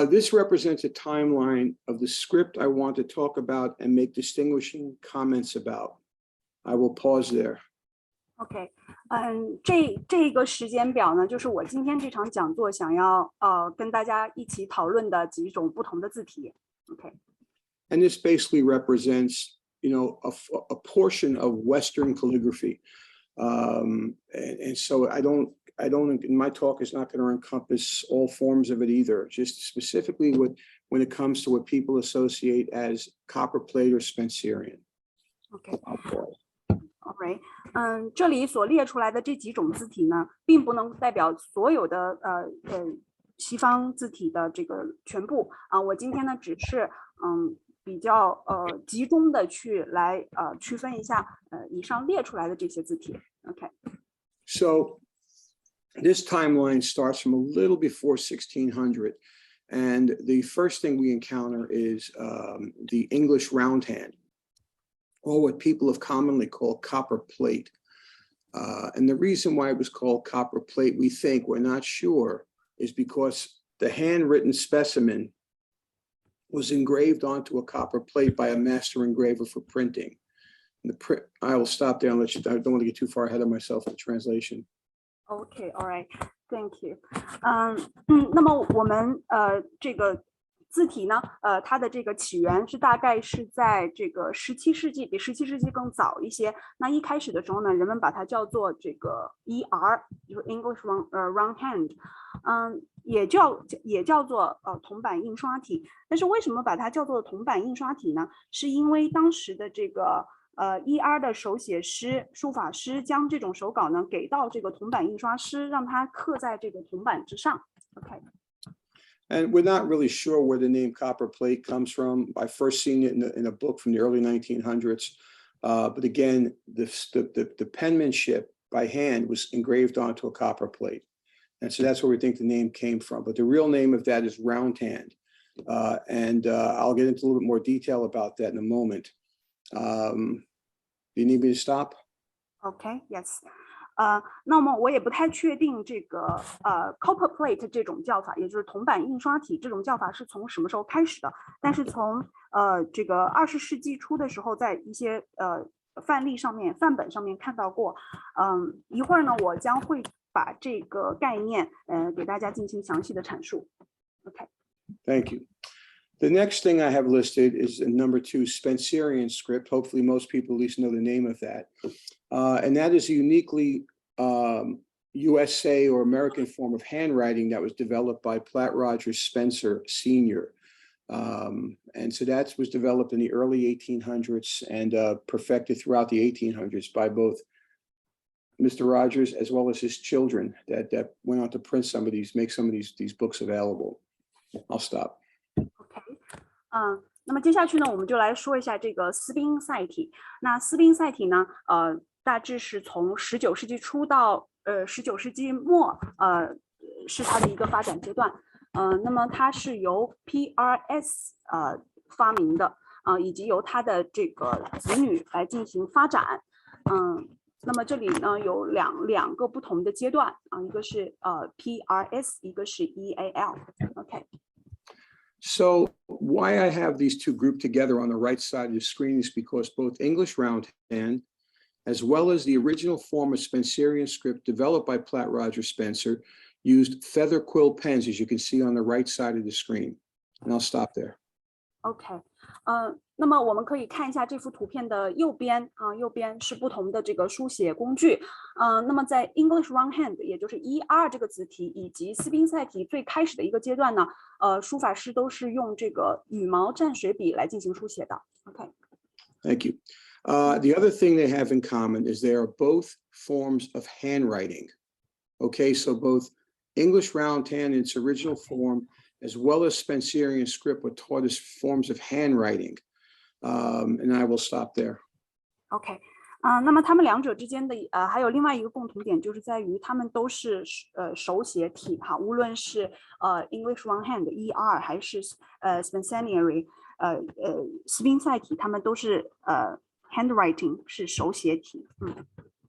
This represents a timeline of the script I want to talk about and make distinguishing comments about. I will pause there. OK， 这个时间表呢，就是我今天这场讲座想要跟大家一起讨论的几种不同的字体。OK。And this basically represents, a portion of Western calligraphy. And so I don't, my talk is not going to encompass all forms of it either, just specifically when it comes to what people associate as Copperplate or Spencerian. OK. Alright， 这里所列出来的这几种字体呢，并不能代表所有的西方字体的这个全部啊。我今天呢，只是比较集中的去来区分一下以上列出来的这些字体。OK。So this timeline starts from a little before 1600, and the first thing we encounter is the English round hand, or what people have commonly called copperplate. And the reason why it was called copperplate, we think, we're not sure, is because the handwritten specimen was engraved onto a copper plate by a master engraver for printing. And I will stop there and let you, I don't want to get too far ahead of myself in the translation. Okay, all right, thank you. 那么我们这个字体呢，它的这个起源是大概是在这个17世纪，比17世纪更早一些。那一开始的时候呢，人们把它叫做这个 ER， 就是 English round hand， 也叫做铜版印刷体。但是为什么把它叫做铜版印刷体呢？是因为当时的这个ER 的手写师、书法师将这种手稿呢给到这个铜版印刷师，让它刻在这个铜板之上。OK。And we're not really sure where the name copperplate comes from. I first seen it in a book from the early 1900s. But again, the penmanship by hand was engraved onto a copper plate. And so that's where we think the name came from. But the real name of that is round hand. And I'll get into a little bit more detail about that in a moment. Do you need me to stop? Okay, yes. 那么我也不太确定这个Copperplate 这种叫法，也就是铜版印刷体这种叫法是从什么时候开始的。但是从这个20世纪初的时候，在一些范本上面看到过。一会儿呢，我将会把这个概念给大家进行详细的阐述。Okay. Thank you. The next thing I have listed is number 2, Spencerian script. Hopefully most people at least know the name of that. And that is a uniquely USA or American form of handwriting that was developed by Platt Rogers Spencer Sr. And so that was developed in the early 1800s and perfected throughout the 1800s by both Mr. Rogers as well as his children that went on to print make some of these books available. I'll stop. OK， 那么接下去呢，我们就来说一下这个斯宾塞体。那斯宾塞体呢，大致是从19世纪初到19世纪末，是它的一个发展阶段。那么它是由 PRS 发明的，以及由它的这个子女来进行发展。那么这里呢有两个不同的阶段一个是PRS， 一个是 EAL。OK。So why I have these two grouped together on the right side of the screen is because both English round hand as well as the original form of Spencerian script developed by Platt Rogers Spencer used feather quill pens, as you can see on the right side of the screen. And I'll stop there. OK， 那么我们可以看一下这幅图片的右边右边是不同的这个书写工具。那么在 English round hand， 也就是 ER 这个字体以及斯宾塞体最开始的一个阶段呢，书法师都是用这个羽毛蘸水笔来进行书写的。OK。Thank you. The other thing they have in common is they are both forms of handwriting. Okay, so both English round hand in its original form as well as Spencerian script were taught as forms of handwriting. And I will stop there. OK， 那么他们两者之间的还有另外一个共同点，就是在于他们都是手写体无论是English round hand ER 还是Spencerian斯宾塞体，他们都是handwriting 是手写体。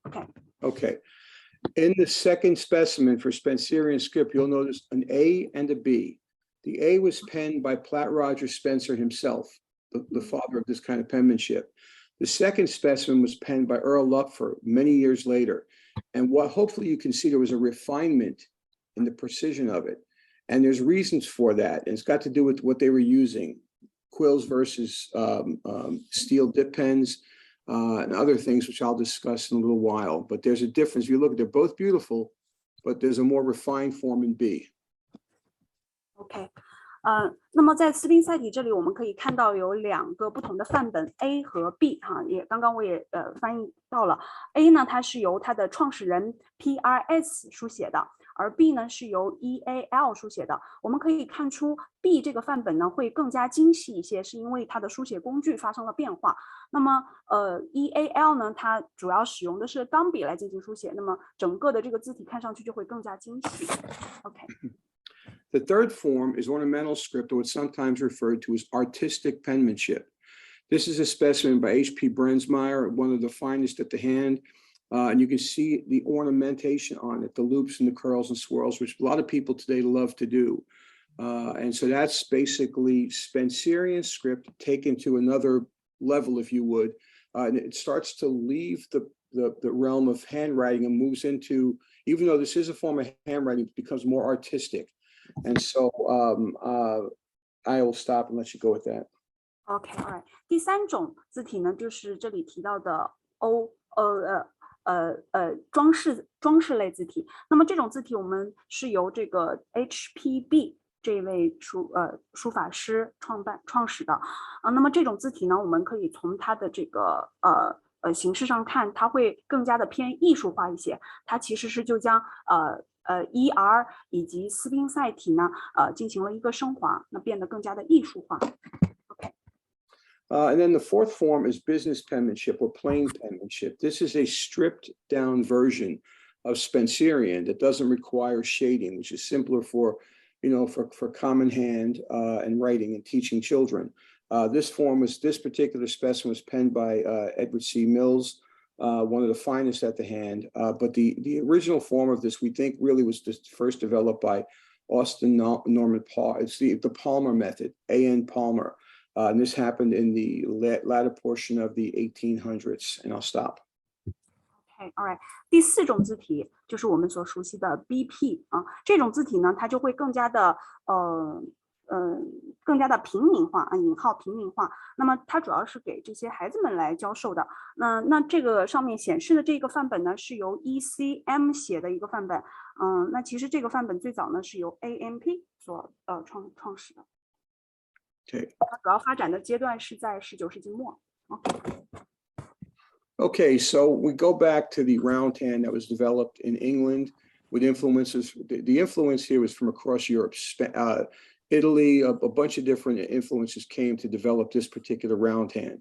OK。Okay. In the second specimen for Spencerian script, you'll notice an A and a B. The A was penned by Platt Roger Spencer himself, the father of this kind of penmanship. The second specimen was penned by Earl Lupfer many years later. And what hopefully you can see, there was a refinement in the precision of it. And there's reasons for that. And it's got to do with what they were using, quills versus steel dip pens, and other things, which I'll discuss in a little while. But there's a difference. If you look, they're both beautiful, but there's a more refined form in B. OK， 那么在斯宾塞体这里，我们可以看到有2个不同的范本 A 和 B 哈，刚刚我也翻译到了。A 呢，它是由它的创始人 PRS 书写的，而 B 呢是由 EAL 书写的。我们可以看出 B 这个范本呢会更加精细一些，是因为它的书写工具发生了变化。那么EAL 呢，它主要使用的是钢笔来进行书写，那么整个的这个字体看上去就会更加精细。OK。The third form is ornamental script, or what's sometimes referred to as artistic penmanship. This is a specimen by H.P. Brensmeyer, one of the finest at the hand. And you can see the ornamentation on it, the loops and the curls and swirls, which a lot of people today love to do. And so that's basically Spencerian script taken to another level, if you would. And it starts to leave the realm of handwriting and moves into, even though this is a form of handwriting, it becomes more artistic. And so I will stop and let you go with that. OK, all right. 第3种字体呢，就是这里提到的装饰类字体。那么这种字体我们是由这个 HPB 这位书法师创始的。那么这种字体呢，我们可以从它的这个形式上看，它会更加的偏艺术化一些。它其实是就将ER 以及斯宾塞体呢进行了一个升华，那变得更加的艺术化。OK。And then the fourth form is business penmanship or plain penmanship. This is a stripped down version of Spencerian that doesn't require shading, which is simpler for common hand and writing and teaching children. This particular specimen was penned by Edward C. Mills, one of the finest at the hand. But the original form of this, we think, really was just first developed by Austin Norman Palmer. It's the Palmer method, A.N. Palmer. And this happened in the latter portion of the 1800s. And I'll stop. Okay, all right. 第4种字体就是我们所熟悉的 BP 啊，这种字体呢，它就会更加的平民化啊，引号平民化。那么它主要是给这些孩子们来教授的。那这个上面显示的这个范本呢，是由 ECM 写的一个范本。那其实这个范本最早呢是由 AMP 所创始的。Okay. 它主要发展的阶段是在19世纪末。Okay, so we go back to the round hand that was developed in England with influences. The influence here was from across Europe. Italy, a bunch of different influences came to develop this particular round hand.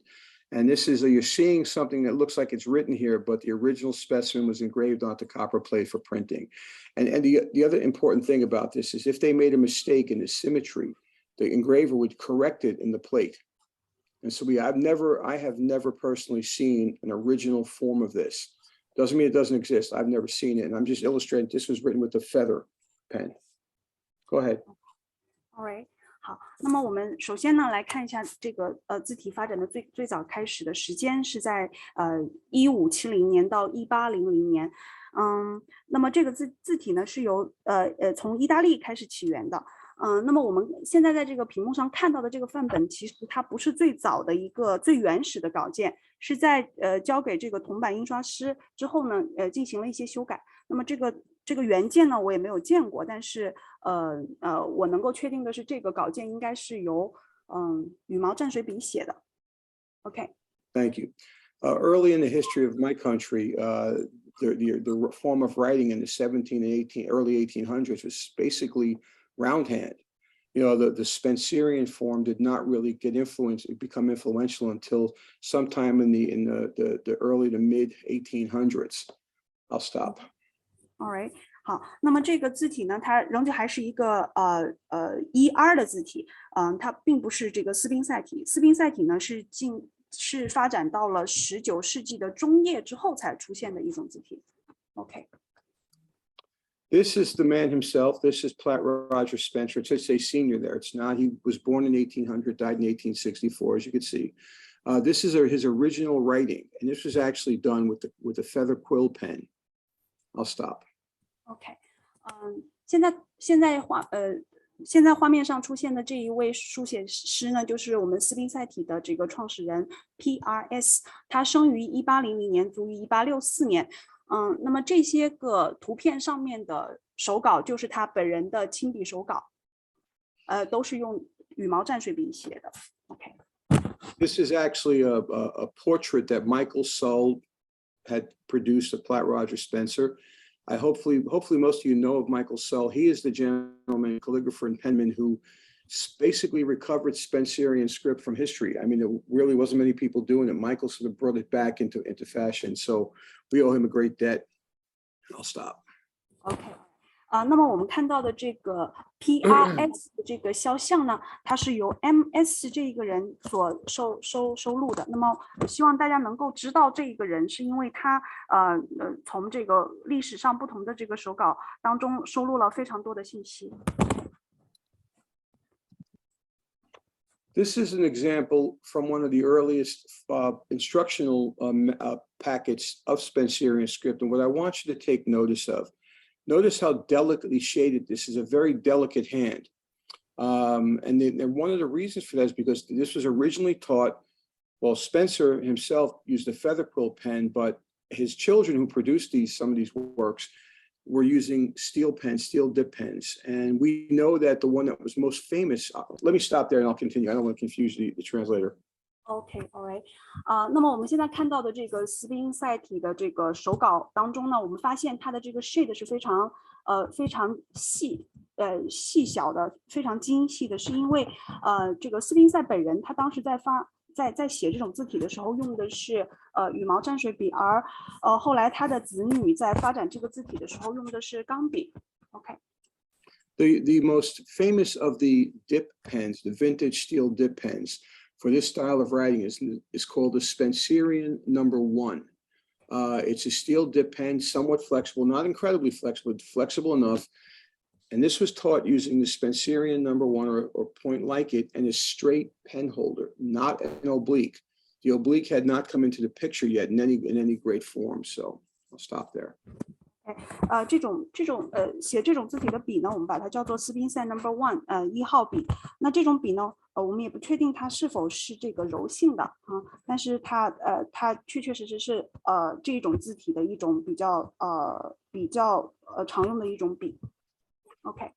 And this is, you're seeing something that looks like it's written here, but the original specimen was engraved onto copperplate for printing. And the other important thing about this is if they made a mistake in the symmetry, the engraver would correct it in the plate. And so I have never personally seen an original form of this. Doesn't mean it doesn't exist. I've never seen it. And I'm just illustrating, this was written with a feather pen. Go ahead. All right. 好，那么我们首先呢来看一下这个字体发展的最早开始的时间是在1570年到1800年。那么这个字体呢是由从意大利开始起源的。那么我们现在在这个屏幕上看到的这个范本，其实它不是最早的一个最原始的稿件，是在交给这个铜版印刷师之后呢，进行了一些修改。那么这个原件呢，我也没有见过，但是我能够确定的是，这个稿件应该是由羽毛蘸水笔写的。OK。Thank you. Early in the history of my country, the form of writing in the early 1800s was basically round hand. The Spencerian form did not really become influential until sometime in the early to mid 1800s. I'll stop. All right. 好，那么这个字体呢，它仍旧还是一个ER 的字体，它并不是这个斯宾塞体。斯宾塞体呢是发展到了19世纪的中叶之后才出现的一种字体。OK。This is the man himself. This is Platt Roger Spencer. It says say senior there. It's not. He was born in 1800, died in 1864, as you can see. This is his original writing, and this was actually done with a feather quill pen. I'll stop. OK， 现在画面上出现的这一位书写师呢，就是我们斯宾塞体的这个创始人 PRS， 他生于1800年，卒于1864年。那么这些个图片上面的手稿就是他本人的亲笔手稿，都是用羽毛蘸水笔写的。OK。This is actually a portrait that Michael Sull had produced of Platt Roger Spencer. Hopefully most of you know of Michael Sull. He is the gentleman, calligrapher and penman who basically recovered Spencerian script from history. I mean, there really wasn't many people doing it. Michael sort of brought it back into fashion. So we owe him a great debt. I'll stop. OK。那么我们看到的这个 PRS 的这个肖像呢，它是由 MS 这一个人所收录的。那么我希望大家能够知道这一个人，是因为他从这个历史上不同的这个手稿当中收录了非常多的信息。This is an example from one of the earliest instructional packets of Spencerian script, and what I want you to take notice of. Notice how delicately shaded this is, a very delicate hand. And one of the reasons for that is because this was originally taught, well, Spencer himself used a feather quill pen, but his children who produced some of these works were using steel pens, steel dip pens. And we know that the one that was most famous, let me stop there and I'll continue. I don't want to confuse the translator. OK, alright. 那么我们现在看到的这个斯宾塞体的这个手稿当中呢，我们发现它的这个 shade 是非常细小的，非常精细的，是因为这个斯宾塞本人他当时在写这种字体的时候用的是羽毛蘸水笔，而后来他的子女在发展这个字体的时候用的是钢笔。OK。The most famous of the dip pens, the vintage steel dip pens, for this style of writing is called the Spencerian #1. It's a steel dip pen, somewhat flexible, not incredibly flexible, but flexible enough. And this was taught using the Spencerian #1 or point like it and a straight pen holder, not an oblique. The oblique had not come into the picture yet in any great form. So I'll stop there. 写这种字体的笔呢，我们把它叫做斯宾塞 #1 1号笔。那这种笔呢，我们也不确定它是否是这个柔性的但是它确实是这一种字体的一种比较常用的一种笔。OK。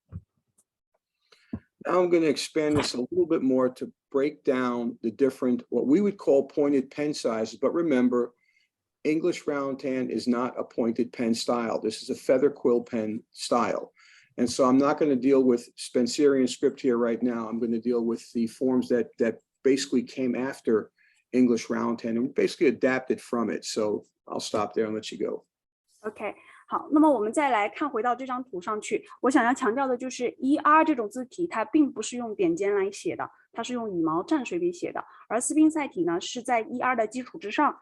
Now I'm going to expand this a little bit more to break down the different, what we would call pointed pen sizes. But remember, English round hand is not a pointed pen style. This is a feather quill pen style. And so I'm not going to deal with Spencerian script here right now. I'm going to deal with the forms that basically came after English round hand and basically adapted from it. So I'll stop there and let you go. OK。 好，那么我们再来看回到这张图上去，我想要强调的就是ER 这种字体，它并不是用点尖来写的，它是用羽毛蘸水笔写的，而斯宾塞体呢是在ER 的基础之上，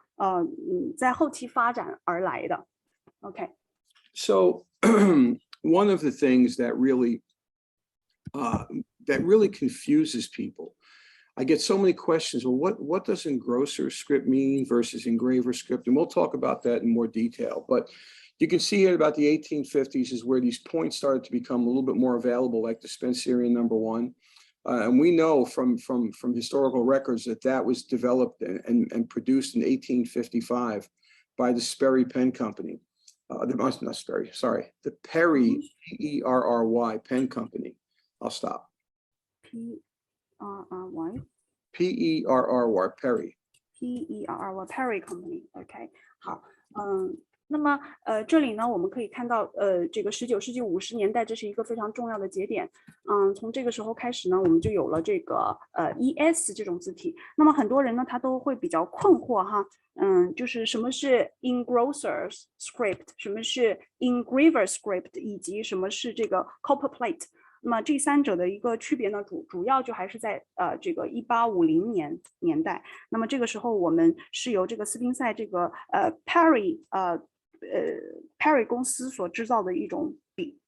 在后期发展而来的。OK。 So one of the things that really confuses people, I get so many questions. Well, what does engrosser script mean versus engraver script? And we'll talk about that in more detail. But you can see here about the 1850s is where these points started to become a little bit more available, like the Spencerian #1. And we know from historical records that was developed and produced in 1855 by the Sperry Pen Company. Not Sperry, sorry, the Perry, P-E-R-R-Y Pen Company. I'll stop. P-R-R-Y? P-E-R-R-Y, Perry. P-E-R-R-Y, Perry Company. OK， 好，那么这里呢，我们可以看到这个19世纪50年代，这是一个非常重要的节点。从这个时候开始呢，我们就有了这个ES 这种字体。那么很多人呢，他都会比较困惑哈，就是什么是 engrosser script， 什么是 engraver script， 以及什么是这个 Copperplate。那么这三者的一个区別呢，主要就还是在这个1850年代。那么这个时候我们是由这个斯宾塞这个Perry 公司所制造的一种笔。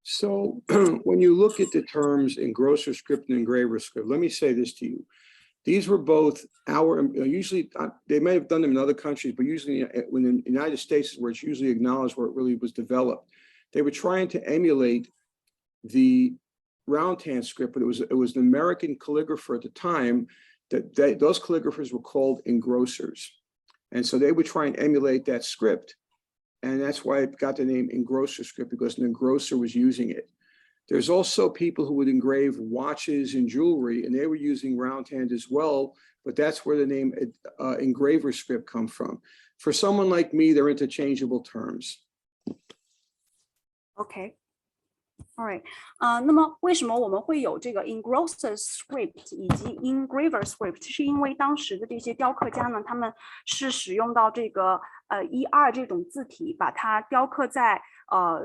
So when you look at the terms engrosser script and engraver script, let me say this to you. These were both usually they may have done them in other countries, but usually when in the United States is where it's usually acknowledged where it really was developed. They were trying to emulate the round hand script, but it was an American calligrapher at the time that those calligraphers were called engrossers. And so they would try and emulate that script. And that's why it got the name engrosser script, because an engrosser was using it. There's also people who would engrave watches and jewelry, and they were using round hand as well, but that's where the name engraver script comes from. For someone like me, they're interchangeable terms. Okay. All right. 那么为什么我们会有这个 engrosser script 以及 engraver script？ 是因为当时的这些雕刻家呢，他们是使用到这个1、2这种字体，把它雕刻在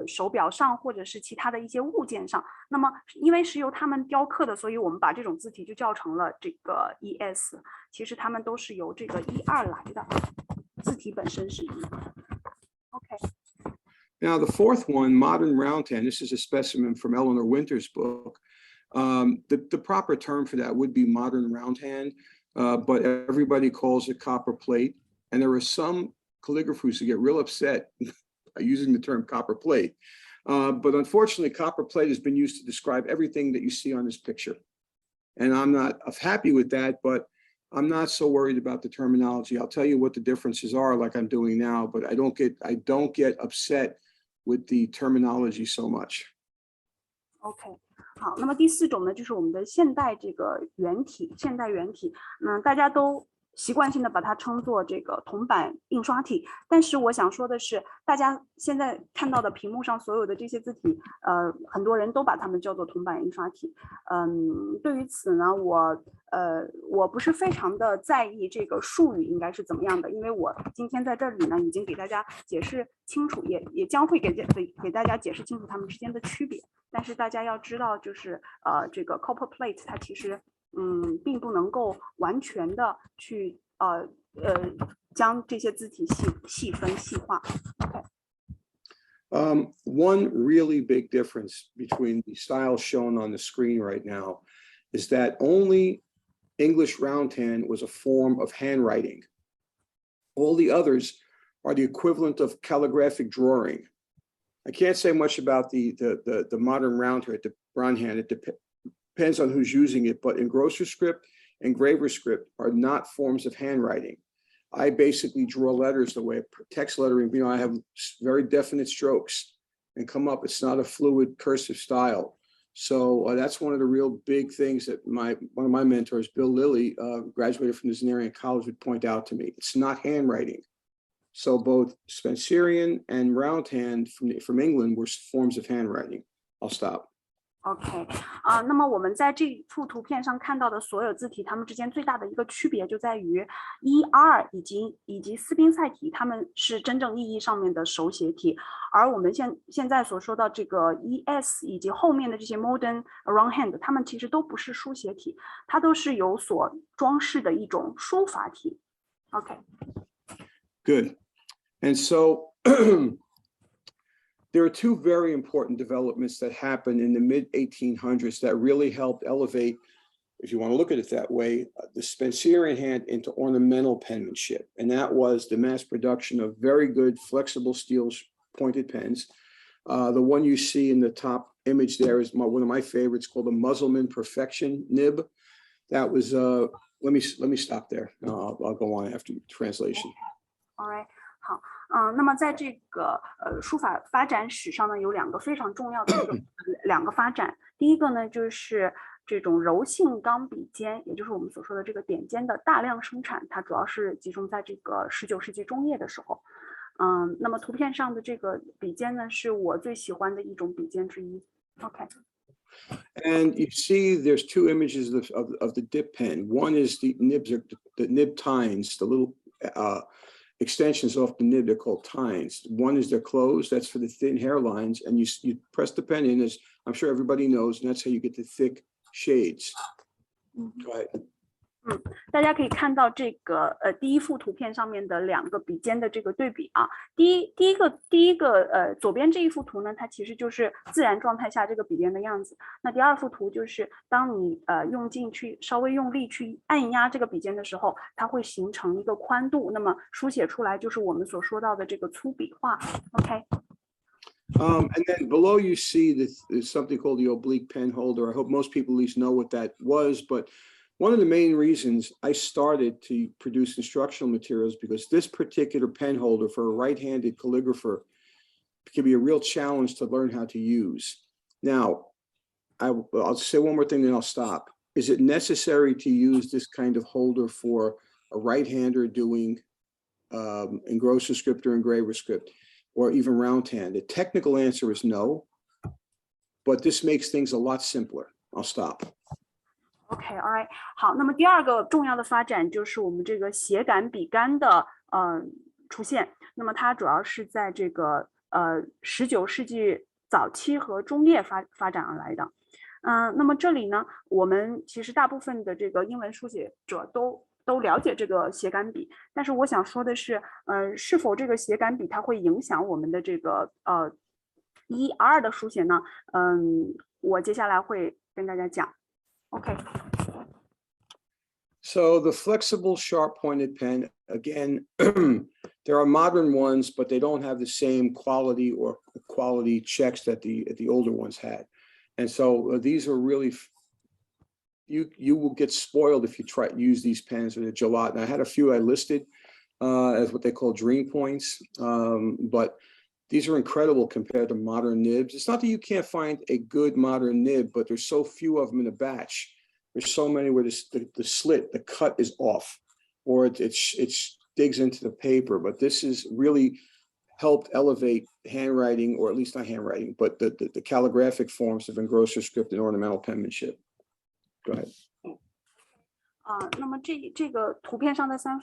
手表上或者是其他的一些物件上。那么因为是由他们雕刻的，所以我们把这种字体就叫成了这个 ES。其实他们都是由这个1、2来的，字体本身是1。OK。Now, the fourth one, modern round hand, this is a specimen from Eleanor Winter's book. The proper term for that would be modern round hand, but everybody calls it copperplate. And there are some calligraphers who get real upset by using the term copperplate. But unfortunately, copperplate has been used to describe everything that you see on this picture. And I'm not happy with that, but I'm not so worried about the terminology. I'll tell you what the differences are, like I'm doing now, but I don't get upset with the terminology so much. OK， 好，那么第4种呢，就是我们的现代这个圆体，大家都习惯性的把它称作这个铜版印刷体，但是我想说的是，大家现在看到的屏幕上所有的这些字体，很多人都把它们叫做铜版印刷体。对于此呢，我不是非常的在意这个术语应该是怎么样的，因为我今天在这里呢已经给大家解释清楚，也将会给大家解释清楚它们之间的区别。但是大家要知道，就是这个 Copperplate 它其实并不能够完全的去将这些字体细分细化。Okay. One really big difference between the styles shown on the screen right now is that only English round hand was a form of handwriting. All the others are the equivalent of calligraphic drawing. I can't say much about the modern round hand, the round hand. It depends on who's using it, but engrosser script and engraver script are not forms of handwriting. I basically draw letters the way text lettering, I have very definite strokes and come up. It's not a fluid cursive style. So that's one of the real big things that one of my mentors, Bill Lilly, graduated from the Zenarian College, would point out to me. It's not handwriting. So both Spencerian and round hand from England were forms of handwriting. I'll stop. OK， 那么我们在这幅图片上看到的所有字体，它们之间最大的一个区别就在于1、2以及斯宾塞体，它们是真正意义上面的手写体，而我们现在所说到这个 ES 以及后面的这些 modern round hand， 它们其实都不是书写体，它都是有所装饰的一种书法体。OK。Good. And so there are two very important developments that happened in the mid-1800s that really helped elevate, if you want to look at it that way, the Spencerian hand into ornamental penmanship. And that was the mass production of very good flexible steel pointed pens. The one you see in the top image there is one of my favorites, called the Musselman Perfection nib. That was, let me stop there. I'll go on after translation. All right. 好，那么在这个书法发展史上呢，有2个非常重要的2个发展。第一个呢，就是这种柔性钢笔尖，也就是我们所说的这个点尖的大量生产，它主要是集中在这个19世纪中叶的时候。那么图片上的这个笔尖呢，是我最喜欢的一种笔尖之一。OK。And you see, there's 2 images of the dip pen. One is the nibs, the nib tines, the little extensions off the nib. They're called tines. One is they're closed. That's for the thin hairlines, and you press the pen in, as I'm sure everybody knows, and that's how you get the thick shades. Go ahead. 大家可以看到这个第一幅图片上面的两个笔尖的这个对比啊，第一个左边这一幅图呢，它其实就是自然状态下这个笔尖的样子。那第二幅图就是当你用劲去稍微用力去按压这个笔尖的时候，它会形成一个宽度，那么书写出来就是我们所说到的这个粗笔画。OK。And then below you see this is something called the oblique pen holder. I hope most people at least know what that was, but one of the main reasons I started to produce instructional materials because this particular pen holder for a right-handed calligrapher can be a real challenge to learn how to use. Now, I'll say one more thing, then I'll stop. Is it necessary to use this kind of holder for a right-hander doing engrosser script or engraver script, or even round hand? The technical answer is no, but this makes things a lot simpler. I'll stop. OK, all right. 好，那么第二个重要的发展就是我们这个斜杆笔杆的出现。那么它主要是在这个19世纪早期和中叶发展而来的。那么这里呢，我们其实大部分的这个英文书写者都了解这个斜杆笔，但是我想说的是，是否这个斜杆笔它会影响我们的这个1R 的书写呢？我接下来会跟大家讲。OK. So the flexible sharp-pointed pen, again, there are modern ones, but they don't have the same quality or quality checks that the older ones had. And so these are really, you will get spoiled if you try to use these pens with a gelatin. I had a few I listed as what they call dream points, but these are incredible compared to modern nibs. It's not that you can't find a good modern nib, but there's so few of them in a batch. There's so many where the slit, the cut is off, or it digs into the paper. But this has really helped elevate handwriting, or at least not handwriting, but the calligraphic forms of engrosser script and ornamental penmanship. Go ahead. 那么这个图片上的三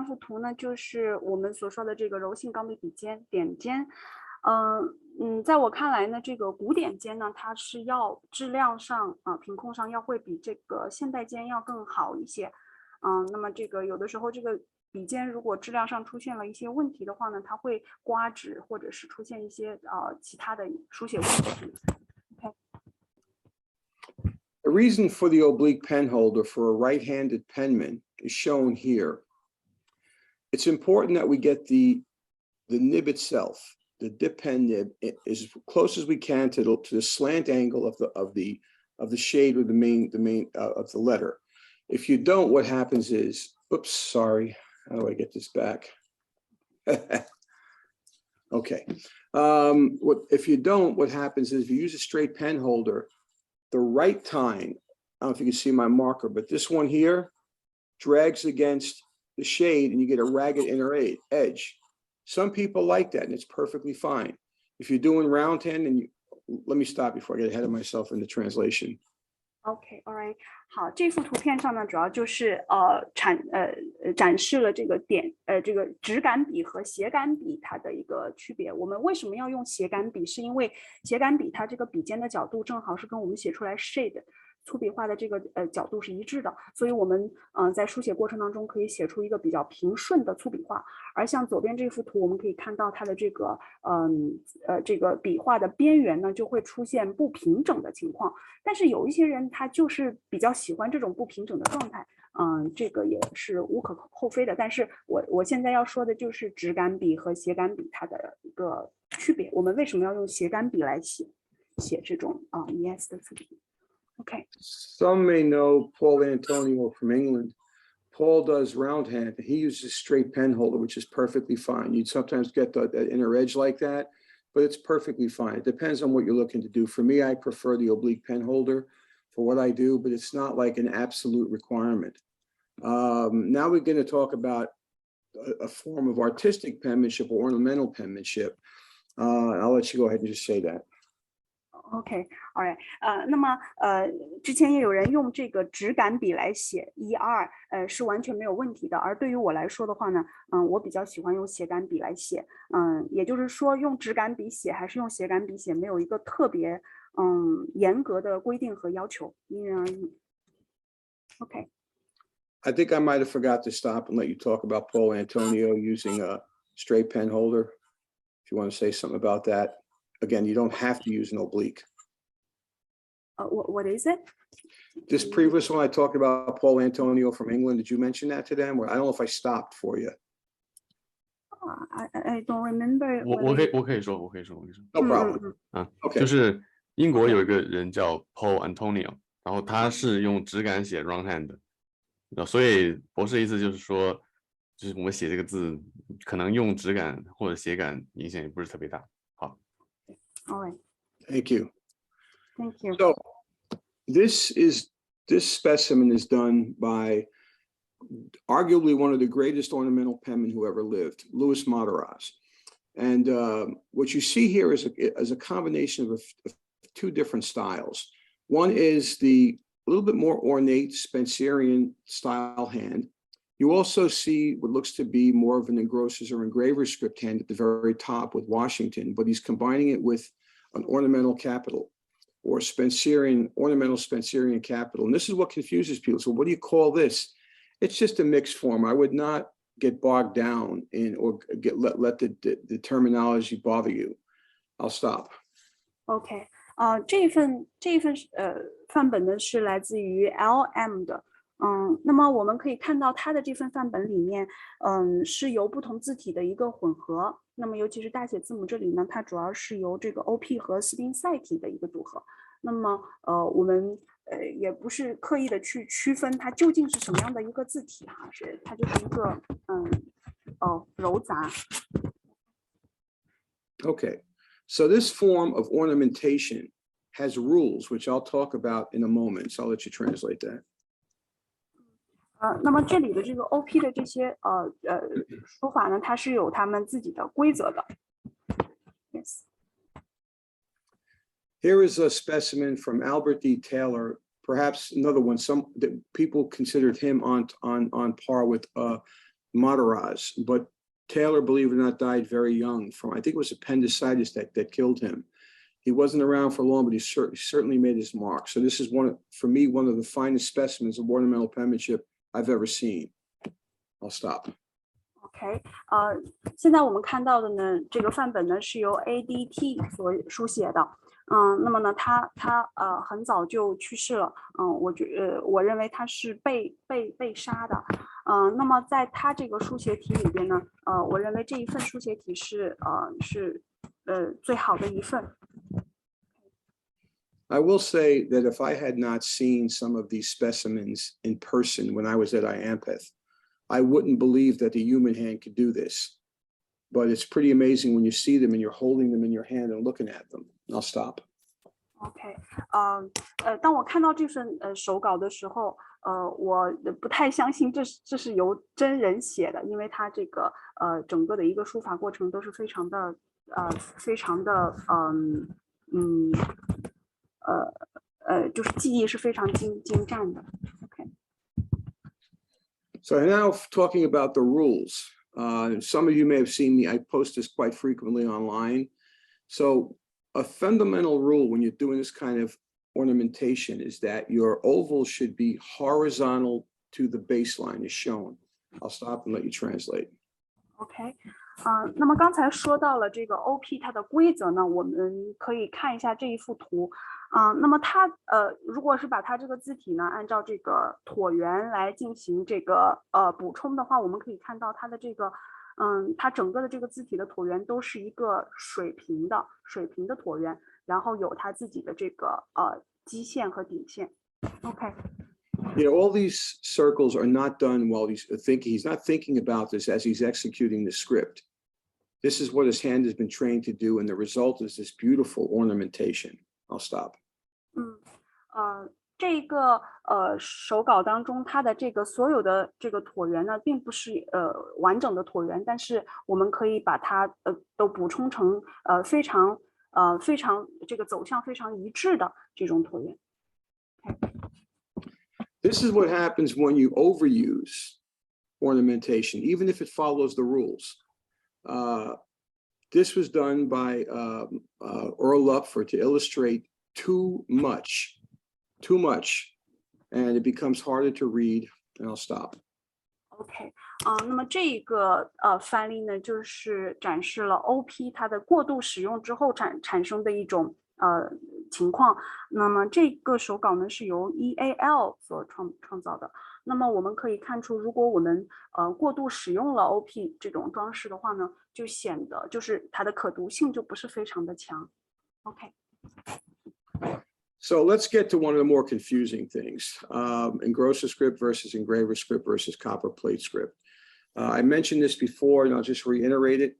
幅图呢，就是我们所说的这个柔性钢笔笔尖点尖。在我看来呢，这个古典尖呢，它是要质量上品控上要会比这个现代尖要更好一些。那么这个有的时候这个笔尖如果质量上出现了一些问题的话呢，它会刮纸或者是出现一些其他的书写问题。The reason for the oblique pen holder for a right-handed penman is shown here. It's important that we get the nib itself, the dip pen nib, as close as we can to the slant angle of the shade or the main of the letter. If you don't, what happens is, oops, sorry. How do I get this back? Okay. If you don't, what happens is if you use a straight pen holder, the right tine, I don't know if you can see my marker, but this one here drags against the shade and you get a ragged inner edge. Some people like that and it's perfectly fine. If you're doing round hand and let me stop before I get ahead of myself in the translation. OK, all right. 好，这幅图片上呢，主要就是展示了这个这个直杆笔和斜杆笔它的一个区别。我们为什么要用斜杆笔？是因为斜杆笔它这个笔尖的角度正好是跟我们写出来 shade 粗笔画的这个角度是一致的，所以我们在书写过程当中可以写出一个比较平顺的粗笔画。而像左边这幅图，我们可以看到它的这个这个笔画的边缘呢就会出现不平整的情况。但是有一些人他就是比较喜欢这种不平整的状态，这个也是无可厚非的。但是我现在要说的就是直杆笔和斜杆笔它的一个区别。我们为什么要用斜杆笔来写这种ES 的粗笔？ Okay. Some may know Paul Antonio from England. Paul does round hand. He uses straight pen holder, which is perfectly fine. You'd sometimes get that inner edge like that, but it's perfectly fine. It depends on what you're looking to do. For me, I prefer the oblique pen holder for what I do, but it's not like an absolute requirement. Now we're going to talk about a form of artistic penmanship or ornamental penmanship. I'll let you go ahead and just say that. OK, all right. 那么之前也有人用这个直杆笔来写1、2，是完全没有问题的。而对于我来说的话呢，我比较喜欢用斜杆笔来写。也就是说，用直杆笔写还是用斜杆笔写，没有一个特别严格的规定和要求，因人而异。OK. I think I might have forgot to stop and let you talk about Paul Antonio using a straight pen holder. If you want to say something about that. Again, you don't have to use an oblique. What is it? This previous one I talked about Paul Antonio from England. Did you mention that to them? Or I don't know if I stopped for you. I don't remember. 我可以说 No problem. 啊， Okay. 就是英国有一个人叫 Paul Antonio， 然后他是用直感写 roundhand 的，所以博士意思就是说，就是我们写这个字可能用直感或者写感影响也不是特别大。好 All right. Thank you. Thank you. So this specimen is done by arguably one of the greatest ornamental penmen who ever lived, Louis Mataraz. And what you see here is a combination of two different styles. One is the a little bit more ornate Spencerian style hand. You also see what looks to be more of an engrosser's or engraver's script hand at the very top with Washington, but he's combining it with an ornamental capital or ornamental Spencerian capital. And this is what confuses people. So what do you call this? It's just a mixed form. I would not get bogged down in or let the terminology bother you. I'll stop. OK， 这一份范本呢是来自于 LM 的，那么我们可以看到它的这份范本里面，是由不同字体的一个混合。那么尤其是大写字母这里呢，它主要是由这个 OP 和斯宾塞体的一个组合。那么我们也不是刻意的去区分它究竟是什么样的一个字体哈，它就是一个糅杂。Okay, so this form of ornamentation has rules, which I'll talk about in a moment. So I'll let you translate that. 那么这里的这个 OP 的这些书法呢，它是有他们自己的规则的。Yes. Here is a specimen from Albert D. Taylor, perhaps another one. Some people considered him on par with Mataraz, but Taylor, believe it or not, died very young from, I think it was appendicitis that killed him. He wasn't around for long, but he certainly made his mark. So this is for me, one of the finest specimens of ornamental penmanship I've ever seen. I'll stop. OK， 现在我们看到的呢，这个范本呢是由 ADT 所书写的。那么呢，他很早就去世了。我认为他是被杀的。那么在他这个书写体里边呢，我认为这一份书写体是最好的一份。I will say that if I had not seen some of these specimens in person when I was at IAMPETH, I wouldn't believe that the human hand could do this. But it's pretty amazing when you see them and you're holding them in your hand and looking at them. I'll stop. OK， 当我看到这份手稿的时候，我不太相信这是由真人写的，因为它这个整个的一个书法过程都是非常的就是技艺是非常精湛的。OK。So now talking about the rules. Some of you may have seen me. I post this quite frequently online. So a fundamental rule when you're doing this kind of ornamentation is that your oval should be horizontal to the baseline as shown. I'll stop and let you translate. OK， 那么刚才说到了这个 OP 它的规则呢，我们可以看一下这一幅图。那么它如果是把它这个字体呢，按照这个椭圆来进行这个补充的话，我们可以看到它的这个它整个的这个字体的椭圆都是一个水平的椭圆，然后有它自己的这个基线和底线。OK。You know, all these circles are not done while he's thinking. He's not thinking about this as he's executing the script. This is what his hand has been trained to do, and the result is this beautiful ornamentation. I'll stop. 这个手稿当中，它的这个所有的这个椭圆呢，并不是完整的椭圆，但是我们可以把它都补充成非常这个走向非常一致的这种椭圆。This is what happens when you overuse ornamentation, even if it follows the rules. This was done by Earl Lupfer to illustrate too much, and it becomes harder to read. and I'll stop. OK， 那么这一个范例呢，就是展示了 OP 它的过度使用之后产生的一种情况。那么这个手稿呢是由 EAL 所创造的。那么我们可以看出，如果我们过度使用了 OP 这种装饰的话呢，就显得就是它的可读性就不是非常的强。OK。So let's get to one of the more confusing things, engrosser script versus engraver script versus copperplate script. I mentioned this before, and I'll just reiterate it.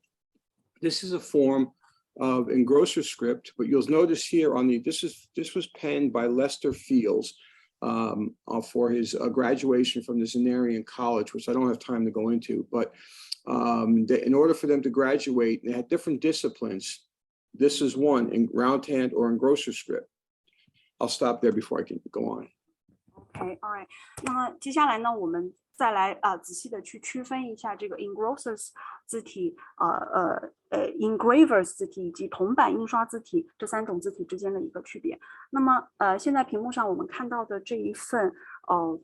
This is a form of engrosser script, but you'll notice here on this was penned by Lester Fields for his graduation from the Zenarian College, which I don't have time to go into, but in order for them to graduate, they had different disciplines. This is one, in round hand or engrosser script. I'll stop there before I can go on. OK, all right. 那么接下来呢，我们再来仔细的去区分一下这个 engrossers 字体、engravers 字体以及铜版印刷字体这三种字体之间的一个区别。那么现在屏幕上我们看到的这一份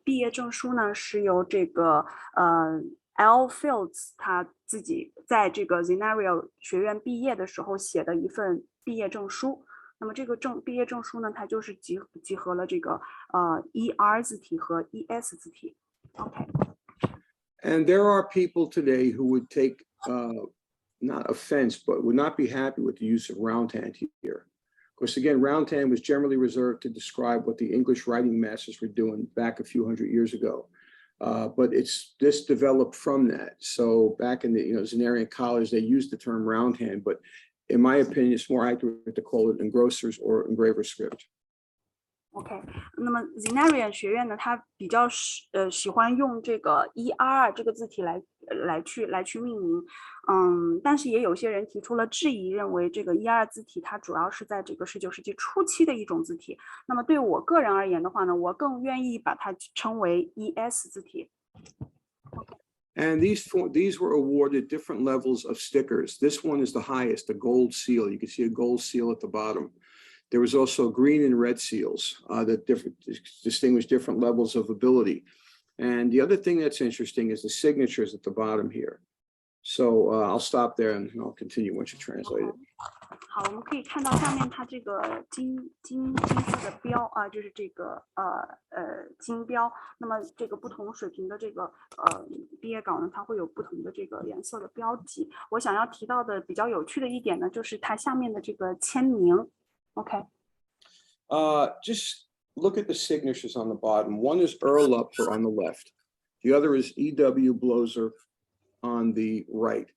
毕业证书呢，是由这个L. Fields 他自己在这个 Zenarian 学院毕业的时候写的一份毕业证书。那么这个毕业证书呢，它就是集合了这个ER 字体和 ES 字体。OK。And there are people today who would take not offense, but would not be happy with the use of roundhand here. Of course, again, roundhand was generally reserved to describe what the English writing masters were doing back a few hundred years ago. But this developed from that. So back in the Zenarian College, they used the term roundhand, but in my opinion, it's more accurate to call it engrossers or engraver script. OK， 那么 Zenarian 学院呢，它比较喜欢用这个 ER 这个字体来去命名，但是也有些人提出了质疑，认为这个 ER 字体它主要是在这个19世纪初期的一种字体。那么对我个人而言的话呢，我更愿意把它称为 ES 字体。And these were awarded different levels of stickers. This one is the highest, the gold seal. You can see a gold seal at the bottom. There was also green and red seals that distinguish different levels of ability. And the other thing that's interesting is the signatures at the bottom here. So I'll stop there and I'll continue once you translate it. 好，我们可以看到下面它这个金色的标就是这个金标。那么这个不同水平的这个毕业稿呢，它会有不同的这个颜色的标记。我想要提到的比较有趣的一点呢，就是它下面的这个签名。OK。Just look at the signatures on the bottom. One is Earl Lupfer on the left. The other is E.W. Bloser on the right.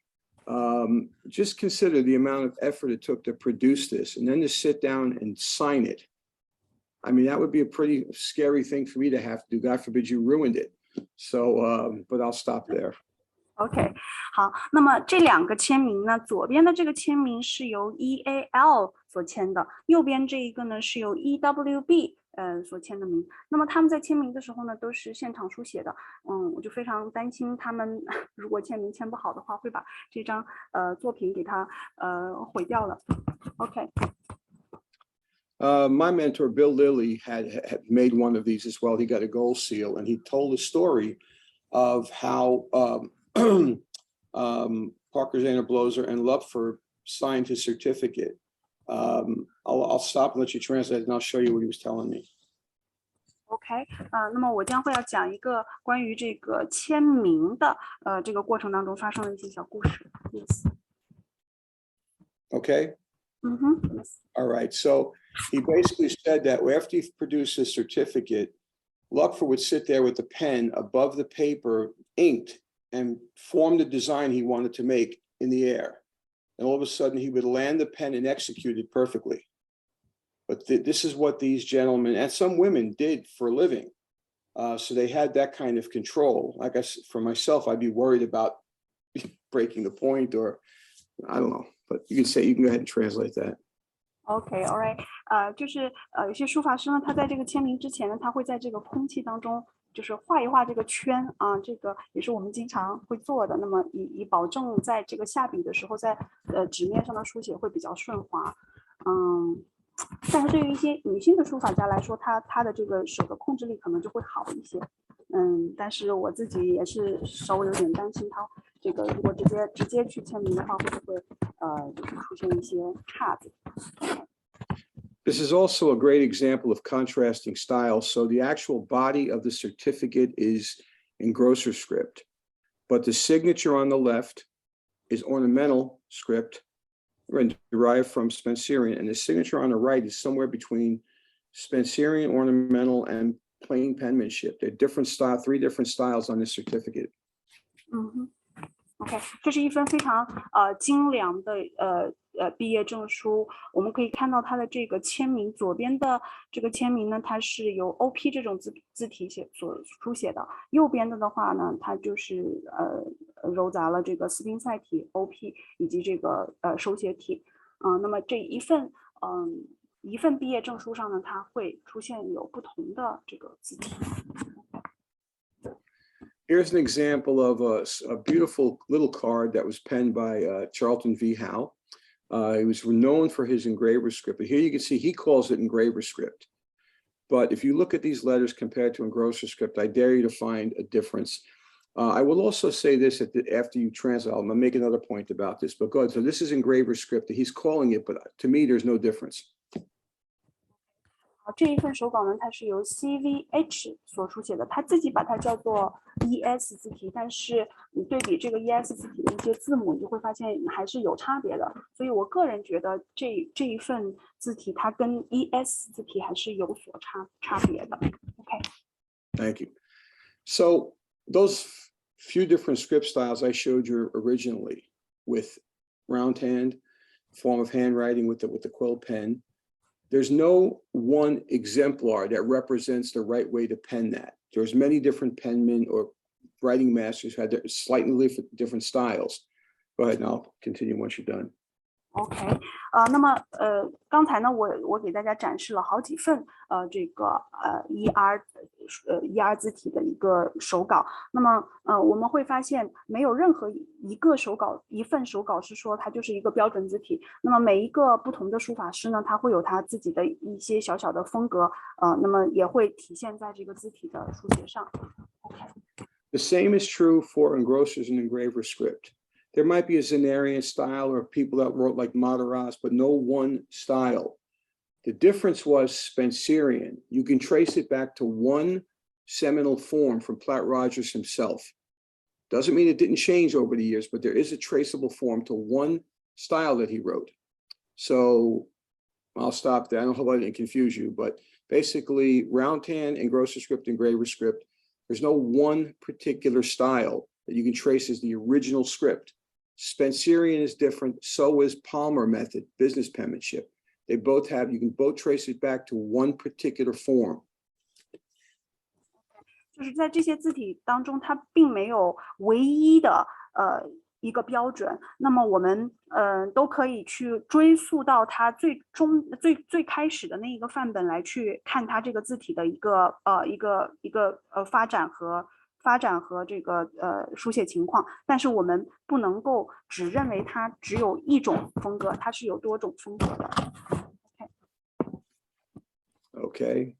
Just consider the amount of effort it took to produce this and then to sit down and sign it. I mean, that would be a pretty scary thing for me to have to do. God forbid you ruined it. So, but I'll stop there. OK， 好，那么这两个签名呢，左边的这个签名是由 EAL 所签的，右边这一个呢是由 EWB 所签的名。那么他们在签名的时候呢，都是现场书写的。我就非常担心他们如果签名签不好的话，会把这张作品给它毁掉了。OK。My mentor Bill Lilly had made one of these as well. He got a gold seal, and he told a story of how Parker Zana Bloser and Lupfer signed his certificate. I'll stop and let you translate, and I'll show you what he was telling me. OK， 那么我将会要讲一个关于这个签名的这个过程当中发生的一些小故事。Yes. Okay. Yes. All right. So he basically said that after he produced his certificate, Lupfer would sit there with the pen above the paper, inked, and form the design he wanted to make in the air. And all of a sudden, he would land the pen and execute it perfectly. But this is what these gentlemen and some women did for a living. So they had that kind of control. Like I said, for myself, I'd be worried about breaking the point, or I don't know. But you can go ahead and translate that. OK, all right. 就是有些书法师呢，他在这个签名之前呢，他会在这个空气当中就是画一画这个圈啊，这个也是我们经常会做的。那么以保证在这个下笔的时候，在纸面上的书写会比较顺滑。但是对于一些女性的书法家来说，她的这个手的控制力可能就会好一些。但是我自己也是稍微有点担心他这个如果直接去签名的话，会不会出现一些岔子。This is also a great example of contrasting styles. So the actual body of the certificate is engrosser script, but the signature on the left is ornamental script derived from Spencerian, and the signature on the right is somewhere between Spencerian, ornamental, and plain penmanship. There are different style, 3 different styles on this certificate. OK， 这是一份非常精良的毕业证书。我们可以看到它的这个签名，左边的这个签名呢，它是由 OP 这种字体所书写的；右边的话呢，它就是糅杂了这个斯宾塞体 OP 以及这个手写体。那么这一份毕业证书上呢，它会出现有不同的这个字体。Here's an example of a beautiful little card that was penned by Charlton V. Howe. He was known for his engraver script, but here you can see he calls it engraver script. But if you look at these letters compared to engrosser script, I dare you to find a difference. I will also say this after you translate, I'm going to make another point about this, but go ahead. So this is engraver script. He's calling it, but to me, there's no difference. 这一份手稿呢，它是由 CVH 所书写的，他自己把它叫做 ES 字体，但是你对比这个 ES 字体的一些字母，你就会发现还是有差别的。所以我个人觉得这一份字体，它跟 ES 字体还是有所差别的。OK。Thank you. So those few different script styles I showed you originally, with round hand, form of handwriting with the quill pen. There's no one exemplar that represents the right way to pen that. There's many different penmen or writing masters who had slightly different styles. Go ahead, and I'll continue once you're done. OK， 那么刚才呢，我给大家展示了好几份这个ER 字体的一个手稿。那么我们会发现没有任何一份手稿是说它就是一个标准字体。那么每一个不同的书法师呢，他会有他自己的一些小小的风格，那么也会体现在这个字体的书写上。OK。The same is true for engrossers and engraver script. There might be a Zenarian style or people that wrote like Madaras, but no one style. The difference was Spencerian. You can trace it back to one seminal form from Platt Rogers himself. Doesn't mean it didn't change over the years, but there is a traceable form to one style that he wrote. So I'll stop there. I don't hope I didn't confuse you, but basically round hand, engrosser script, engraver script, there's no one particular style that you can trace as the original script. Spencerian is different, so is Palmer method, business penmanship. They both have, you can both trace it back to one particular form. 就是在这些字体当中，它并没有唯一的一个标准。那么我们都可以去追溯到它最开始的那一个范本来去看它这个字体的一个发展和这个书写情况，但是我们不能够只认为它只有一种风格，它是有多种风格的。Okay.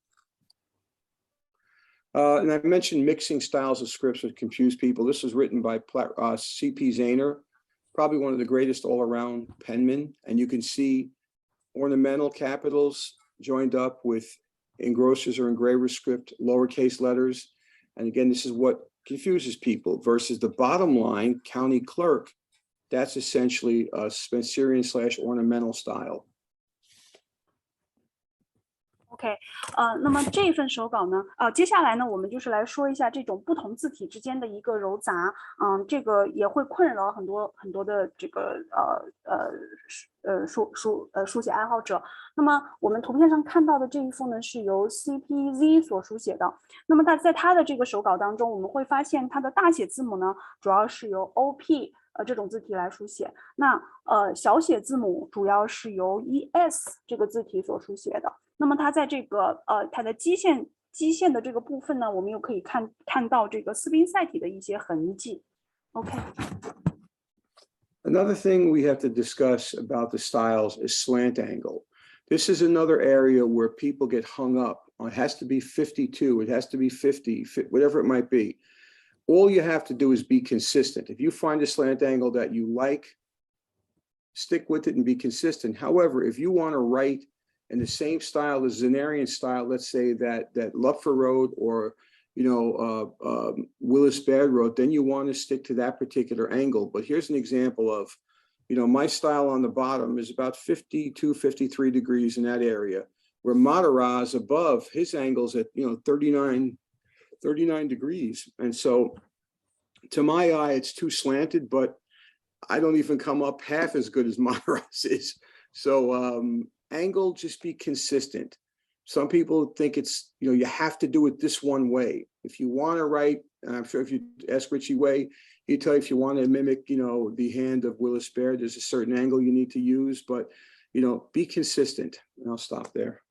And I mentioned mixing styles of scripts would confuse people. This was written by C.P. Zahner, probably one of the greatest all-around penmen. And you can see ornamental capitals joined up with engrossers or engraver script, lowercase letters. And again, this is what confuses people versus the bottom line, county clerk. That's essentially a Spencerian/ornamental style. OK， 那么这份手稿呢，接下来呢，我们就是来说一下这种不同字体之间的一个糅杂，这个也会困扰很多的这个书写爱好者。那么我们图片上看到的这一幅呢，是由 CPZ 所书写的。那么在他的这个手稿当中，我们会发现它的大写字母呢，主要是由 OP 这种字体来书写。那小写字母主要是由 ES 这个字体所书写的。那么它在这个它的基线的这个部分呢，我们又可以看到这个斯宾塞体的一些痕迹。OK。Another thing we have to discuss about the styles is slant angle. This is another area where people get hung up It has to be 52. It has to be 50, whatever it might be. All you have to do is be consistent. If you find a slant angle that you like, stick with it and be consistent. However, if you want to write in the same style, the Zenarian style, let's say that Lupfer wrote, or Willis Baird wrote, then you want to stick to that particular angle. But here's an example of, my style on the bottom is about 52, 53 degrees in that area, where Mataraz above, his angle's at 39 degrees. And so to my eye, it's too slanted, but I don't even come up half as good as Mataraz is. So angle, just be consistent. Some people think it's, you have to do it this one way. If you want to write, and I'm sure if you ask Richie Way, he'd tell you if you want to mimic, the hand of Willis Baird, there's a certain angle you need to use, but, be consistent. And I'll stop there.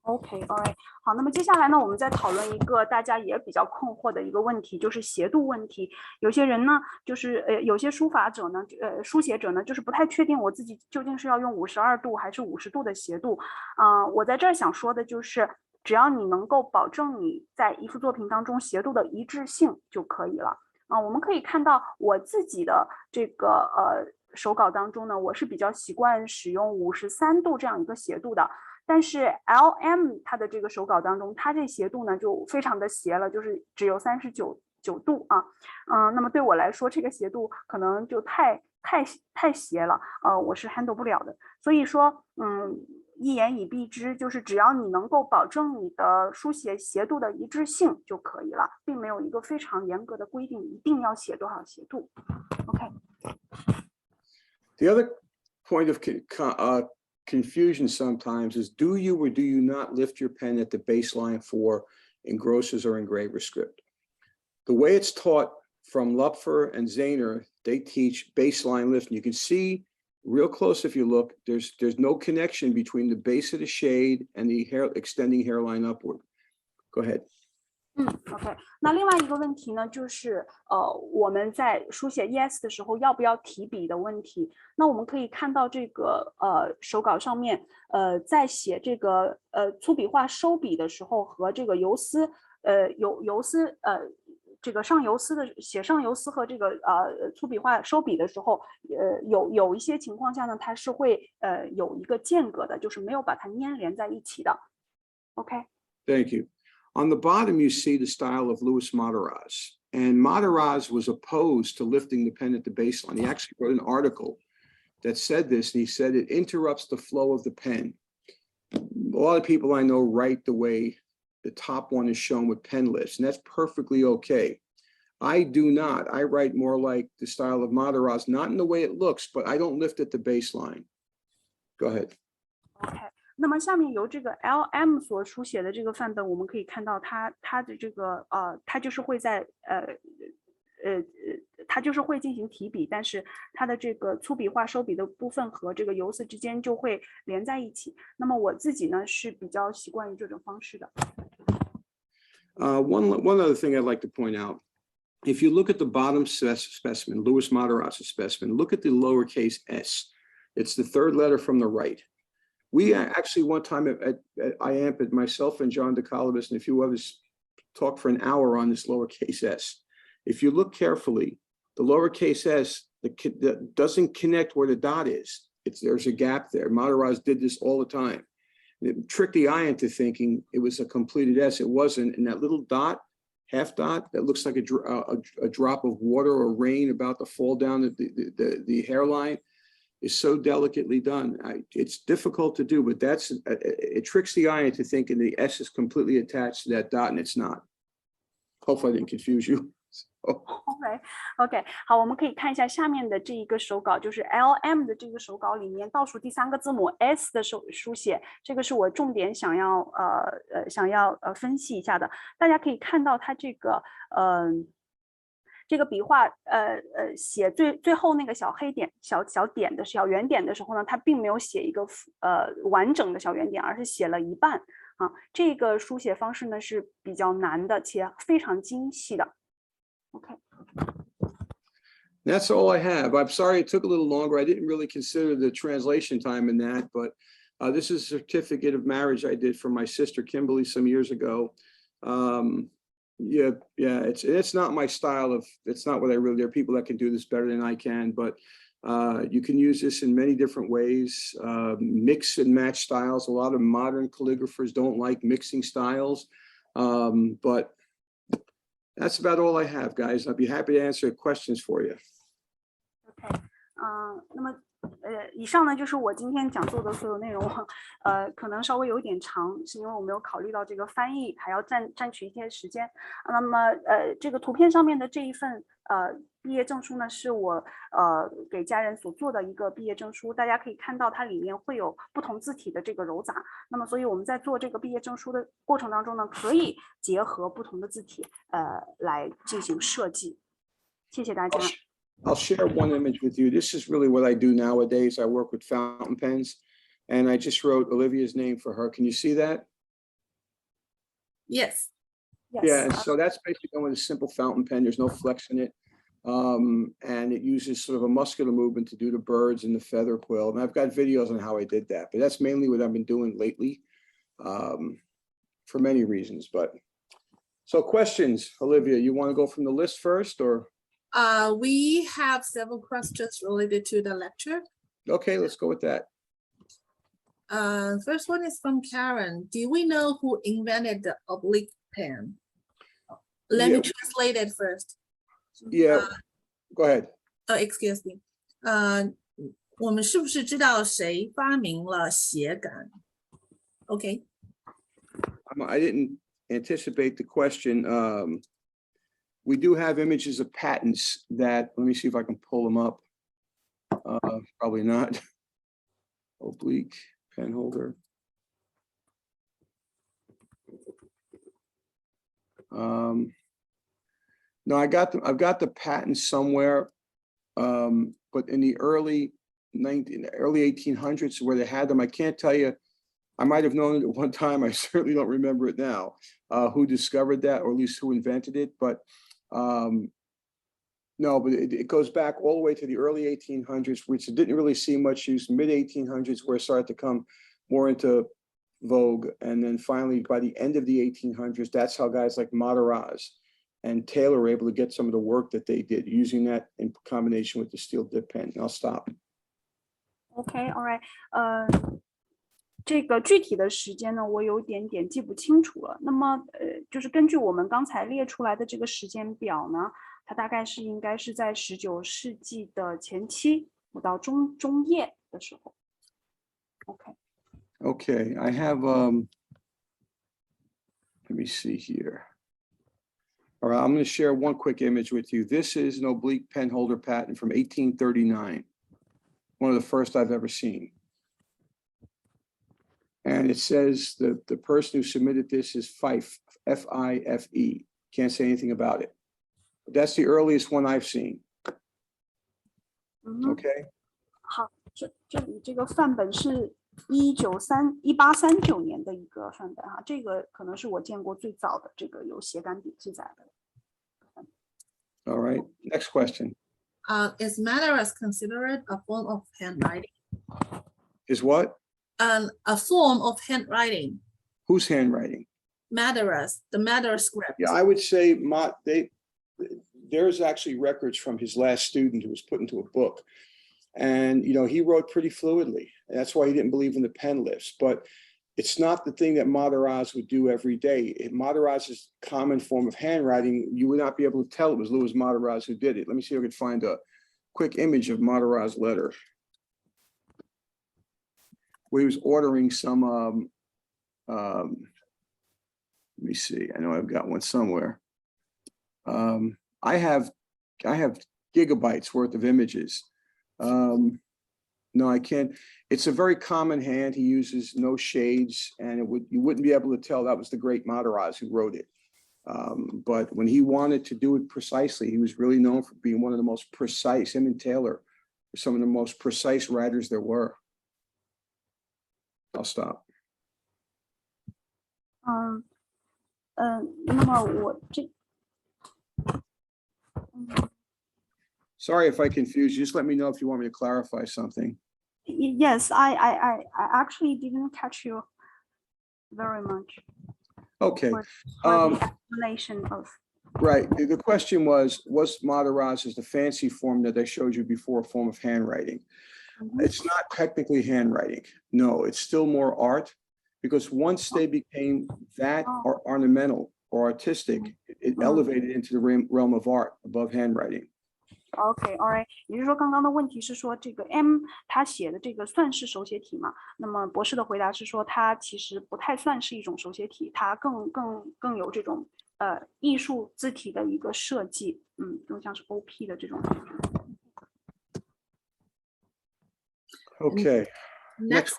OK, all right， 好，那么接下来呢，我们再讨论一个大家也比较困惑的一个问题，就是斜度问题。有些人呢，就是有些书法者呢，书写者呢，就是不太确定我自己究竟是要用52度还是50度的斜度。我在这儿想说的就是，只要你能够保证你在一幅作品当中斜度的一致性就可以了。我们可以看到我自己的这个手稿当中呢，我是比较习惯使用53度这样一个斜度的。但是 LM 它的这个手稿当中，它这斜度呢就非常的斜了，就是只有39度啊。那么对我来说，这个斜度可能就太斜了，我是 handle 不了的。所以说，一言以蔽之，就是只要你能够保证你的书写斜度的一致性就可以了，并没有一个非常严格的规定，一定要写多少斜度。OK。The other point of confusion sometimes is, do you or do you not lift your pen at the baseline for engrossers or engraver script? The way it's taught from Lupfer and Zahner, they teach baseline lift. And you can see real close if you look, there's no connection between the base of the shade and the extending hairline upward. Go ahead. OK， 那另外一个问题呢，就是我们在书写 ES 的时候要不要提笔的问题。那我们可以看到这个手稿上面，在写这个粗笔画收笔的时候和这个游丝这个上游丝的写上游丝和这个粗笔画收笔的时候，有一些情况下呢，它是会有一个间隔的，就是没有把它粘连在一起的。OK。Thank you. On the bottom, you see the style of Louis Mataraz. And Mataraz was opposed to lifting the pen at the baseline. He actually wrote an article that said this, and he said it interrupts the flow of the pen. A lot of people I know write the way the top one is shown with pen lifts, and that's perfectly okay. I do not. I write more like the style of Mataraz, not in the way it looks, but I don't lift at the baseline. Go ahead. OK。那么下面由这个 LM 所书写的这个范本，我们可以看到它的这个它就是会在它就是会进行提笔，但是它的这个粗笔画收笔的部分和这个游丝之间就会连在一起。那么我自己呢是比较习惯于这种方式的。One other thing I'd like to point out, if you look at the bottom specimen, Louis Mataraz's specimen, look at the lowercase s. It's the third letter from the right. We actually one time at IAMP, myself and John DeColibus and a few others talked for an hour on this lowercase s. If you look carefully, the lowercase s that doesn't connect where the dot is. There's a gap there. Mataraz did this all the time. It tricked the eye into thinking it was a completed S. It wasn't. And that little dot, half dot, that looks like a drop of water or rain about to fall down the hairline, is so delicately done. It's difficult to do, but it tricks the eye into thinking the S is completely attached to that dot, and it's not. Hopefully I didn't confuse you. OK， 好，我们可以看一下下面的这一个手稿，就是 LM 的这个手稿里面倒数第3个字母 S 的书写，这个是我重点想要分析一下的。大家可以看到它这个这个笔画写最后那个小黑点小点的小圆点的时候呢，它并没有写一个完整的小圆点，而是写了一半啊。这个书写方式呢是比较难的，且非常精细的。OK。 That's all I have. I'm sorry it took a little longer. I didn't really consider the translation time in that, but This is a certificate of marriage I did for my sister Kimberly some years ago. Yeah, it's not my style of, it's not what I really, there are people that can do this better than I can, but you can use this in many different ways, mix and match styles. A lot of modern calligraphers don't like mixing styles, but that's about all I have, guys. I'd be happy to answer questions for you. OK， 那么以上呢就是我今天讲座的所有内容，可能稍微有点长，是因为我没有考虑到这个翻译还要占取一些时间。那么这个图片上面的这一份毕业证书呢，是我给家人所做的一个毕业证书，大家可以看到它里面会有不同字体的这个揉杂。那么所以我们在做这个毕业证书的过程当中呢，可以结合不同的字体来进行设计。谢谢大家。I'll share one image with you. This is really what I do nowadays. I work with fountain pens, and I just wrote Olivia's name for her. Can you see that? Yes. Yeah, so that's basically done with a simple fountain pen. There's no flex in it. And it uses sort of a muscular movement to do the birds and the feather quill. And I've got videos on how I did that, but that's mainly what I've been doing lately for many reasons. But so questions, Olivia, you want to go from the list first or? We have several questions related to the lecture. Okay, let's go with that. First one is from Karen. Do we know who invented the oblique pen? Let me translate it first. Yeah, go ahead. Excuse me. 我们是不是知道谁发明了斜杆 ？Okay. I didn't anticipate the question. We do have images of patents that, let me see if I can pull them up. Probably not. Oblique pen holder. No, I've got the patent somewhere, but in the early 1800s where they had them, I can't tell you. I might have known it at one time. I certainly don't remember it now. Who discovered that, or at least who invented it? But no, but it goes back all the way to the early 1800s, which didn't really see much use. Mid 1800s, where it started to come more into vogue, and then finally by the end of the 1800s, that's how guys like Mataraz and Taylor were able to get some of the work that they did using that in combination with the steel dip pen. I'll stop. Okay, all right. 这个具体的时间呢，我有点记不清楚了。那么就是根据我们刚才列出来的这个时间表呢，它大概是应该是在19世纪的前期到中叶的时候。Okay. Okay, I have let me see here. All right, I'm going to share one quick image with you. This is an oblique pen holder patent from 1839. One of the first I've ever seen. And it says that the person who submitted this is Fife, F-I-F-E. Can't say anything about it. But that's the earliest one I've seen. Okay. 好，这里这个范本是1839年的一个范本哈，这个可能是我见过最早的这个有斜杆笔记载的。All right. Next question. Is Mataraz considered a form of handwriting? Is what? A form of handwriting. Whose handwriting? Mataraz, the Mataraz script. Yeah, I would say there's actually records from his last student who was put into a book. And, you know, he wrote pretty fluidly. That's why he didn't believe in the pen lifts. But it's not the thing that Mataraz would do every day. Mataraz's common form of handwriting, you would not be able to tell it was Louis Mataraz who did it. Let me see if I can find a quick image of Mataraz's letter. Where he was ordering some, let me see, I know I've got one somewhere. I have gigabytes worth of images. No, I can't. It's a very common hand. He uses no shades, and you wouldn't be able to tell that was the great Mataraz who wrote it. But when he wanted to do it precisely, he was really known for being one of the most precise. Him and Taylor were some of the most precise writers there were. I'll stop. 那么我这。Sorry if I confused you. Just let me know if you want me to clarify something. Yes, I actually didn't catch you very much Okay, for the explanation of. right. The question was Matarazzo is the fancy form that I showed you before, a form of handwriting. Mhm. It's not technically handwriting. No, it's still more art, because once they became that ornamental or artistic, it elevated into the realm of art above handwriting. OK, alright，也就是说，刚刚的问题是说，这个 M 他写的这个算是手写体吗？那么博士的回答是说，它其实不太算是一种手写体，它更有这种艺术字体的一个设计，更像是 OP 的这种感觉。Okay. Next,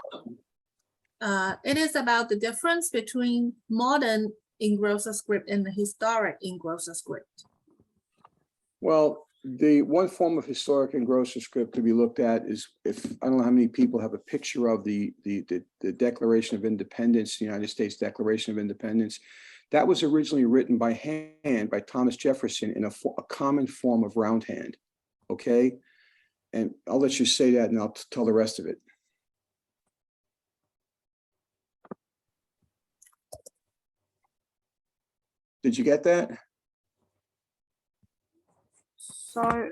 it is about the difference between modern engrosser script and the historic engrosser script. Well, the one form of historic engrosser script to be looked at is, if I don't know how many people have a picture of the Declaration of Independence, the United States Declaration of Independence. That was originally written by hand by Thomas Jefferson in a common form of roundhand. Okay, and I'll let you say that, and I'll tell the rest of it. Did you get that? So,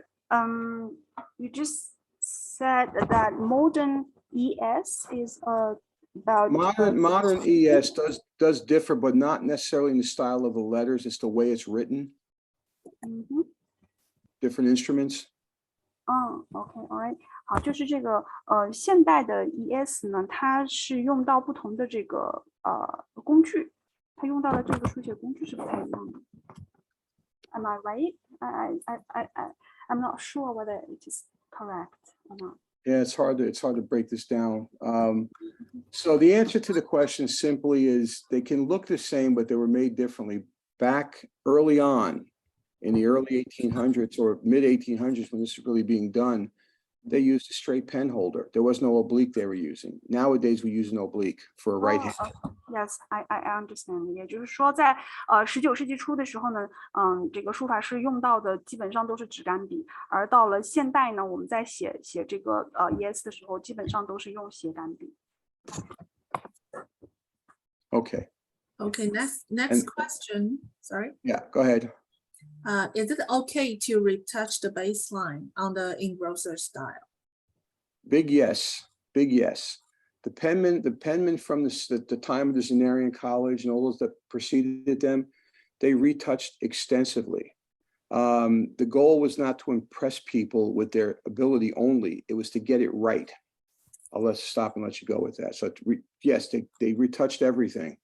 you just said that modern ES is about modern ES does differ, but not necessarily in the style of the letters. It's the way it's written. Different instruments. OK, alright， 好，就是这个现代的 ES 呢，它是用到不同的这个工具，它用到的这个书写工具是不太一样的。Am I right? I'm not sure whether it is correct or not. Yeah, it's hard to break this down. So the answer to the question simply is they can look the same, but they were made differently. Back early on, in the early 1800s or mid 1800s, when this is really being done, they used a straight pen holder. There was no oblique they were using. Nowadays, we use an oblique for a right hand. Yes, I understand. 也就是说，在19世纪初的时候呢，这个书法师用到的基本上都是指杆笔，而到了现代呢，我们在写这个ES 的时候，基本上都是用斜杆笔。Okay. Okay, next question. Sorry. Yeah, go ahead. Is it okay to retouch the baseline on the engrosser style? Big yes, big yes. The penmen from the time of the Zenarian College and all those that preceded them, they retouched extensively. The goal was not to impress people with their ability only; it was to get it right. I'll stop and let you go with that. So yes, they retouched everything.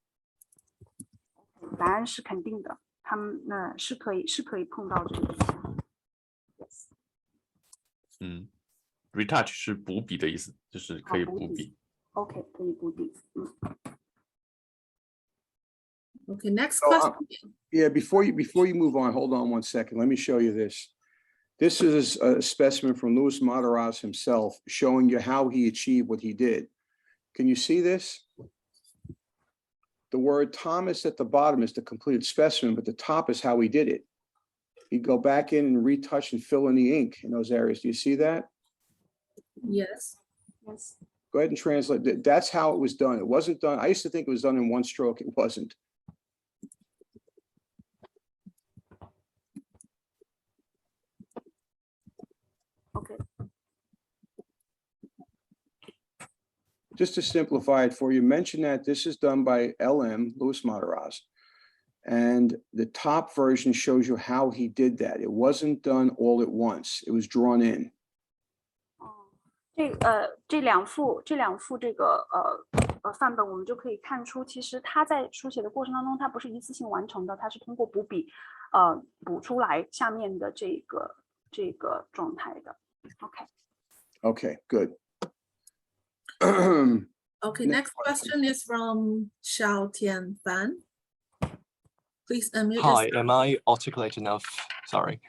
答案是肯定的，他们是可以碰到这个。Yes. Retouch 是补笔的意思，就是可以补笔。OK， 可以补笔。Okay, next question. Yeah, before you move on, hold on one second. Let me show you this. This is a specimen from Louis Matarazzo himself, showing you how he achieved what he did. Can you see this? The word Thomas at the bottom is the completed specimen, but the top is how he did it. He'd go back in and retouch and fill in the ink in those areas. Do you see that? Yes. Yes. Go ahead and translate. That's how it was done. It wasn't done. I used to think it was done in one stroke. It wasn't. OK. Just to simplify it for you, mention that this is done by LM, Louis Matarazzo. And the top version shows you how he did that. It wasn't done all at once. It was drawn in. 这两幅这个范本，我们就可以看出，其实他在书写的过程当中，他不是一次性完成的，他是通过补笔补出来下面的这个状态的。OK. Okay, good. Okay, next question is from Xiao Tian Fan. Please unmute yourself. Hi, am I articulate enough? Sorry.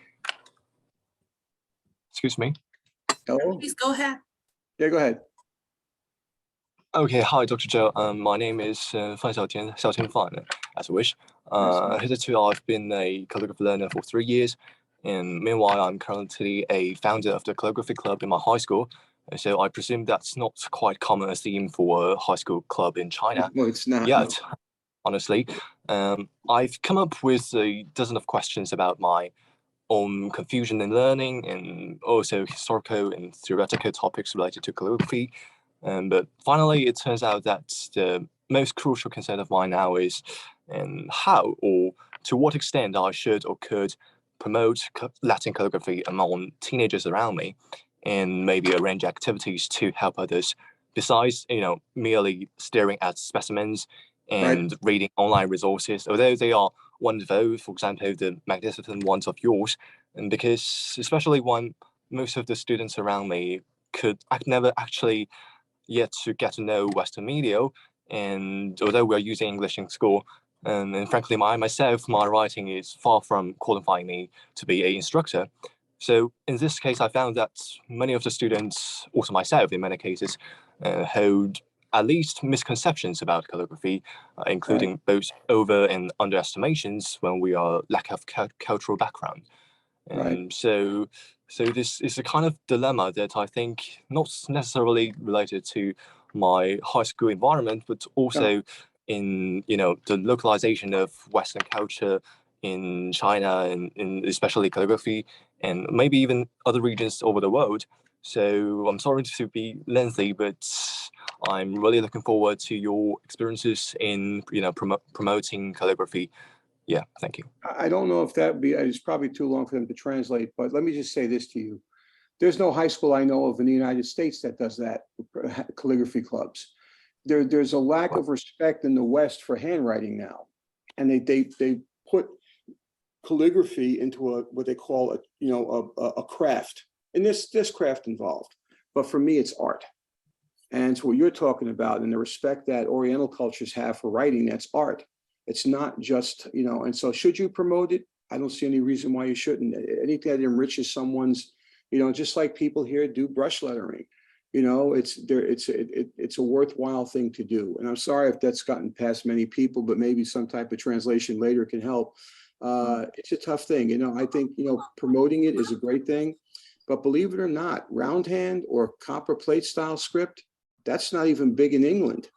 Excuse me. Hello? Please go ahead. Yeah, go ahead. Okay, hi, Dr. Zhou. My name is Fan Xiaotian Fan, as you wish. Hitherto, I've been a calligraphy learner for 3 years, and meanwhile, I'm currently a founder of the calligraphy club in my high school. So I presume that's not quite common a theme for a high school club in China. Well, it's not. Yet, honestly. I've come up with a dozen of questions about my own confusion in learning and also historical and theoretical topics related to calligraphy. But finally, it turns out that the most crucial concern of mine now is how or to what extent I should or could promote Latin calligraphy among teenagers around me, and maybe arrange activities to help others besides, merely staring at specimens and reading online resources, although they are wonderful, for example, the magnificent ones of yours, and because especially when most of the students around me never actually yet to get to know Western media, and although we're using English in school, and frankly, my writing is far from qualifying me to be an instructor. So in this case, I found that many of the students, also myself in many cases, hold at least misconceptions about calligraphy, including both over and underestimations when we are lack of cultural background. And so this is a kind of dilemma that I think not necessarily related to my high school environment, but also in the localization of Western culture in China and especially calligraphy and maybe even other regions over the world. So I'm sorry to be lengthy, but I'm really looking forward to your experiences in promoting calligraphy. Yeah, thank you. I don't know if it's probably too long for them to translate, but let me just say this to you. There's no high school I know of in the United States that does that, calligraphy clubs. There's a lack of respect in the West for handwriting now. And they put calligraphy into what they call a craft. And there's craft involved. But for me, it's art. And it's what you're talking about, and the respect that Oriental cultures have for writing, that's art. It's not just, and so should you promote it? I don't see any reason why you shouldn't. Anything that enriches someone's, just like people here do brush lettering, it's a worthwhile thing to do. And I'm sorry if that's gotten past many people, but maybe some type of translation later can help. It's a tough thing. I think, promoting it is a great thing, but believe it or not, roundhand or copperplate style script, that's not even big in England.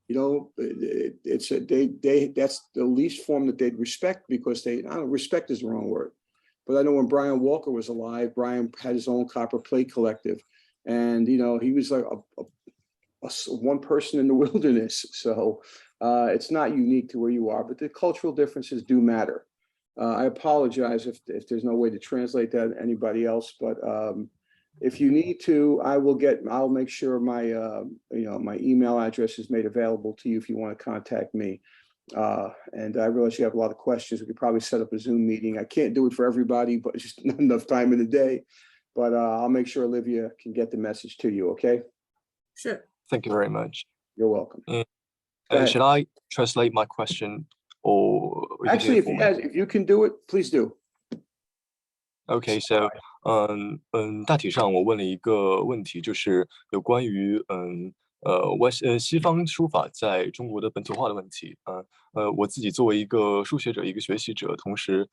That's the least form that they'd respect, because respect is the wrong word. But I know when Brian Walker was alive, Brian had his own copperplate collective, and he was like one person in the wilderness. So it's not unique to where you are, but the cultural differences do matter. I apologize if there's no way to translate that to anybody else, but if you need to, I'll make sure my my email address is made available to you if you want to contact me. And I realize you have a lot of questions. We could probably set up a Zoom meeting. I can't do it for everybody, but it's just not enough time in the day. But I'll make sure Olivia can get the message to you, okay? Sure. Thank you very much. You're welcome. Should I translate my question, or actually, if you can do it, please do. Okay, so 大体上我问了一个问题，就是有关于西方书法在中国的本土化的问题。我自己作为一个书写者、一个学习者，同时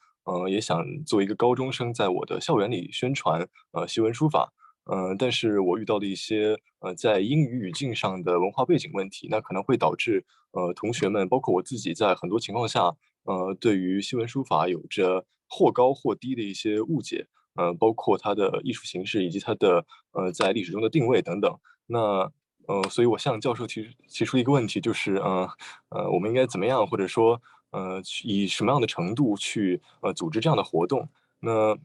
也想作为一个高中生，在我的校园里宣传西文书法。但是我遇到了一些在英语语境上的文化背景问题，那可能会导致同学们，包括我自己，在很多情况下，对于西文书法有着或高或低的一些误解，包括它的艺术形式以及它的在历史中的定位等等。那所以我向教授提出一个问题，就是我们应该怎么样，或者说以什么样的程度去组织这样的活动？那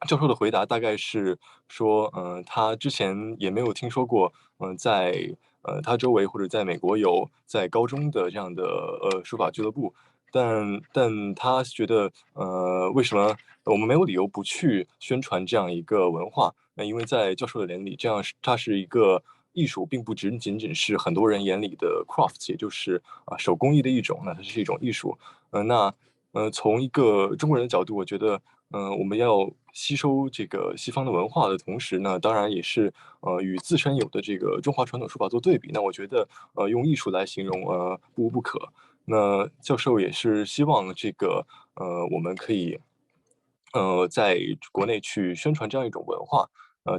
教授的回答大概是说，他之前也没有听说过，在他周围或者在美国有在高中的这样的书法俱乐部，但他觉得，为什么我们没有理由不去宣传这样一个文化？那因为在教授的眼里，它是一个艺术，并不仅仅是很多人眼里的 craft， 也就是手工艺的一种。那它是一种艺术。从一个中国人的角度，我觉得，我们要吸收这个西方的文化的同时呢，当然也是与自身有的这个中华传统书法做对比。那我觉得，用艺术来形容，不无不可。那教授也是希望这个，我们可以，在国内去宣传这样一种文化。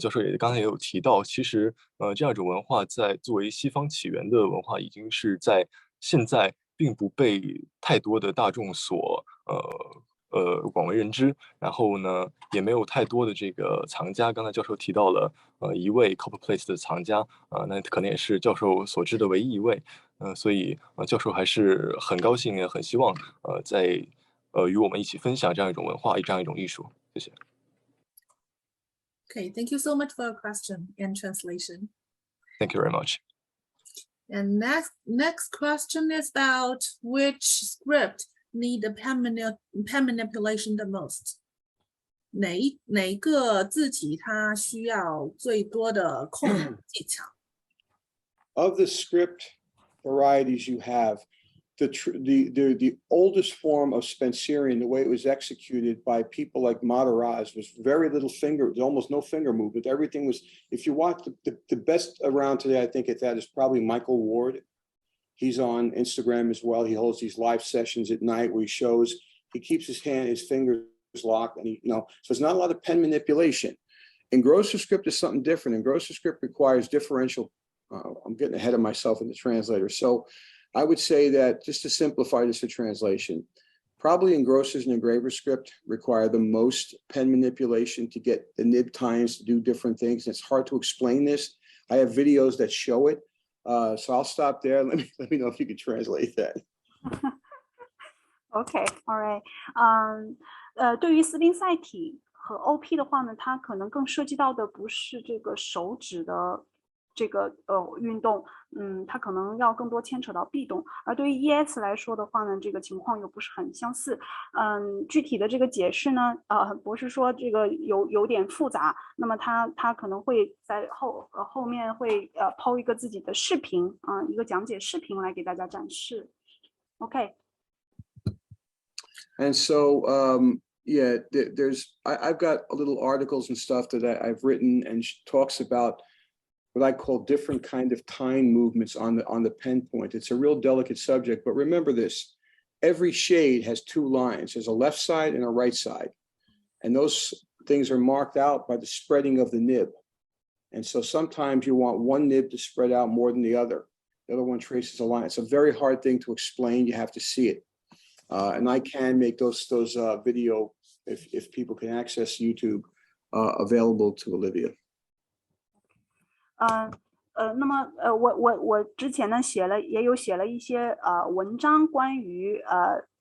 教授也刚才也有提到，其实这样一种文化在作为西方起源的文化，已经是在现在并不被太多的大众所广为认知。然后呢，也没有太多的这个藏家。刚才教授提到了一位 Copperplate 的藏家，那可能也是教授所知的唯一一位。所以教授还是很高兴，也很希望在与我们一起分享这样一种文化，这样一种艺术。谢谢。Okay, thank you so much for your question and translation. Thank you very much. And next question is about which script need the pen manipulation the most? 哪个字体它需要最多的控技巧？ Of the script varieties you have, the oldest form of Spencerian, the way it was executed by people like Mataraz, was very little finger, almost no finger movement. Everything was, if you watch the best around today, I think at that is probably Michael Ward. He's on Instagram as well. He holds these live sessions at night where he keeps his fingers locked, and so it's not a lot of pen manipulation. Engrosser script is something different. Engrosser script requires differential. I'm getting ahead of myself in the translator. So I would say that, just to simplify this for translation, probably engrossers and engraver script require the most pen manipulation to get the nib tines to do different things. It's hard to explain this. I have videos that show it. So I'll stop there. Let me know if you could translate that. Okay, all right. 对于斯宾塞体和 OP 的话呢，它可能更涉及到的不是这个手指的这个运动，它可能要更多牵扯到臂动。而对于 ES 来说的话呢，这个情况又不是很相似。具体的这个解释呢，博士说这个有点复杂。那么他可能会在后面会抛一个自己的视频一个讲解视频来给大家展示。OK。And so, yeah, I've got little articles and stuff that I've written and talks about what I call different kind of tine movements on the pen point. It's a real delicate subject, but remember this: every shade has two lines. There's a left side and a right side, and those things are marked out by the spreading of the nib. And so sometimes you want one nib to spread out more than the other. The other one traces a line. It's a very hard thing to explain. You have to see it. And I can make those video, if people can access YouTube, available to Olivia. 那么我之前呢也有写了一些文章，关于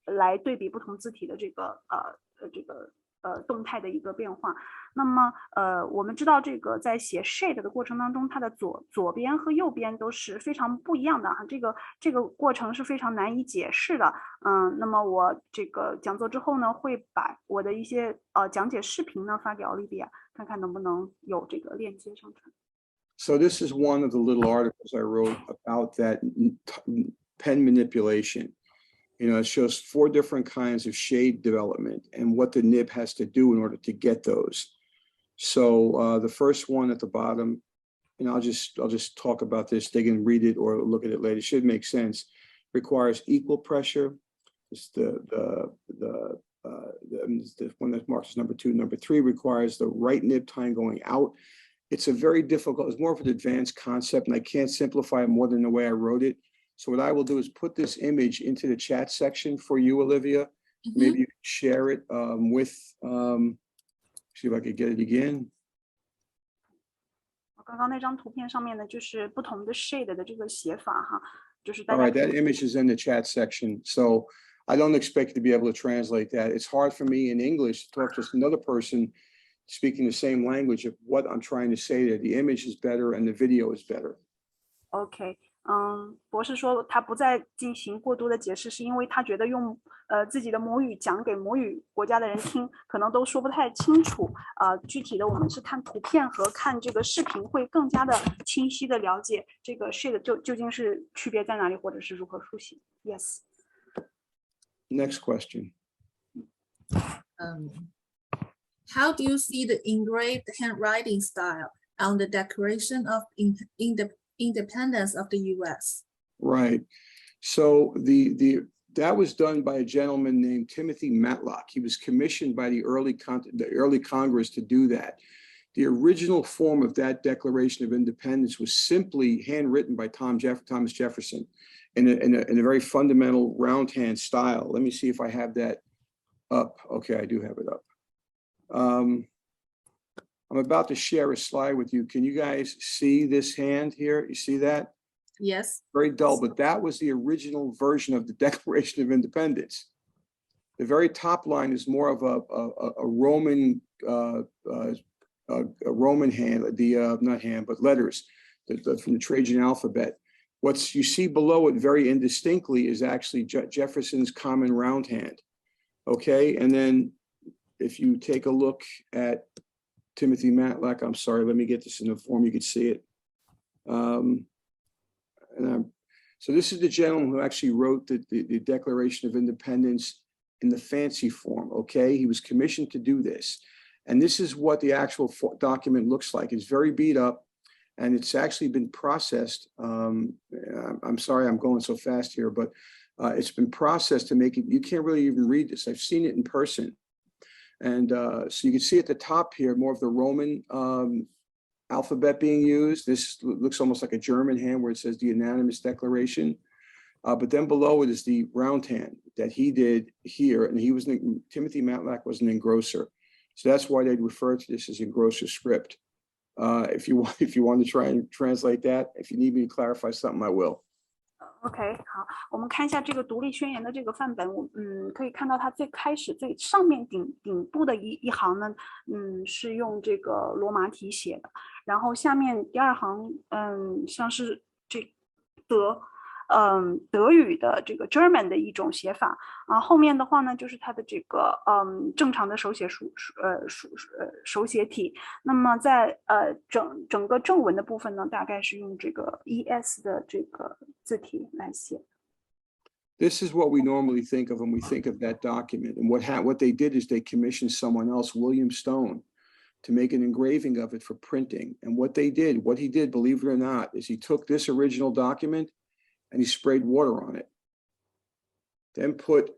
来对比不同字体的这个动态的一个变化。那么我们知道这个在写 shade 的过程当中，它的左边和右边都是非常不一样的哈，这个过程是非常难以解释的。那么我这个讲座之后呢，会把我的一些讲解视频呢发给 Olivia， 看看能不能有这个链接上传。So this is one of the little articles I wrote about that pen manipulation. It shows 4 different kinds of shade development and what the nib has to do in order to get those. So the first one at the bottom, and I'll just talk about this. They can read it or look at it later. It should make sense. Requires equal pressure. It's the one that marks as number 2. Number 3 requires the right nib tine going out. It's more of an advanced concept, and I can't simplify it more than the way I wrote it. So what I will do is put this image into the chat section for you, Olivia. Mm-hmm. Maybe you can share it with, see if I could get it again. 刚刚那张图片上面呢，就是不同的 shade 的这个写法哈，就是大家。All right, that image is in the chat section. So I don't expect you to be able to translate that. It's hard for me in English to talk to another person speaking the same language of what I'm trying to say there. The image is better and the video is better. Okay. 博士说他不再进行过多的解释，是因为他觉得用自己的母语讲给母语国家的人听，可能都说不太清楚。具体的我们是看图片和看这个视频会更加的清晰的了解这个 shade 究竟是区别在哪里，或者是如何书写。Yes. Next question. How do you see the engraved handwriting style on the Declaration of Independence of the U.S.? Right. So that was done by a gentleman named Timothy Matlock. He was commissioned by the early Congress to do that. The original form of that Declaration of Independence was simply handwritten by Thomas Jefferson in a very fundamental round hand style. Let me see if I have that up. Okay, I do have it up. I'm about to share a slide with you. Can you guys see this hand here? You see that? Yes. Very dull, but that was the original version of the Declaration of Independence. The very top line is more of a Roman a Roman hand, not hand, but letters from the Trajan alphabet. What you see below it very indistinctly is actually Jefferson's common round hand. Okay, and then if you take a look at Timothy Matlack, I'm sorry, let me get this in a form you could see it. So this is the gentleman who actually wrote the Declaration of Independence in the fancy form. Okay, he was commissioned to do this. And this is what the actual document looks like. It's very beat up, and it's actually been processed. I'm sorry I'm going so fast here, but it's been processed to make it, you can't really even read this. I've seen it in person. And so you can see at the top here, more of the Roman alphabet being used. This looks almost like a German hand where it says the unanimous declaration. But then below it is the round hand that he did here. And he was, Timothy Matlack was an engrosser. So that's why they refer to this as engrosser script. If you want to try and translate that, if you need me to clarify something, I will. OK， 好，我们看一下这个独立宣言的这个范本，可以看到它最开始最上面顶部的一行呢，是用这个罗马体写的，然后下面第二行，像是这德语的这个 German 的一种写法啊，后面的话呢就是它的这个正常的手写手写体。那么在整个正文的部分呢，大概是用这个 ES 的这个字体来写。This is what we normally think of when we think of that document. And what they did is they commissioned someone else, William Stone, to make an engraving of it for printing. And what he did, believe it or not, is he took this original document and he sprayed water on it, then put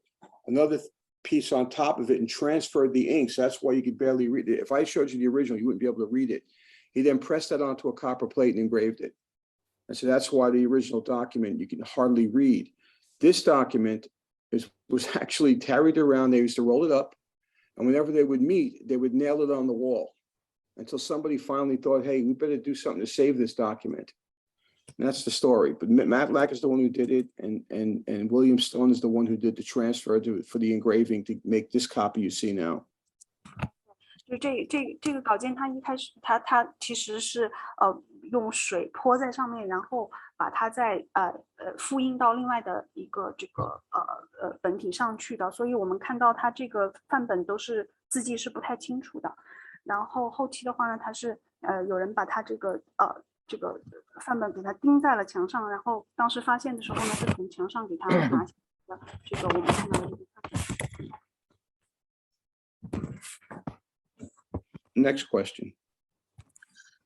another piece on top of it and transferred the inks. That's why you could barely read it. If I showed you the original, you wouldn't be able to read it. He then pressed that onto a copper plate and engraved it. And so that's why the original document you can hardly read. This document was actually carried around. They used to roll it up, and whenever they would meet, they would nail it on the wall until somebody finally thought, hey, we better do something to save this document. And that's the story. But Matlack is the one who did it, and William Stone is the one who did the transfer for the engraving to make this copy you see now. 就这个稿件，它一开始它其实是用水泼在上面，然后把它再复印到另外的一个这个本体上去的，所以我们看到它这个范本都是字迹是不太清楚的。然后后期的话呢，它是有人把它这个范本给它钉在了墙上，然后当时发现的时候呢，是从墙上给它拿下来的这个我们看到的这个范本。Next question.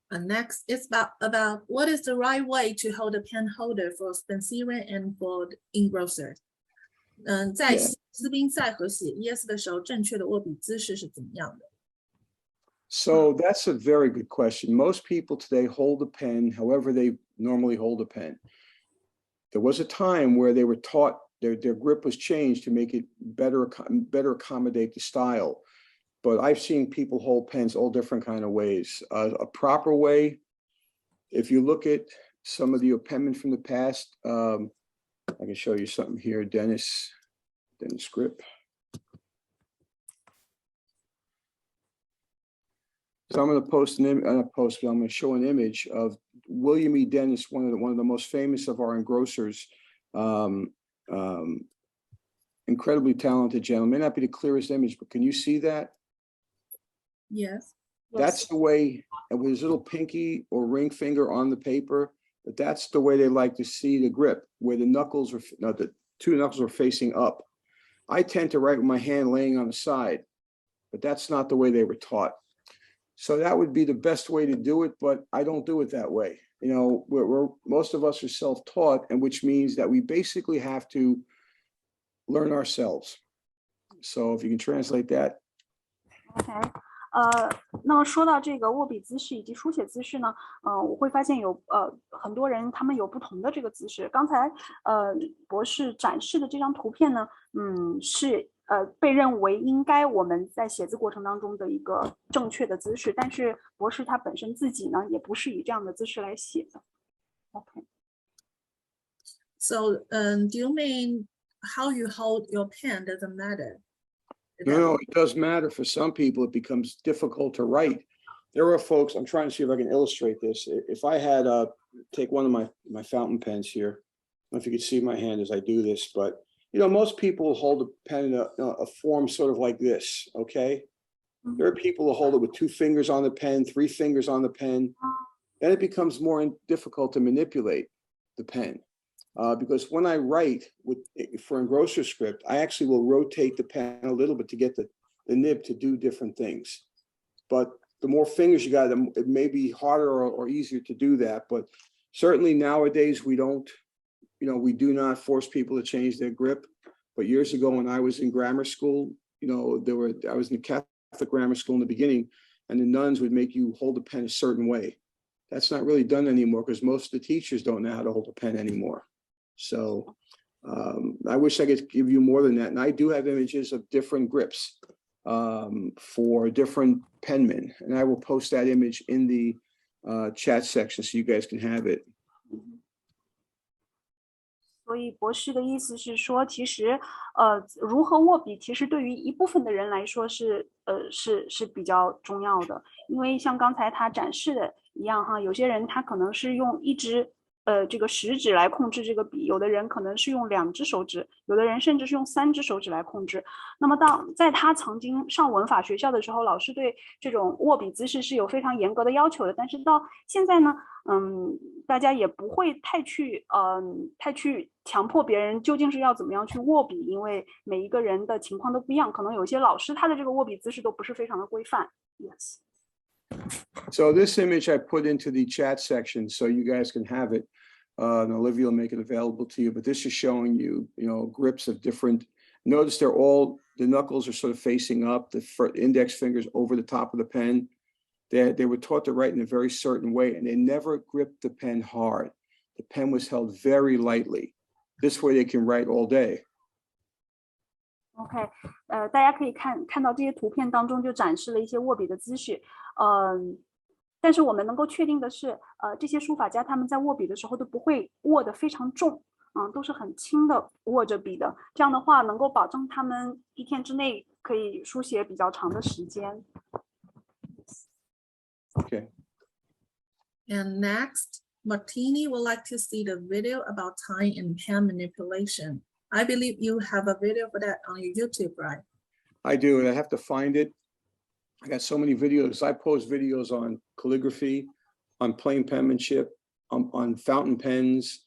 Next is about what is the right way to hold a pen holder for Spencerian and for engrosser. 在斯宾塞和写 ES 的时候，正确的握笔姿势是怎么样的？ So that's a very good question. Most people today hold a pen however they normally hold a pen. There was a time where they were taught their grip was changed to make it better accommodate the style. But I've seen people hold pens all different kind of ways. A proper way, if you look at some of the penmen from the past, I can show you something here. Dennis grip. So I'm going to post I'm going to show an image of William E. Dennis, one of the most famous of our engrossers. Incredibly talented gentleman. May not be the clearest image, but can you see that? Yes. That's the way, and with his little pinky or ring finger on the paper, but that's the way they like to see the grip, where the knuckles are, the two knuckles are facing up. I tend to write with my hand laying on the side, but that's not the way they were taught. So that would be the best way to do it, but I don't do it that way. You know, most of us are self-taught, and which means that we basically have to learn ourselves. So if you can translate that. Okay. 那么说到这个握笔姿势以及书写姿势呢，我会发现有很多人他们有不同的这个姿势。刚才博士展示的这张图片呢，是被认为应该我们在写字过程当中的一个正确的姿势，但是博士他本身自己呢也不是以这样的姿势来写的。OK. So, do you mean how you hold your pen doesn't matter? No, it does matter. For some people, it becomes difficult to write. There are folks, I'm trying to see if I can illustrate this. If I had take one of my fountain pens here, I don't know if you can see my hand as I do this, but you know, most people hold a pen in a form sort of like this, okay? There are people who hold it with 2 fingers on the pen, 3 fingers on the pen. Then it becomes more difficult to manipulate the pen. Because when I write for engrosser script, I actually will rotate the pen a little bit to get the nib to do different things. But the more fingers you got, it may be harder or easier to do that. But certainly nowadays we don't, you know, we do not force people to change their grip. But years ago when I was in grammar school, you know, I was in Catholic grammar school in the beginning, and the nuns would make you hold the pen a certain way. That's not really done anymore because most of the teachers don't know how to hold a pen anymore. So I wish I could give you more than that. And I do have images of different grips for different penmen. And I will post that image in the chat section so you guys can have it. 所以博士的意思是说，其实如何握笔，其实对于一部分的人来说是比较重要的，因为像刚才他展示的一样哈，有些人他可能是用一支这个食指来控制这个笔，有的人可能是用2只手指，有的人甚至是用3只手指来控制。那么在他曾经上文法学校的时候，老师对这种握笔姿势是有非常严格的要求的，但是到现在呢，大家也不会太去强迫别人究竟是要怎么样去握笔，因为每一个人的情况都不一样，可能有些老师他的这个握笔姿势都不是非常的规范。Yes. So this image I put into the chat section so you guys can have it. And Olivia will make it available to you. But this is showing you, you know, grips of different. Notice the knuckles are sort of facing up. The index fingers over the top of the pen. They were taught to write in a very certain way, and they never gripped the pen hard. The pen was held very lightly. This way they can write all day. OK， 大家可以看到这些图片当中就展示了一些握笔的姿势，但是我们能够确定的是，这些书法家他们在握笔的时候都不会握得非常重，都是很轻的握着笔的，这样的话能够保证他们一天之内可以书写比较长的时间。Okay. And next, Martini would like to see the video about time and pen manipulation. I believe you have a video for that on your YouTube, right? I do, and I have to find it. I got so many videos. I post videos on calligraphy, on plain penmanship, on fountain pens.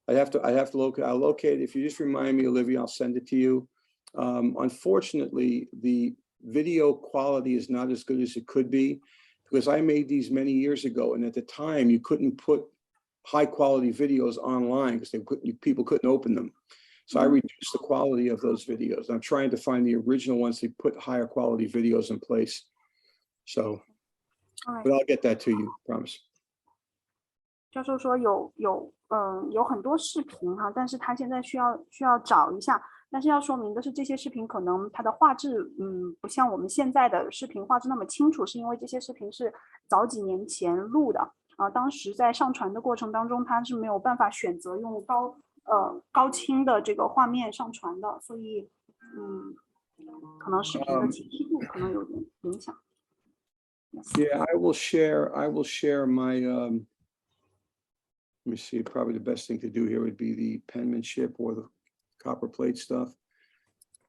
I have to locate. I'll locate it. If you just remind me, Olivia, I'll send it to you. Unfortunately, the video quality is not as good as it could be because I made these many years ago, and at the time you couldn't put high quality videos online because people couldn't open them. So I reduced the quality of those videos. I'm trying to find the original ones to put higher quality videos in place. So, but I'll get that to you, promise. 教授说有很多视频哈，但是他现在需要找一下。但是要说明的是，这些视频可能它的画质不像我们现在的视频画质那么清楚，是因为这些视频是早几年前录的当时在上传的过程当中，它是没有办法选择用高清的这个画面上传的，所以可能视频的清晰度可能有点影响。Yeah, I will share my let me see, probably the best thing to do here would be the penmanship or the Copperplate stuff.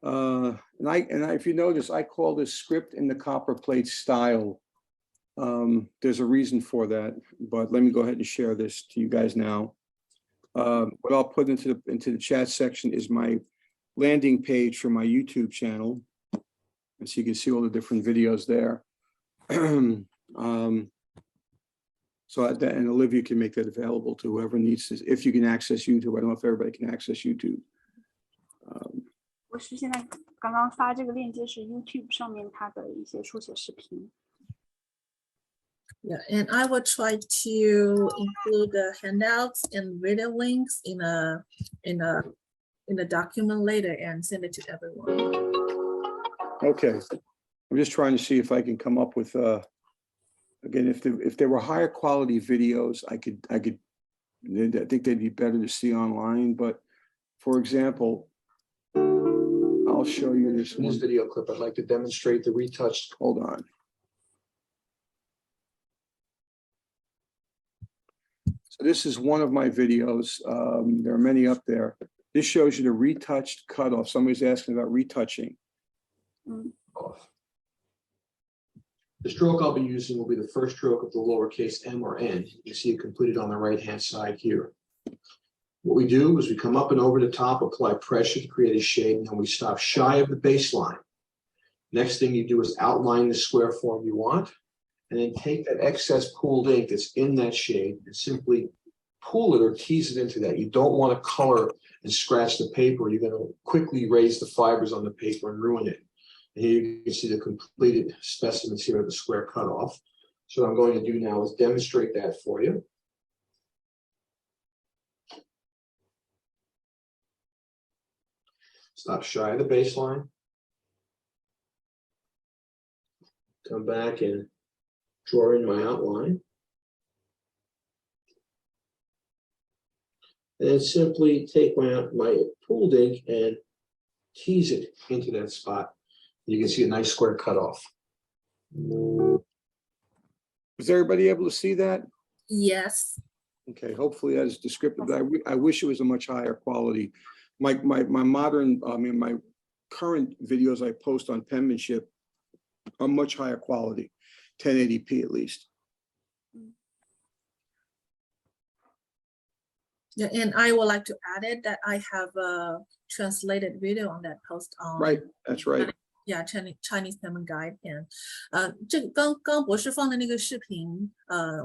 And if you notice, I call this script in the Copperplate style. There's a reason for that, but let me go ahead and share this to you guys now. What I'll put into the chat section is my landing page for my YouTube channel, and so you can see all the different videos there. So that, and Olivia can make that available to whoever needs to, if you can access YouTube. I don't know if everybody can access YouTube. 我是现在刚刚发这个链接是 YouTube 上面它的一些书写视频。Yeah, and I will try to include the handouts and video links in a document later and send it to everyone. Okay, I'm just trying to see if I can come up with, again, if there were higher quality videos, I think they'd be better to see online, but for example, I'll show you this one video clip. I'd like to demonstrate the retouched, hold on. So this is one of my videos. There are many up there. This shows you the retouched cutoff. Somebody's asking about retouching. Off. The stroke I'll be using will be the first stroke of the lowercase m or n. You see it completed on the right-hand side here. What we do is we come up and over the top, apply pressure to create a shade, and then we stop shy of the baseline. Next thing you do is outline the square form you want, and then take that excess pooled ink that's in that shade and simply pull it or tease it into that. You don't want to color and scratch the paper. You're going to quickly raise the fibers on the paper and ruin it. And here you can see the completed specimens here of the square cutoff. So what I'm going to do now is demonstrate that for you. Stop shy of the baseline. Come back and draw in my outline. And then simply take my pooled ink and tease it into that spot. You can see a nice square cutoff. Was everybody able to see that? Yes. Okay, hopefully that is descriptive. I wish it was a much higher quality. My modern, my current videos I post on penmanship are much higher quality, 1080p at least. Yeah, and I would like to add it that I have a translated video on that post on. Right, that's right. Yeah, Chinese Payment Guide and 这个刚博士放的那个视频，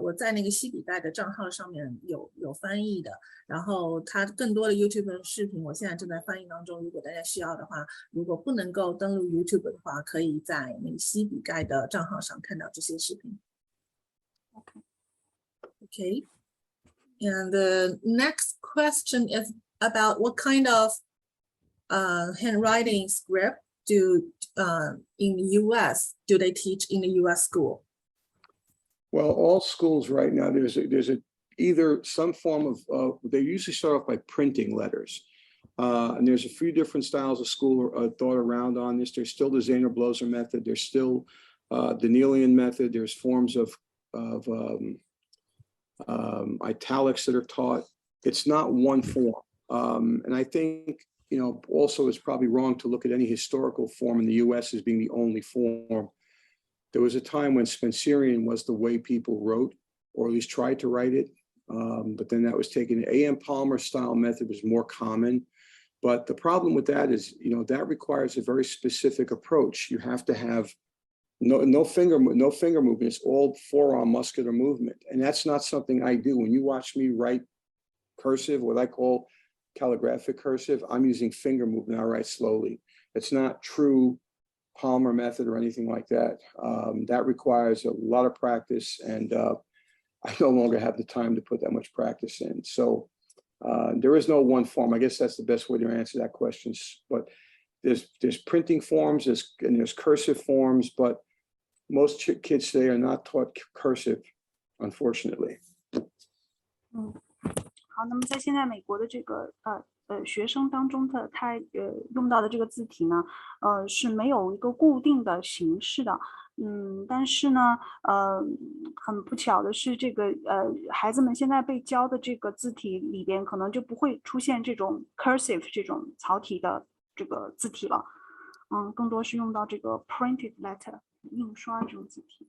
我在那个西比盖的账号上面有翻译的，然后它更多的 YouTube 视频我现在正在翻译当中，如果大家需要的话，如果不能够登录 YouTube 的话，可以在那个西比盖的账号上看到这些视频。Okay. And the next question is about what kind of handwriting script in the US do they teach in the US school? Well, all schools right now, there's either some form of, they usually start off by printing letters. And there's a few different styles of school thought around on this. There's still the Zahner-Bloser method. There's still the Neelian method. There's forms of italics that are taught. It's not one form. And I think, also it's probably wrong to look at any historical form in the US as being the only form. There was a time when Spencerian was the way people wrote, or at least tried to write it. But then that was taken. A.M. Palmer style method was more common. But the problem with that is, that requires a very specific approach. You have to have no finger movement. It's all forearm muscular movement. And that's not something I do. When you watch me write cursive, what I call calligraphic cursive, I'm using finger movement. I write slowly. It's not true Palmer method or anything like that. That requires a lot of practice, and I no longer have the time to put that much practice in. So there is no one form. I guess that's the best way to answer that question. But there's printing forms, and there's cursive forms, but most kids today are not taught cursive, unfortunately. 好，那么在现在美国的这个学生当中的他用到的这个字体呢，是没有一个固定的形式的，但是呢，很不巧的是，这个孩子们现在被教的这个字体里边，可能就不会出现这种 cursive 这种草体的这个字体了，更多是用到这个 printed letter 印刷这种字体。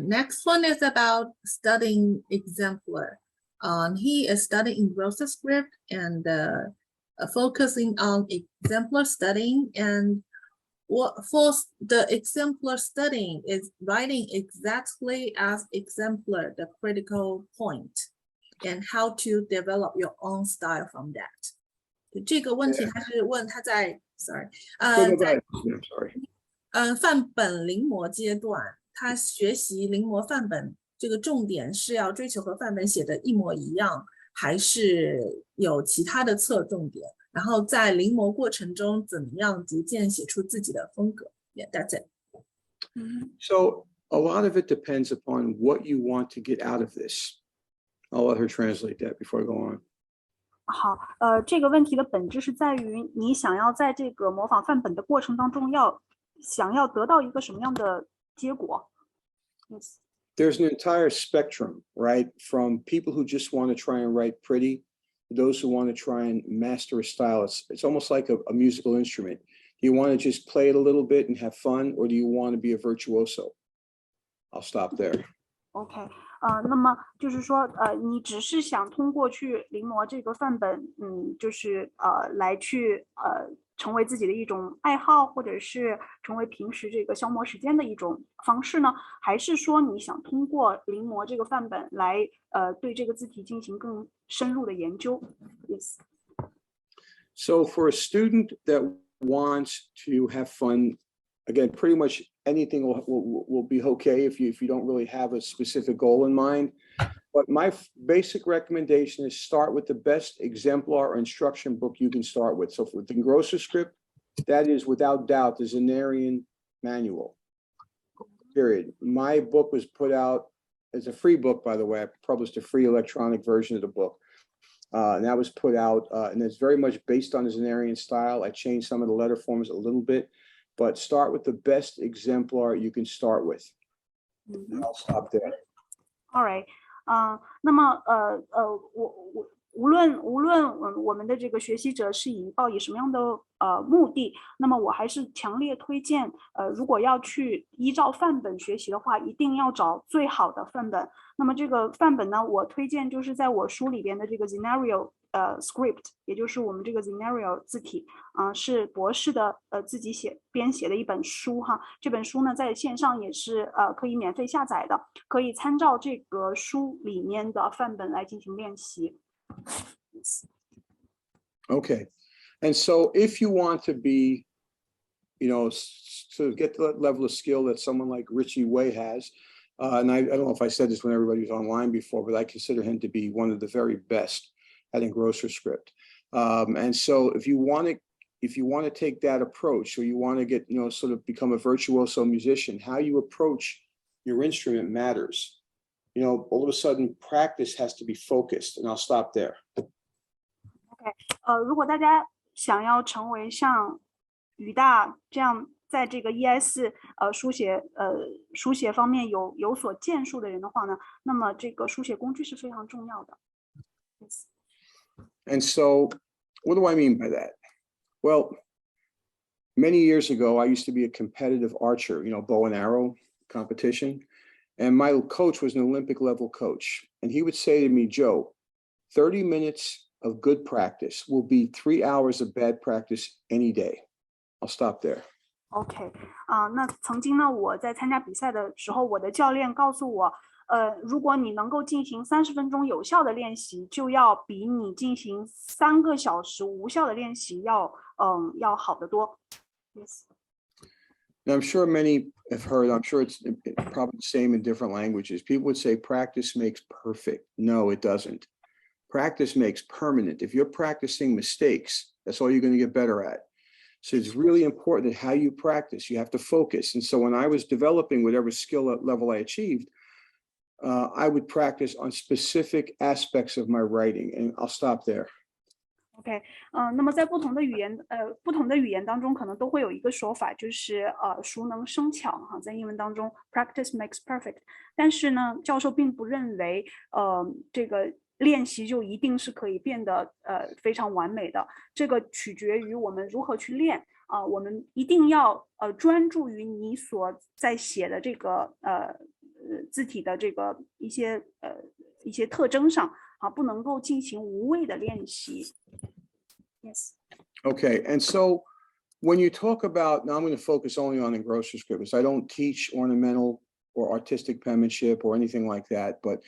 Next one is about studying exemplar. He is studying Rosa script and focusing on exemplar studying. And what for the exemplar studying is writing exactly as exemplar, the critical point, and how to develop your own style from that. 这个问题他是问他在 sorry. I'm sorry. 范本临摹阶段，他学习临摹范本这个重点是要追求和范本写的一模一样，还是有其他的侧重点？然后在临摹过程中怎么样逐渐写出自己的风格 ？Yeah, that's it. So a lot of it depends upon what you want to get out of this. I'll let her translate that before I go on. 好，这个问题的本质是在于你想要在这个模仿范本的过程当中想要得到一个什么样的结果 ？Yes. There's an entire spectrum, right? From people who just want to try and write pretty, to those who want to try and master a style. It's almost like a musical instrument. Do you want to just play it a little bit and have fun, or do you want to be a virtuoso? I'll stop there. OK，那么就是说，你只是想通过去临摹这个范本，就是来去成为自己的一种爱好，或者是成为平时这个消磨时间的一种方式呢？还是说你想通过临摹这个范本来对这个字体进行更深入的研究 ？Yes. So for a student that wants to have fun, again, pretty much anything will be okay if you don't really have a specific goal in mind. But my basic recommendation is start with the best exemplar or instruction book you can start with. So with the Engrosser script, that is without doubt the Zenarian manual. Period. My book was put out as a free book, by the way. I published a free electronic version of the book. And that was put out, and it's very much based on the Zenarian style. I changed some of the letter forms a little bit, but start with the best exemplar you can start with. I'll stop there. All right. 那么无论我们的这个学习者是抱以什么样的目的，那么我还是强烈推荐，如果要去依照范本学习的话，一定要找最好的范本。那么这个范本呢，我推荐就是在我书里边的这个 Scenario script， 也就是我们这个 Scenario 字体是博士的自己编写的一本书哈。这本书呢在线上也是可以免费下载的，可以参照这个书里面的范本来进行练习。Okay. And so if you want to be, to get the level of skill that someone like Richie Way has, and I don't know if I said this when everybody was online before, but I consider him to be one of the very best at Engrosser script. And so if you want to take that approach, or you want to get, sort of become a virtuoso musician, how you approach your instrument matters. All of a sudden practice has to be focused, and I'll stop there. OK，如果大家想要成为像语大这样在这个 ES 书写方面有所建树的人的话呢，那么这个书写工具是非常重要的。Yes. And so what do I mean by that? Well, many years ago, I used to be a competitive archer, bow and arrow competition. And my coach was an Olympic level coach. And he would say to me, Joe, 30 minutes of good practice will be 3 hours of bad practice any day. I'll stop there. OK，那曾经呢，我在参加比赛的时候，我的教练告诉我，如果你能够进行30分钟有效的练习，就要比你进行3个小时无效的练习要好得多。Yes. Now, I'm sure many have heard, I'm sure it's probably the same in different languages. People would say practice makes perfect. No, it doesn't. Practice makes permanent. If you're practicing mistakes, that's all you're going to get better at. So it's really important that how you practice, you have to focus. And so when I was developing whatever skill level I achieved, I would practice on specific aspects of my writing. And I'll stop there. OK，那么在不同的语言当中，可能都会有一个说法，就是熟能生巧哈，在英文当中 practice makes perfect。但是呢，教授并不认为这个练习就一定是可以变得非常完美的，这个取决于我们如何去练我们一定要专注于你所在写的这个字体的这个一些特征上不能够进行无谓的练习。Yes. Okay, and so when you talk about, now I'm going to focus only on Engrosser script, because I don't teach ornamental or artistic penmanship or anything like that, but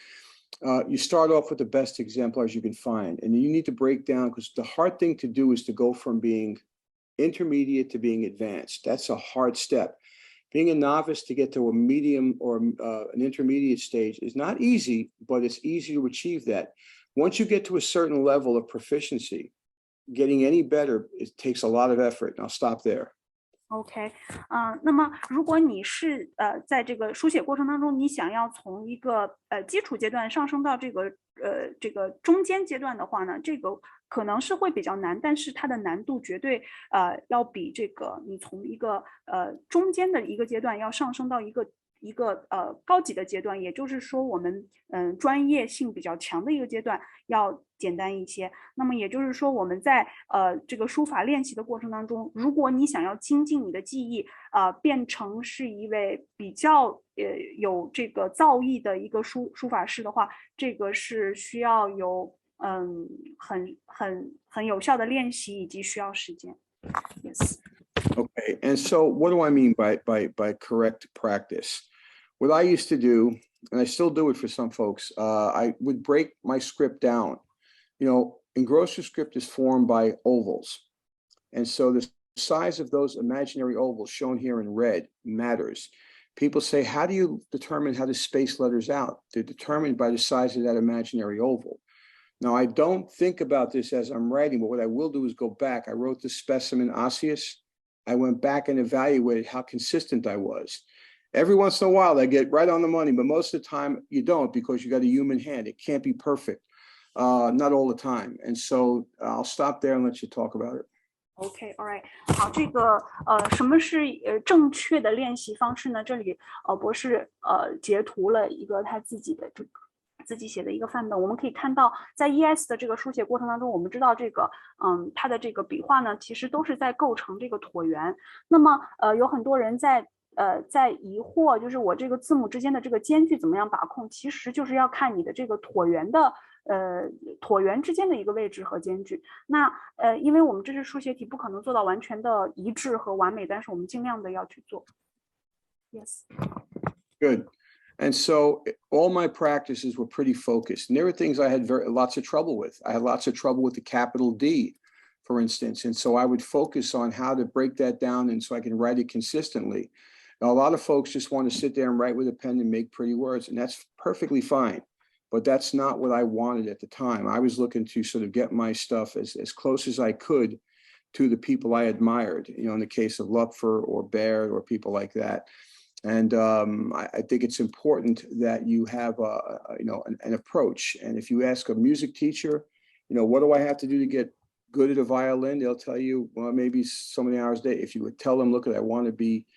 you start off with the best exemplars you can find, and you need to break down, because the hard thing to do is to go from being intermediate to being advanced. That's a hard step. Being a novice to get to a medium or an intermediate stage is not easy, but it's easy to achieve that. Once you get to a certain level of proficiency, getting any better, it takes a lot of effort. And I'll stop there. OK，那么如果你是在这个书写过程当中，你想要从一个基础阶段上升到这个中间阶段的话呢，这个可能是会比较难，但是它的难度绝对要比这个你从一个中间的一个阶段要上升到一个高级的阶段，也就是说我们专业性比较强的一个阶段要简单一些。那么也就是说我们在这个书法练习的过程当中，如果你想要精进你的技艺变成是一位比较有这个造诣的一个书法师的话，这个是需要有很有效的练习以及需要时间。Yes. Okay, and so what do I mean by correct practice? What I used to do, and I still do it for some folks, I would break my script down. You know, engrossed script is formed by ovals. And so the size of those imaginary ovals shown here in red matters. People say, how do you determine how to space letters out? They're determined by the size of that imaginary oval. Now, I don't think about this as I'm writing, but what I will do is go back. I wrote the specimen osseous. I went back and evaluated how consistent I was. Every once in a while, I get right on the money, but most of the time you don't because you got a human hand. It can't be perfect, not all the time. And so I'll stop there and let you talk about it. OK, all right. 好，这个什么是正确的练习方式呢？这里博士截图了一个他自己的这个自己写的一个范本。我们可以看到，在 ES 的这个书写过程当中，我们知道这个它的这个笔画呢，其实都是在构成这个椭圆。那么有很多人在疑惑，就是我这个字母之间的这个间距怎么样把控？其实就是要看你的这个椭圆的椭圆之间的一个位置和间距。那因为我们这是数学题，不可能做到完全的一致和完美，但是我们尽量的要去做。Yes. Good. And so all my practices were pretty focused. And there were things I had lots of trouble with. I had lots of trouble with the capital D, for instance. And so I would focus on how to break that down and so I can write it consistently. Now, a lot of folks just want to sit there and write with a pen and make pretty words, and that's perfectly fine. But that's not what I wanted at the time. I was looking to sort of get my stuff as close as I could to the people I admired, you know, in the case of Lupfer or Baird or people like that. And I think it's important that you have an approach. And if you ask a music teacher, you know, what do I have to do to get good at a violin? They'll tell you, well, maybe so many hours a day. If you would tell them, look, I want to be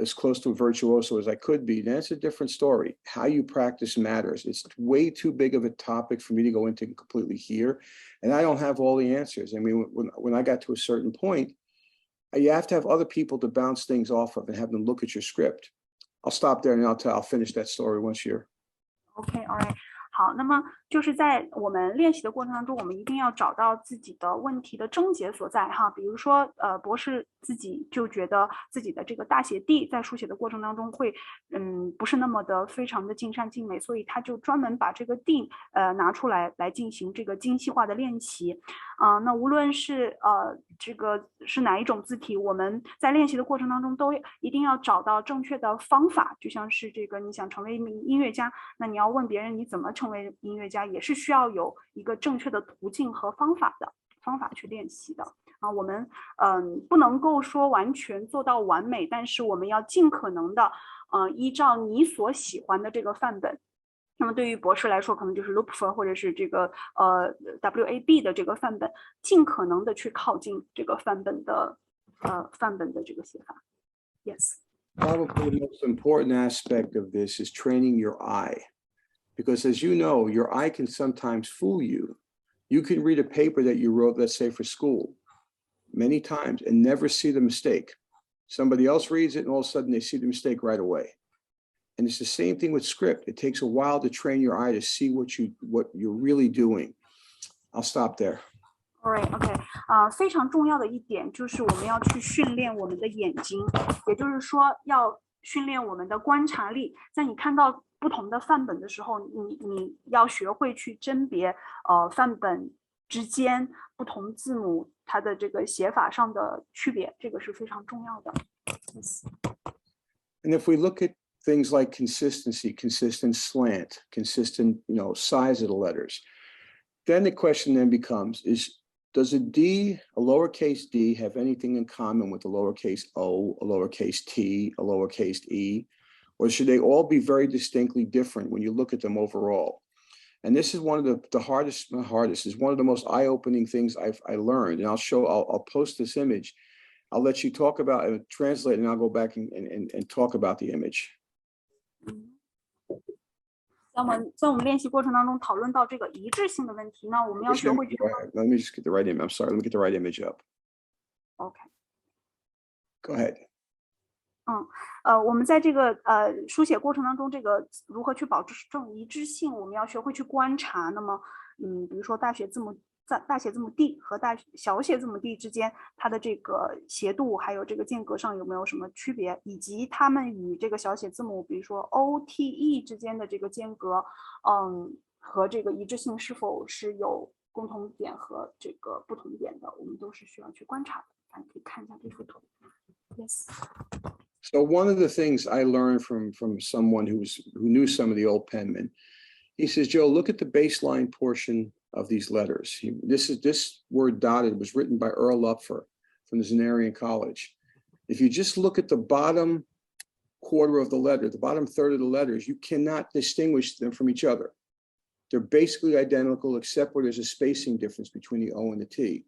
as close to a virtuoso as I could be, then it's a different story. How you practice matters. It's way too big of a topic for me to go into completely here. And I don't have all the answers. I mean, when I got to a certain point, you have to have other people to bounce things off of and have them look at your script. I'll stop there and I'll finish that story once you're. OK, all right. 好，那么就是在我们练习的过程当中，我们一定要找到自己的问题的症结所在哈。比如说，博士自己就觉得自己的这个大写 D 在书写的过程当中会，不是那么的非常的尽善尽美，所以他就专门把这个 D 拿出来进行这个精细化的练习。那无论是这个是哪一种字体，我们在练习的过程当中都一定要找到正确的方法。就像是这个，你想成为一名音乐家，那你要问别人你怎么成为音乐家，也是需要有一个正确的途径和方法去练习的。我们不能够说完全做到完美，但是我们要尽可能的依照你所喜欢的这个范本。那么对于博士来说，可能就是 Lupfer 或者是这个WAB 的这个范本，尽可能的去靠近这个范本的这个写法。Yes. Probably the most important aspect of this is training your eye. Because as you know, your eye can sometimes fool you. You can read a paper that you wrote, let's say for school, many times and never see the mistake. Somebody else reads it and all of a sudden they see the mistake right away. And it's the same thing with script. It takes a while to train your eye to see what you're really doing. I'll stop there. All right, OK. 非常重要的一点就是我们要去训练我们的眼睛，也就是说要训练我们的观察力。在你看到不同的范本的时候，你要学会去甄别范本之间不同字母它的这个写法上的区别，这个是非常重要的。And if we look at things like consistency, consistent slant, consistent, size of the letters, then the question then becomes does a D, a lowercase d, have anything in common with a lowercase o, a lowercase t, a lowercase e? Or should they all be very distinctly different when you look at them overall? And this is one of the hardest, not hardest, is one of the most eye-opening things I learned. And I'll post this image. I'll let you talk about it, translate, and I'll go back and talk about the image. 在我们练习过程当中讨论到这个一致性的问题，那我们要学会去。 Let me just get the right image. I'm sorry. Let me get the right image up. OK。 Go ahead. 我们在这个书写过程当中，这个如何去保持这种一致性，我们要学会去观察。那么，比如说大写字母 D 和小写字母 D 之间，它的这个斜度还有这个间隔上有没有什么区别，以及它们与这个小写字母，比如说 OTE 之间的这个间隔，和这个一致性是否是有共同点和这个不同点的，我们都是需要去观察的。大家可以看一下这幅图。Yes. So one of the things I learned from someone who knew some of the old penmen, he says, Joe, look at the baseline portion of these letters. This word dotted was written by Earl Lupfer from the Zenarian College. If you just look at the bottom quarter of the letter, the bottom third of the letters, you cannot distinguish them from each other. They're basically identical, except where there's a spacing difference between the O and the T.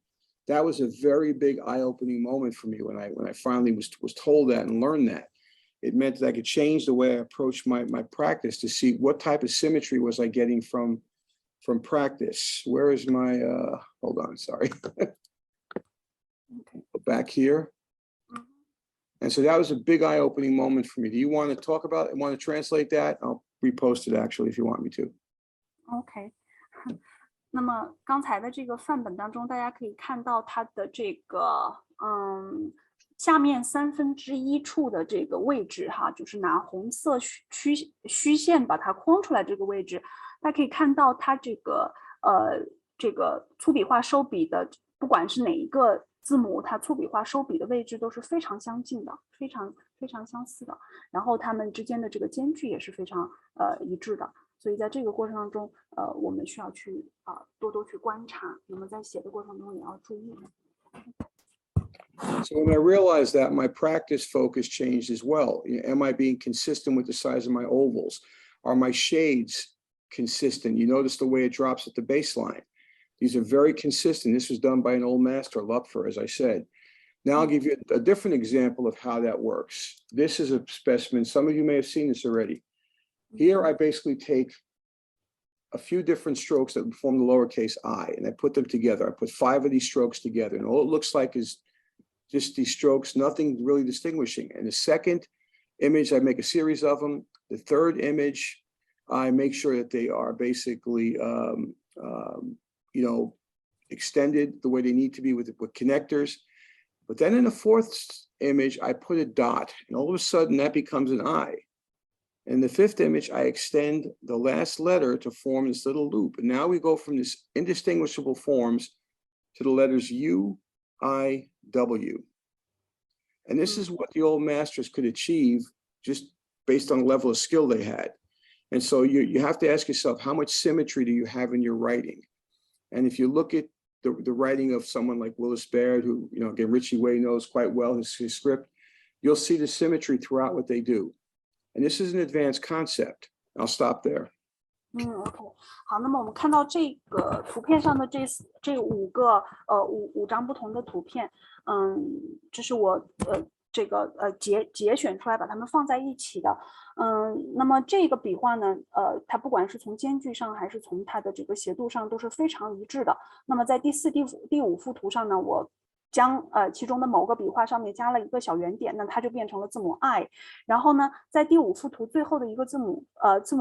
That was a very big eye-opening moment for me when I finally was told that and learned that. It meant that I could change the way I approached my practice to see what type of symmetry was I getting from practice. Where is my hold on, sorry. Back here. And so that was a big eye-opening moment for me. Do you want to talk about it? Want to translate that? I'll repost it actually if you want me to. OK。 那么刚才的这个范本当中，大家可以看到它的这个下面1/3处的这个位置哈，就是拿红色虚线把它框出来这个位置，大家可以看到它这个粗笔画收笔的，不管是哪一个字母，它粗笔画收笔的位置都是非常相近的，非常相似的。然后它们之间的这个间距也是非常一致的。 所以在这个过程当中，我们需要去多多去观察。那么在写的过程中也要注意。So when I realized that, my practice focus changed as well. Am I being consistent with the size of my ovals? Are my shades consistent? You notice the way it drops at the baseline. These are very consistent. This was done by an old master, Lupfer, as I said. Now I'll give you a different example of how that works. This is a specimen. Some of you may have seen this already. Here, I basically take a few different strokes that form the lowercase I, and I put them together. I put 5 of these strokes together, and all it looks like is just these strokes, nothing really distinguishing. And the second image, I make a series of them. The third image, I make sure that they are basically, extended the way they need to be with connectors. But then in the fourth image, I put a dot, and all of a sudden that becomes an I. In the fifth image, I extend the last letter to form this little loop. And now we go from this indistinguishable forms to the letters U, I, W. And this is what the old masters could achieve just based on the level of skill they had. And so you have to ask yourself, how much symmetry do you have in your writing? And if you look at the writing of someone like Willis Baird, who, again, Richie Way knows quite well his script, you'll see the symmetry throughout what they do. And this is an advanced concept. I'll stop there. OK， 好，那么我们看到这个图片上的这5张不同的图片，这是我节选出来把它们放在一起的，那么这个笔画呢，它不管是从间距上还是从它的这个斜度上都是非常一致的。那么在第4、第5幅图上呢，我将其中的某个笔画上面加了一个小圆点，那它就变成了字母 I。然后呢，在第5幅图最后的一个字母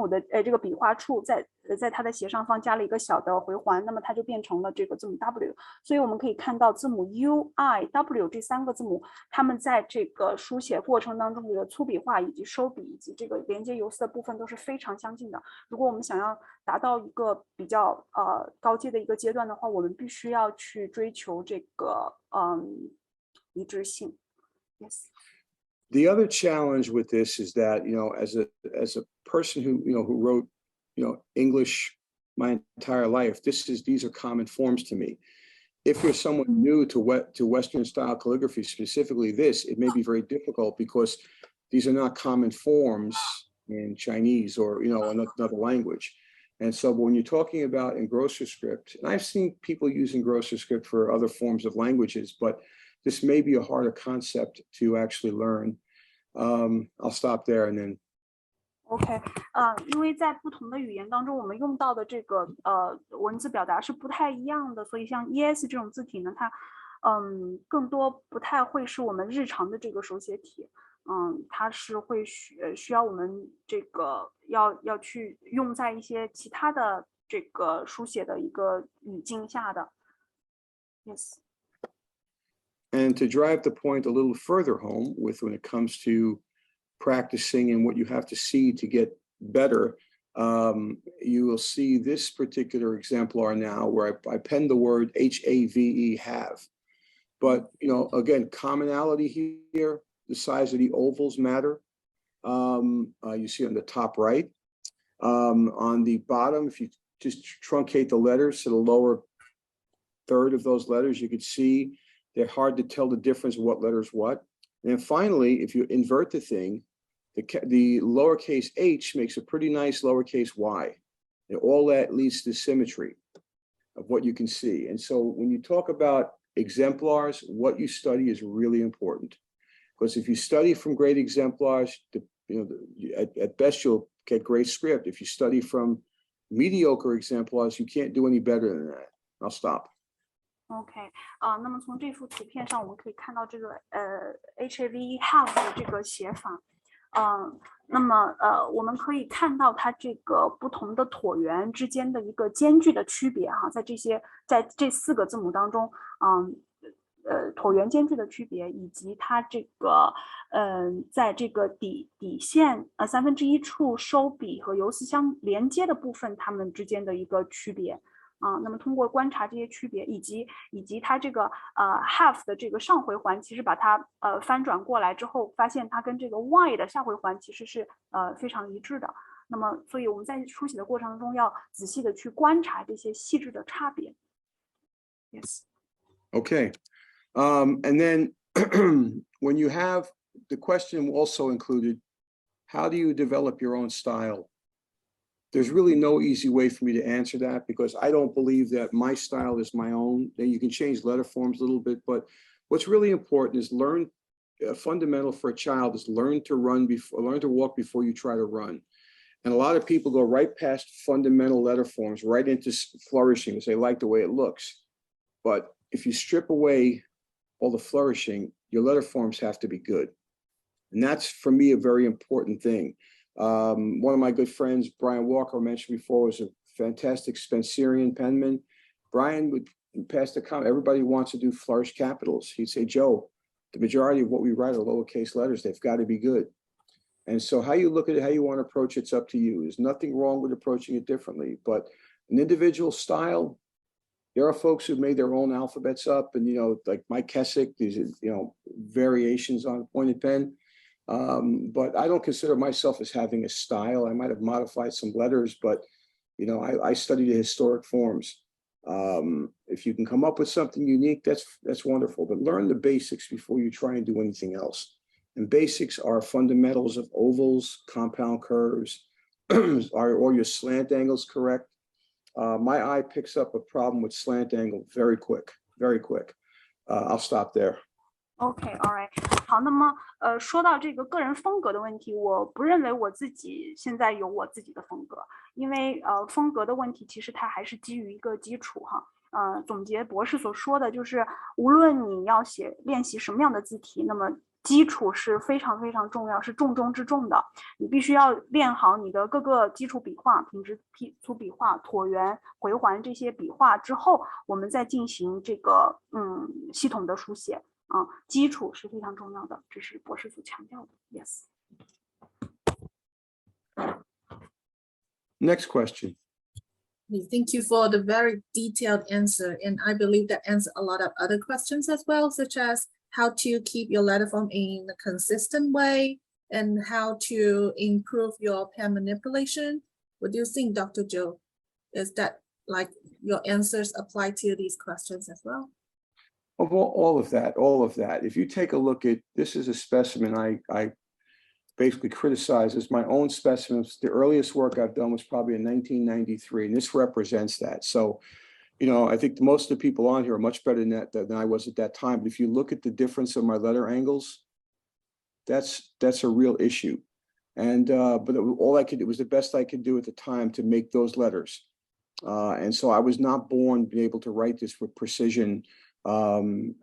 的这个笔画处，在它的斜上方加了一个小的回环，那么它就变成了这个字母 W。所以我们可以看到字母 U、I、W 这3个字母，它们在这个书写过程当中的粗笔画以及收笔以及这个连接游丝的部分都是非常相近的。如果我们想要达到一个比较高阶的一个阶段的话，我们必须要去追求这个一致性。Yes. The other challenge with this is that, as a person who wrote, English my entire life, these are common forms to me. If you're someone new to Western style calligraphy, specifically this, it may be very difficult because these are not common forms in Chinese or, another language. And so when you're talking about engrosser script, and I've seen people use engrosser script for other forms of languages, but this may be a harder concept to actually learn. I'll stop there and then. OK，因为在不同的语言当中，我们用到的这个文字表达是不太一样的，所以像 ES 这种字体呢，它更多不太会是我们日常的这个手写体，它是会需要我们这个要去用在一些其他的这个书写的一个语境下的。Yes. And to drive the point a little further home when it comes to practicing and what you have to see to get better, you will see this particular exemplar now where I penned the word HAVE, have. But, again, commonality here, the size of the ovals matter. You see on the top right. On the bottom, if you just truncate the letters to the lower third of those letters, you could see they're hard to tell the difference of what letters what. And finally, if you invert the thing, the lowercase h makes a pretty nice lowercase y. And all that leads to symmetry of what you can see. And so when you talk about exemplars, what you study is really important. Because if you study from great exemplars, at best you'll get great script. If you study from mediocre exemplars, you can't do any better than that. I'll stop. OK，那么从这幅图片上，我们可以看到这个HAVE have 的这个写法，那么我们可以看到它这个不同的椭圆之间的一个间距的区别哈，在这4个字母当中，椭圆间距的区别，以及它这个在这个底线1/3处收笔和游丝相连接的部分，它们之间的一个区别。那么通过观察这些区别，以及它这个have 的这个上回环，其实把它翻转过来之后，发现它跟这个 y 的下回环其实是非常一致的。那么，所以我们在书写的过程中要仔细的去观察这些细致的差别。Yes. Okay. And then when you have the question also included, how do you develop your own style? There's really no easy way for me to answer that because I don't believe that my style is my own. Then you can change letter forms a little bit, but what's really important is fundamental for a child is learn to walk before you try to run. And a lot of people go right past fundamental letter forms, right into flourishing because they like the way it looks. But if you strip away all the flourishing, your letter forms have to be good. And that's, for me, a very important thing. One of my good friends, Brian Walker, mentioned before, was a fantastic Spencerian penman. Brian would pass the comment, everybody wants to do flourish capitals. He'd say, Joe, the majority of what we write are lowercase letters. They've got to be good. And so how you look at it, how you want to approach it's up to you. There's nothing wrong with approaching it differently. But an individual style, there are folks who've made their own alphabets up. And, like Mike Kessick, these, variations on pointed pen. But I don't consider myself as having a style. I might have modified some letters, but I study the historic forms. If you can come up with something unique, that's wonderful. But learn the basics before you try and do anything else. And basics are fundamentals of ovals, compound curves, are all your slant angles correct? My eye picks up a problem with slant angle very quick, very quick. I'll stop there. OK, all right. 好，那么说到这个个人风格的问题，我不认为我自己现在有我自己的风格，因为风格的问题其实它还是基于一个基础哈。总结博士所说的就是，无论你要练习什么样的字体，那么基础是非常非常重要，是重中之重的。你必须要练好你的各个基础笔画、平直、粗笔画、椭圆、回环这些笔画之后，我们再进行这个系统的书写。基础是非常重要的，这是博士所强调的。Yes. Next question. Thank you for the very detailed answer, and I believe that answers a lot of other questions as well, such as how to keep your letter form in a consistent way, and how to improve your pen manipulation. What do you think, Dr. Joe? Is that like your answers apply to these questions as well? Of all of that. If you take a look at, this is a specimen I basically criticize as my own specimens. The earliest work I've done was probably in 1993, and this represents that. So, you know, I think most of the people on here are much better than I was at that time. But if you look at the difference of my letter angles, that's a real issue. And but all I could, it was the best I could do at the time to make those letters. And so I was not born being able to write this with precision. And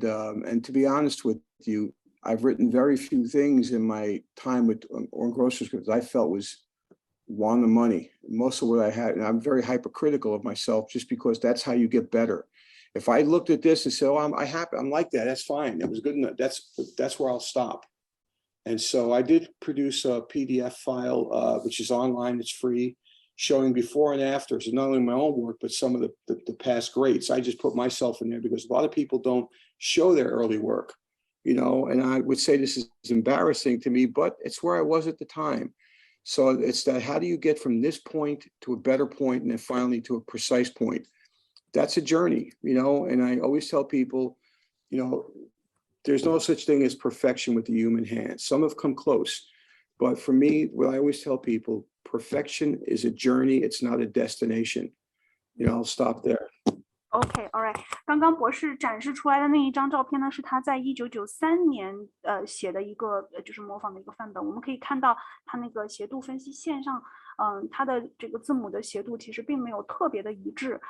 to be honest with you, I've written very few things in my time with on grocery scripts I felt was on the money. Most of what I had, and I'm very hypercritical of myself just because that's how you get better. If I looked at this and said, "Oh, I'm like that. That's fine. That was good enough." That's where I'll stop. And so I did produce a PDF file, which is online. It's free, showing before and after. So not only my own work, but some of the past greats. I just put myself in there because a lot of people don't show their early work, you know, and I would say this is embarrassing to me, but it's where I was at the time. So it's that, how do you get from this point to a better point and then finally to a precise point? That's a journey, you know, and I always tell people, you know, there's no such thing as perfection with the human hand. Some have come close, but for me, what I always tell people, perfection is a journey. It's not a destination. You know, I'll stop there. OK, all right。刚刚博士展示出来的那一张照片呢，是他在1993年写的一个就是模仿的一个范本。我们可以看到他那个斜度分析线上，它的这个字母的斜度其实并没有特别的一致，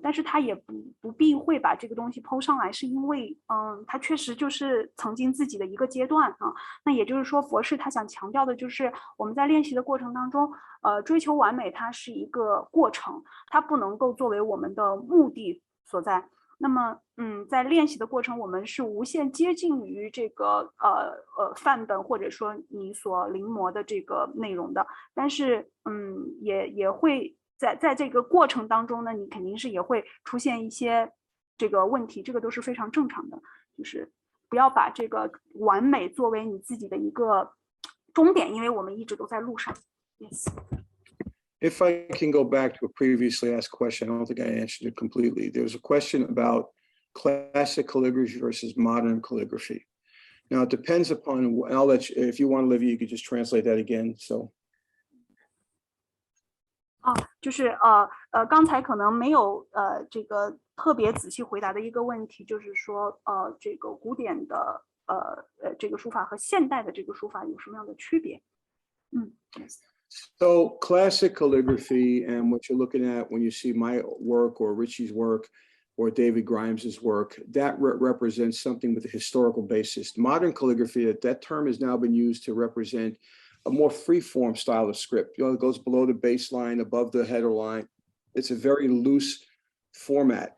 但是他也不避讳把这个东西抛上来，是因为他确实就是曾经自己的一个阶段啊。那也就是说，博士他想强调的就是我们在练习的过程当中，追求完美它是一个过程，它不能够作为我们的目的所在。那么，在练习的过程，我们是无限接近于这个范本或者说你所临摹的这个内容的，但是也会在这个过程当中呢，你肯定是也会出现一些这个问题，这个都是非常正常的，就是不要把这个完美作为你自己的一个终点，因为我们一直都在路上。Yes. If I can go back to a previously asked question, I don't think I answered it completely. There was a question about classic calligraphy versus modern calligraphy. Now, it depends upon, and I'll let you, if you want, Olivia, you could just translate that again. So. 就是刚才可能没有这个特别仔细回答的一个问题，就是说这个古典的这个书法和现代的这个书法有什么样的区别So classic calligraphy and what you're looking at when you see my work or Richie's work or David Grimes's work, that represents something with a historical basis. Modern calligraphy, that term has now been used to represent a more free-form style of script. You know, it goes below the baseline, above the header line. It's a very loose format.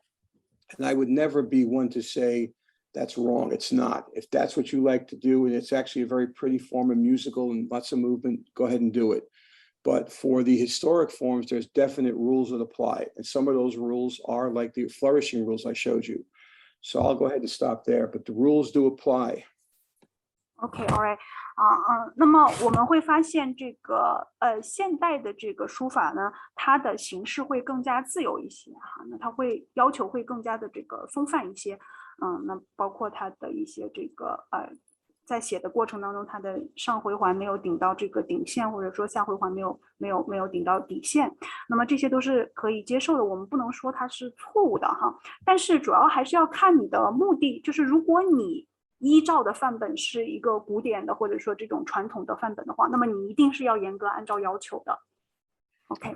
And I would never be one to say that's wrong. It's not. If that's what you like to do, and it's actually a very pretty form of musical and lots of movement, go ahead and do it. But for the historic forms, there's definite rules that apply. And some of those rules are like the flourishing rules I showed you. So I'll go ahead and stop there, but the rules do apply. OK, all right. 那么我们会发现这个现代的这个书法呢，它的形式会更加自由一些哈，那它会要求会更加的这个松泛一些，那包括它的一些这个在写的过程当中，它的上回环没有顶到这个顶线，或者说下回环没有顶到底线，那么这些都是可以接受的，我们不能说它是错误的哈，但是主要还是要看你的目的，就是如果你依照的范本是一个古典的或者说这种传统的范本的话，那么你一定是要严格按照要求的。OK.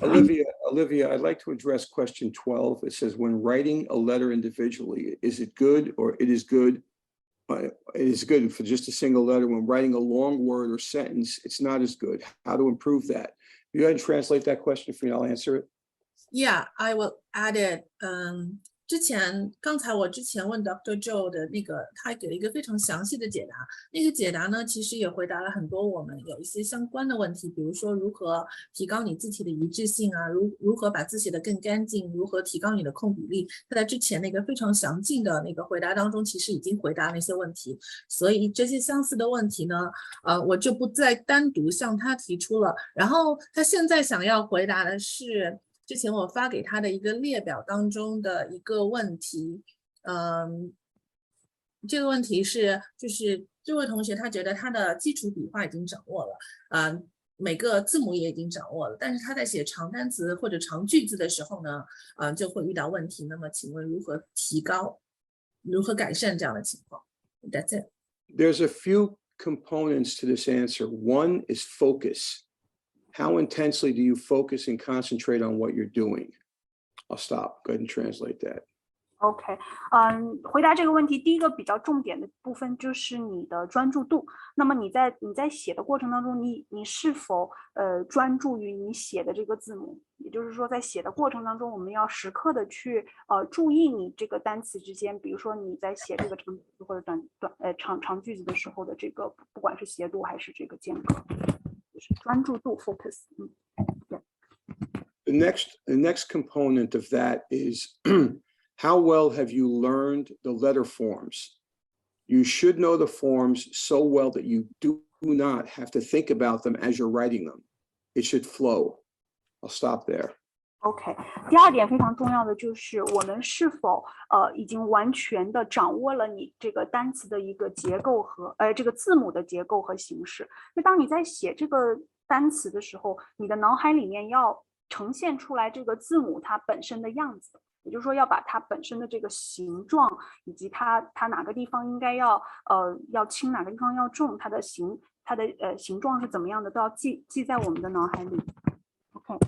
Olivia, I'd like to address question 12. It says, when writing a letter individually, is it good or it is good? It is good for just a single letter. When writing a long word or sentence, it's not as good. How to improve that? You go ahead and translate that question for me. I'll answer it. Yeah, I will add it. 刚才我之前问 Dr. Joe 的那个，他给了一个非常详细的解答。那个解答呢，其实也回答了很多我们有一些相关的问题，比如说如何提高你字体的一致性啊，如何把字写得更干净，如何提高你的空笔力。他在之前那个非常详尽的那个回答当中，其实已经回答了那些问题。所以这些相似的问题呢，我就不再单独向他提出了。然后他现在想要回答的是之前我发给他的一个列表当中的一个问题，这个问题是，就是这位同学他觉得他的基础笔画已经掌握了，每个字母也已经掌握了，但是他在写长单词或者长句子的时候呢，就会遇到问题。那么请问如何提高，如何改善这样的情况 ？That's it. There's a few components to this answer. One is focus. How intensely do you focus and concentrate on what you're doing? I'll stop. Go ahead and translate that. OK， 回答这个问题，第一个比较重点的部分就是你的专注度。那么你在写的过程当中，你是否专注于你写的这个字母？也就是说，在写的过程当中，我们要时刻的去注意你这个单词之间，比如说你在写这个长句子或者长句子的时候的这个，不管是斜度还是这个间隔，就是专注度 focus。The next component of that is how well have you learned the letter forms? You should know the forms so well that you do not have to think about them as you're writing them. It should flow. I'll stop there. OK， 第二点非常重要的就是我们是否已经完全的掌握了你这个单词的一个结构和这个字母的结构和形式。就当你在写这个单词的时候，你的脑海里面要呈现出来这个字母它本身的样子。也就是说，要把它本身的这个形状，以及它哪个地方应该要轻，哪个地方要重，它的形状是怎么样的，都要记在我们的脑海里。OK。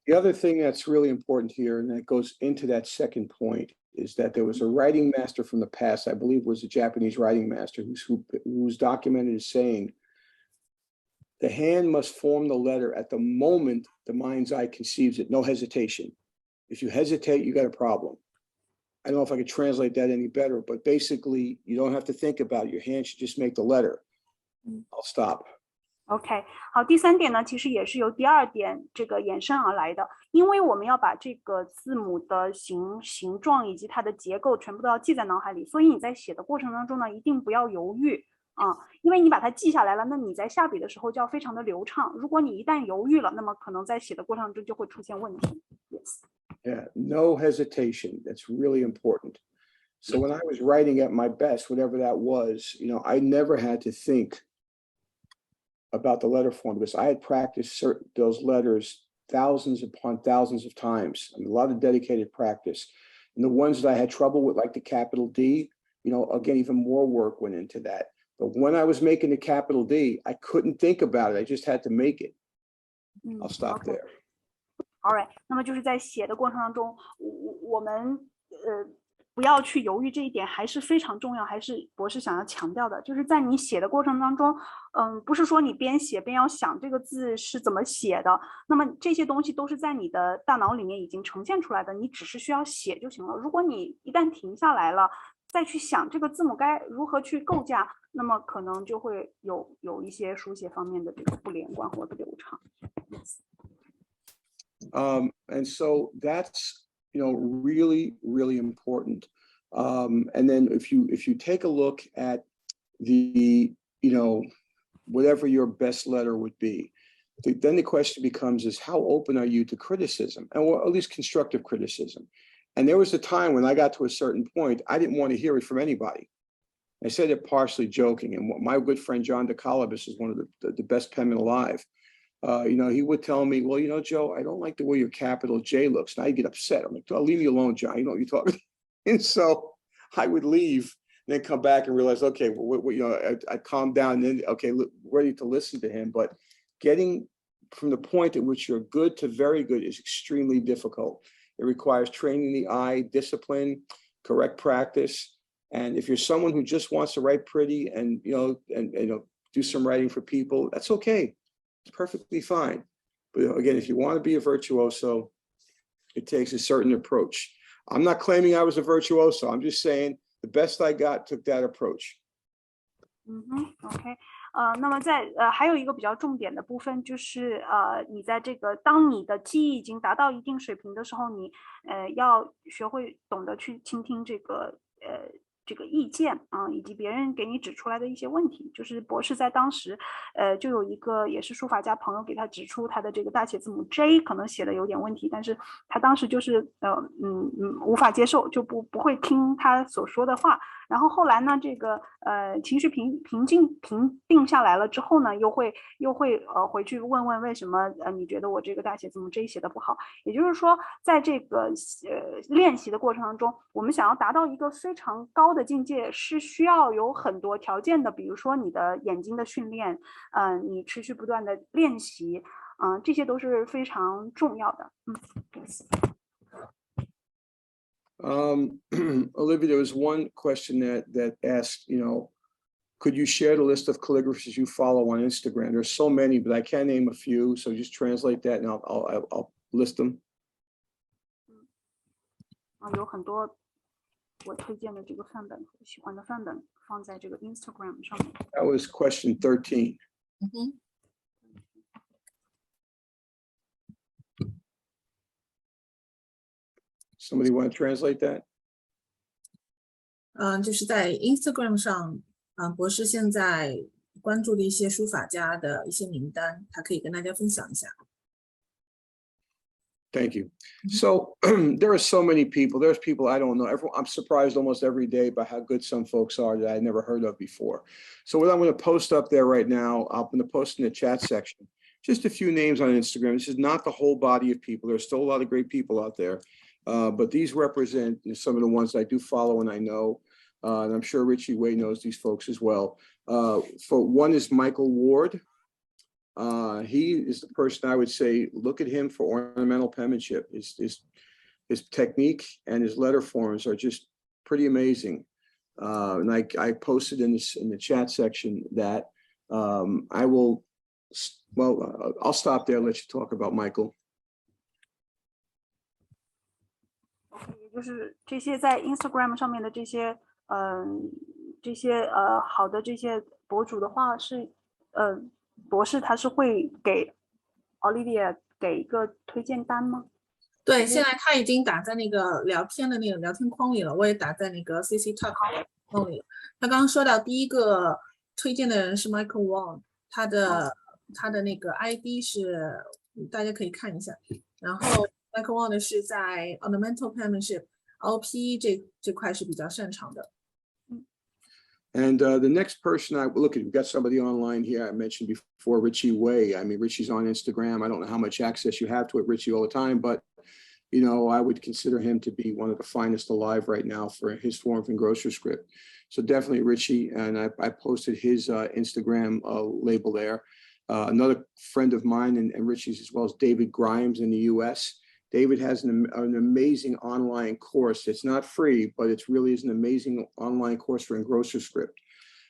The other thing that's really important here, and that goes into that second point, is that there was a writing master from the past, I believe was a Japanese writing master, who's documented as saying, the hand must form the letter at the moment the mind's eye conceives it, no hesitation. If you hesitate, you got a problem. I don't know if I could translate that any better, but basically, you don't have to think about it. Your hand should just make the letter. I'll stop. OK， 好，第三点呢，其实也是由第二点这个衍生而来的，因为我们要把这个字母的形状以及它的结构全部都要记在脑海里，所以你在写的过程当中呢，一定不要犹豫因为你把它记下来了，那你在下笔的时候就要非常的流畅。如果你一旦犹豫了，那么可能在写的过程中就会出现问题。Yeah, no hesitation. That's really important. So when I was writing at my best, whatever that was, I never had to think about the letter form because I had practiced those letters thousands upon thousands of times. A lot of dedicated practice. And the ones that I had trouble with, like the capital D, again, even more work went into that. But when I was making the capital D, I couldn't think about it. I just had to make it. I'll stop there. All right， 那么就是在写的过程当中，我们不要去犹豫，这一点还是非常重要，还是博士想要强调的，就是在你写的过程当中，不是说你边写边要想这个字是怎么写的，那么这些东西都是在你的大脑里面已经呈现出来的，你只是需要写就行了。如果你一旦停下来了，再去想这个字母该如何去构架，那么可能就会有一些书写方面的这个不连贯或者不流畅。And so that's, really, really important. And then if you take a look at the, whatever your best letter would be, then the question becomes is how open are you to criticism, or at least constructive criticism? And there was a time when I got to a certain point, I didn't want to hear it from anybody. I said it partially joking. And my good friend, John DeCalabas, is one of the best penmen alive. He would tell me, well, Joe, I don't like the way your capital J looks. And I'd get upset. I'm like, oh, leave me alone, John. You know what you're talking about. And so I would leave and then come back and realize, okay, I'd calm down and then, okay, ready to listen to him. But getting from the point at which you're good to very good is extremely difficult. It requires training the eye, discipline, correct practice. And if you're someone who just wants to write pretty and, do some writing for people, that's okay. It's perfectly fine. But again, if you want to be a virtuoso, it takes a certain approach. I'm not claiming I was a virtuoso. I'm just saying the best I got took that approach. OK， 那么还有一个比较重点的部分就是你在这个当你的记忆已经达到一定水平的时候，你要学会懂得去倾听这个意见以及别人给你指出来的一些问题。就是博士在当时就有一个也是书法家朋友给他指出他的这个大写字母 J 可能写的有点问题，但是他当时就是无法接受，就不会听他所说的话。然后后来呢，这个情绪平定下来了之后呢，又会回去问为什么你觉得我这个大写字母 J 写的不好？也就是说，在这个练习的过程当中，我们想要达到一个非常高的境界，是需要有很多条件的，比如说你的眼睛的训练，你持续不断的练习，这些都是非常重要的。Olivia, there was one question that asked, could you share the list of calligraphers you follow on Instagram? There's so many, but I can name a few. So just translate that and I'll list them. 有很多我推荐的这个范本，喜欢的范本放在这个 Instagram 上面。That was question 13. Somebody want to translate that? 就是在 Instagram 上，博士现在关注的一些书法家的一些名单，他可以跟大家分享一下。Thank you. So there are so many people. There's people I don't know. I'm surprised almost every day by how good some folks are that I never heard of before. So what I'm going to post up there right now, I'm going to post in the chat section, just a few names on Instagram. This is not the whole body of people. There's still a lot of great people out there. But these represent some of the ones I do follow and I know. And I'm sure Richie Way knows these folks as well. For one is Michael Ward. He is the person I would say, look at him for ornamental penmanship. His technique and his letter forms are just pretty amazing. And I posted in the chat section that I'll stop there, let you talk about Michael. 也就是这些在 Instagram 上面的这些好的这些博主的话是博士他是会给 Olivia 给一个推荐单吗？对，现在他已经打在那个聊天的那个聊天框里了，我也打在那个 CC Talk 框里了。他刚刚说到第一个推荐的人是 Michael Wong， 他的那个 ID 是大家可以看一下。然后 Michael Wong 的是在 Ornamental Penmanship OP 这块是比较擅长的。And the next person we've got somebody online here I mentioned before, Richie Way. I mean, Richie's on Instagram. I don't know how much access you have to it, Richie, all the time, but I would consider him to be one of the finest alive right now for his form of engrosser script. So definitely Richie, and I posted his Instagram label there. Another friend of mine and Richie's as well as David Grimes in the US. David has an amazing online course. It's not free, but it really is an amazing online course for engrosser script.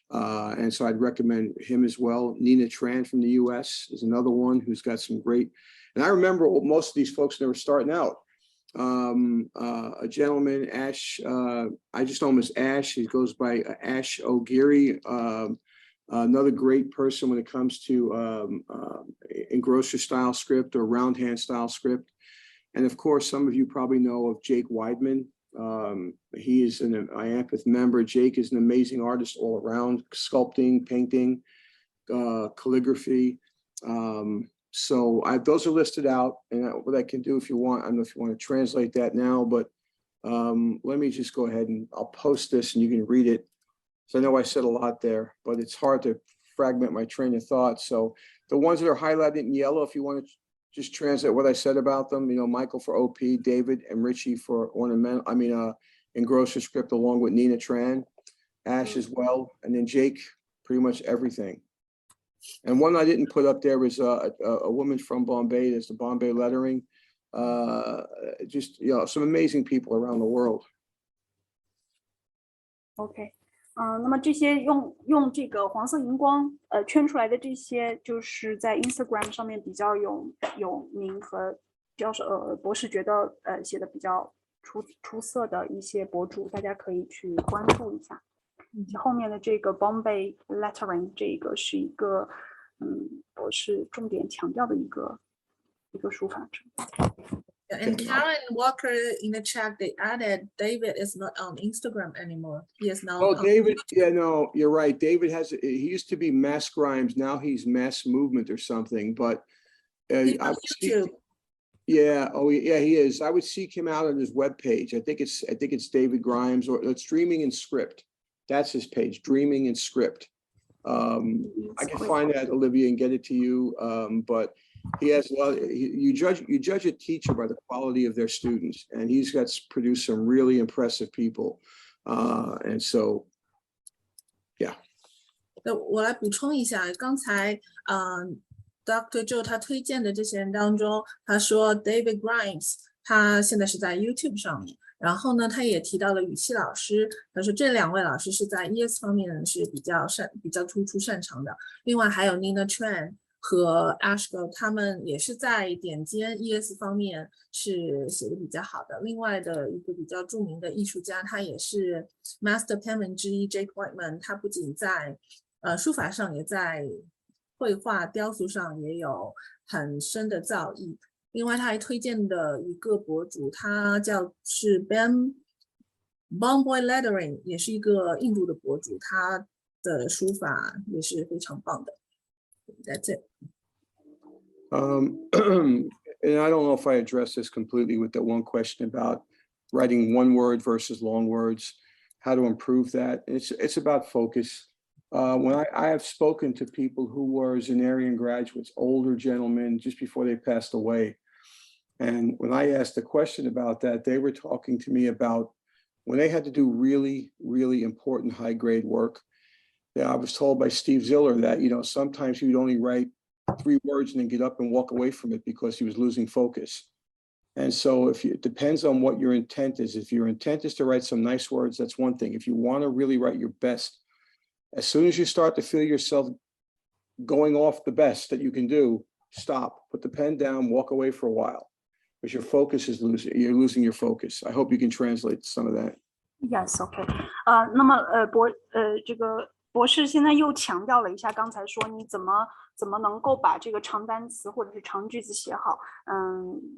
And so I'd recommend him as well. Nina Tran from the US is another one who's got some great, and I remember most of these folks when they were starting out. A gentleman, Ash, I just know him as Ash. He goes by Ash O'Geary. Another great person when it comes to engrosser style script or round hand style script. And of course, some of you probably know of Jake Weidman. He is an IAMPITH member. Jake is an amazing artist all around, sculpting, painting, calligraphy. So those are listed out, and what I can do if you want, I don't know if you want to translate that now, but let me just go ahead and I'll post this and you can read it. So I know I said a lot there, but it's hard to fragment my train of thought. So the ones that are highlighted in yellow, if you want to just translate what I said about them, Michael for OP, David and Richie for engrosser script along with Nina Tran, Ash as well, and then Jake, pretty much everything. And one I didn't put up there was a woman from Bombay. There's the Bombay lettering. Just some amazing people around the world. OK， 那么这些用这个黄色荧光圈出来的这些，就是在 Instagram 上面比较有名和博士觉得写的比较出色的一些博主，大家可以去关注一下。后面的这个 Bombay Lettering 这个是一个博士重点强调的一个书法者。And Karen Walker in the chat, they added David is not on Instagram anymore. He is now. Oh, David, yeah, no, you're right. David he used to be Mass Grimes. Now he's Mass Movement or something, but He's I on would see, YouTube. yeah, oh yeah, he is. I would seek him out on his webpage. I think it's David Grimes, or it's Dreaming in Script. That's his page, Dreaming in Script. I can find that, Olivia, and get it to you. But he has a lot. You judge a teacher by the quality of their students, and he's got produced some really impressive people. And so, yeah. 那我来补充一下，刚才Dr. Joe 他推荐的这些人当中，他说 David Grimes 他现在是在 YouTube 上面，然后呢，他也提到了语气老师，他说这2位老师是在 ES 方面是比较突出擅长的。另外还有 Nina Tran 和 Ashgo， 他们也是在点尖 ES 方面是写的比较好的。另外的一个比较著名的艺术家，他也是 Master Penman 之一 Jake Whiteman， 他不仅在书法上，也在绘画雕塑上也有很深的造诣。另外他还推荐的一个博主，他是 Bombay Lettering， 也是一个印度的博主，他的书法也是非常棒的。That's it. And I don't know if I addressed this completely with the one question about writing one word versus long words, how to improve that. It's about focus. When I have spoken to people who were Zenarian graduates, older gentlemen, just before they passed away. And when I asked a question about that, they were talking to me about when they had to do really, really important high grade work. Yeah, I was told by Steve Ziller that, sometimes he would only write 3 words and then get up and walk away from it because he was losing focus. And so it depends on what your intent is. If your intent is to write some nice words, that's one thing. If you want to really write your best, as soon as you start to feel yourself going off the best that you can do, stop, put the pen down, walk away for a while, because your focus is you're losing your focus. I hope you can translate some of that. Yes, okay. 那么这个博士现在又强调了一下，刚才说你怎么能够把这个长单词或者是长句子写好，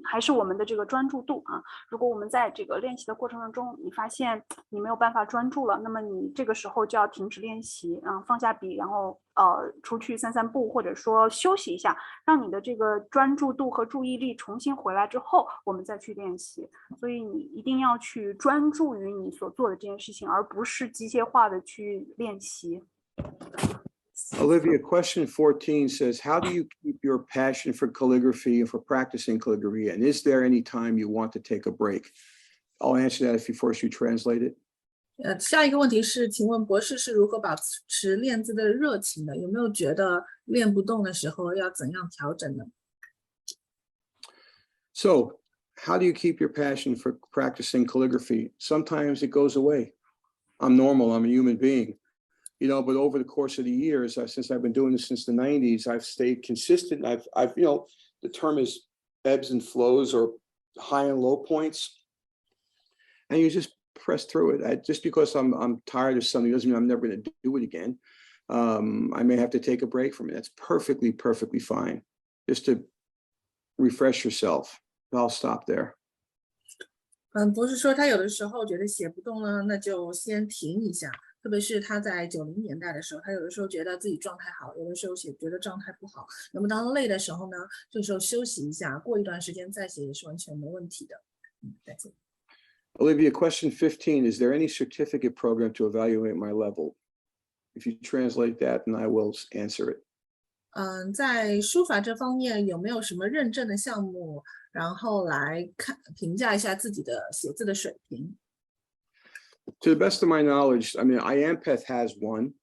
还是我们的这个专注度啊。如果我们在这个练习的过程当中，你发现你没有办法专注了，那么你这个时候就要停止练习，放下笔，然后出去散散步，或者说休息一下，让你的这个专注度和注意力重新回来之后，我们再去练习。所以你一定要去专注于你所做的这件事情，而不是机械化的去练习。Olivia, question 14 says, how do you keep your passion for calligraphy and for practicing calligraphy? And is there any time you want to take a break? I'll answer that if you first you translate it. 下一个问题是，请问博士是如何保持练字的热情的？有没有觉得练不动的时候要怎样调整呢？ So, how do you keep your passion for practicing calligraphy? Sometimes it goes away. I'm normal, I'm a human being. But over the course of the years, since I've been doing this since the 90s, I've stayed consistent. I've the term is ebbs and flows, or high and low points. And you just press through it. Just because I'm tired of something doesn't mean I'm never going to do it again. I may have to take a break from it. That's perfectly fine. Just to refresh yourself. I'll stop there. 博士说他有的时候觉得写不动了，那就先停一下。特别是他在90年代的时候，他有的时候觉得自己状态好，有的时候觉得状态不好。那么当累的时候呢，这时候休息一下，过一段时间再写也是完全没问题的。That's it. Olivia, question 15, is there any certificate program to evaluate my level? If you translate that, then I will answer it. 在书法这方面有没有什么认证的项目，然后来评价一下自己的写字的水平？ To the best of my knowledge, I mean, IAMPETH has one.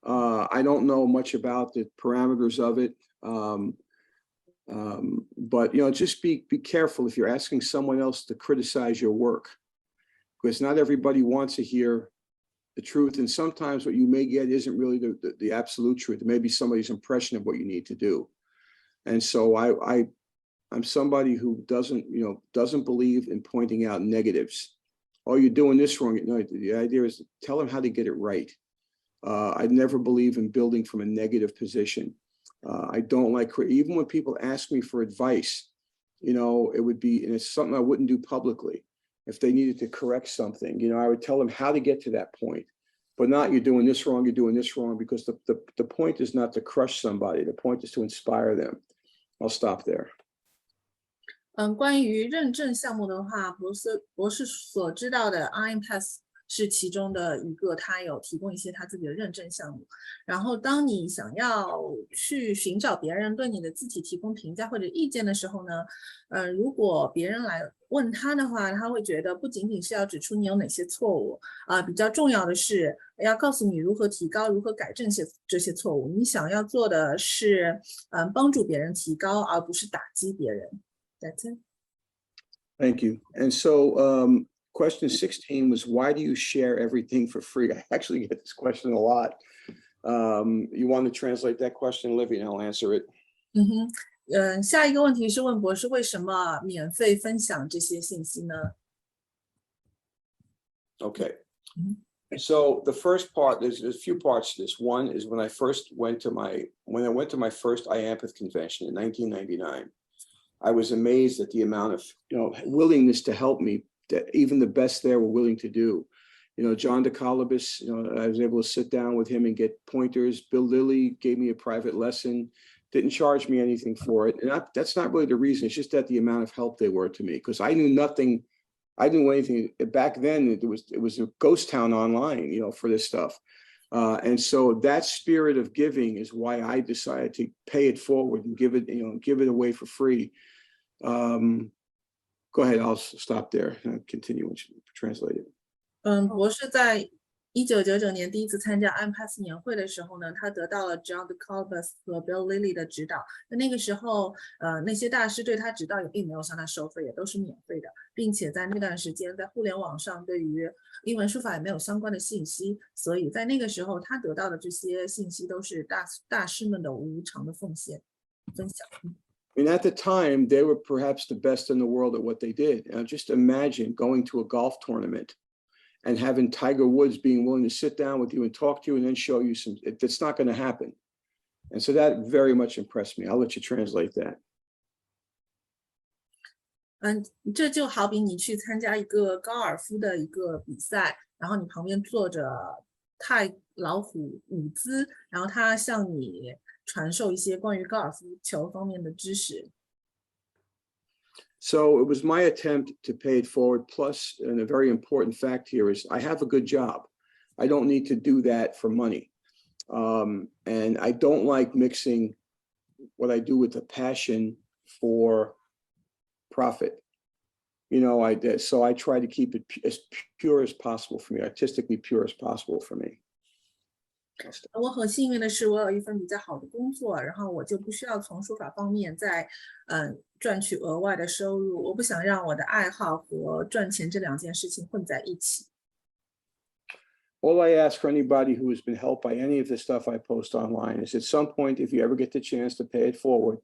I don't know much about the parameters of it. But, just be careful if you're asking someone else to criticize your work, because not everybody wants to hear the truth. And sometimes what you may get isn't really the absolute truth. It may be somebody's impression of what you need to do. And so I I'm somebody who doesn't believe in pointing out negatives. Oh, you're doing this wrong. No, the idea is tell them how to get it right. I never believe in building from a negative position. I don't like, even when people ask me for advice, it would be, and it's something I wouldn't do publicly. If they needed to correct something, I would tell them how to get to that point, but not you're doing this wrong, because the point is not to crush somebody. The point is to inspire them. I'll stop there. 关于认证项目的话，博士所知道的 IMPAS 是其中的一个，他有提供一些他自己的认证项目。然后，当你想要去寻找别人对你的字体提供评价或者意见的时候呢，如果别人来问他的话，他会觉得不仅仅是要指出你有哪些错误比较重要的是要告诉你如何提高、如何改正这些错误。你想要做的是帮助别人提高，而不是打击别人。That's it. Thank you. And so question 16 was, why do you share everything for free? I actually get this question a lot. You want to translate that question, Olivia, and I'll answer it. 下一个问题是问博士为什么免费分享这些信息呢？ Okay. So the first part, there's a few parts to this. One is when I went to my first IAMPATH convention in 1999. I was amazed at the amount of willingness to help me that even the best there were willing to do. John DeCalibus, I was able to sit down with him and get pointers. Bill Lilly gave me a private lesson, didn't charge me anything for it. And that's not really the reason. It's just that the amount of help they were to me, because I knew nothing. I didn't know anything back then. It was a ghost town online, for this stuff. And so that spirit of giving is why I decided to pay it forward and give it away for free. Go ahead, I'll stop there and continue and translate it. 博士在1999年第一次参加 IMPAS 年会的时候呢，他得到了 John DeCalibus 和 Bill Lilly 的指导。那个时候，那些大师对他指导也并没有向他收费，也都是免费的，并且在那段时间，在互联网上对于英文书法也没有相关的信息，所以在那个时候，他得到的这些信息都是大师们的无偿的分享。And at the time, they were perhaps the best in the world at what they did. And just imagine going to a golf tournament and having Tiger Woods being willing to sit down with you and talk to you and then show you that's not going to happen. And so that very much impressed me. I'll let you translate that. 这就好比你去参加一个高尔夫的一个比赛，然后你旁边坐着老虎伍兹，然后他向你传授一些关于高尔夫球方面的知识。So it was my attempt to pay it forward. Plus, and a very important fact here is I have a good job. I don't need to do that for money. And I don't like mixing what I do with a passion for profit. So I try to keep it as pure as possible for me, artistically pure as possible for me. 我很幸运的是，我有一份比较好的工作，然后我就不需要从书法方面再赚取额外的收入。我不想让我的爱好和赚钱这两件事情混在一起。All I ask for anybody who has been helped by any of the stuff I post online is at some point, if you ever get the chance to pay it forward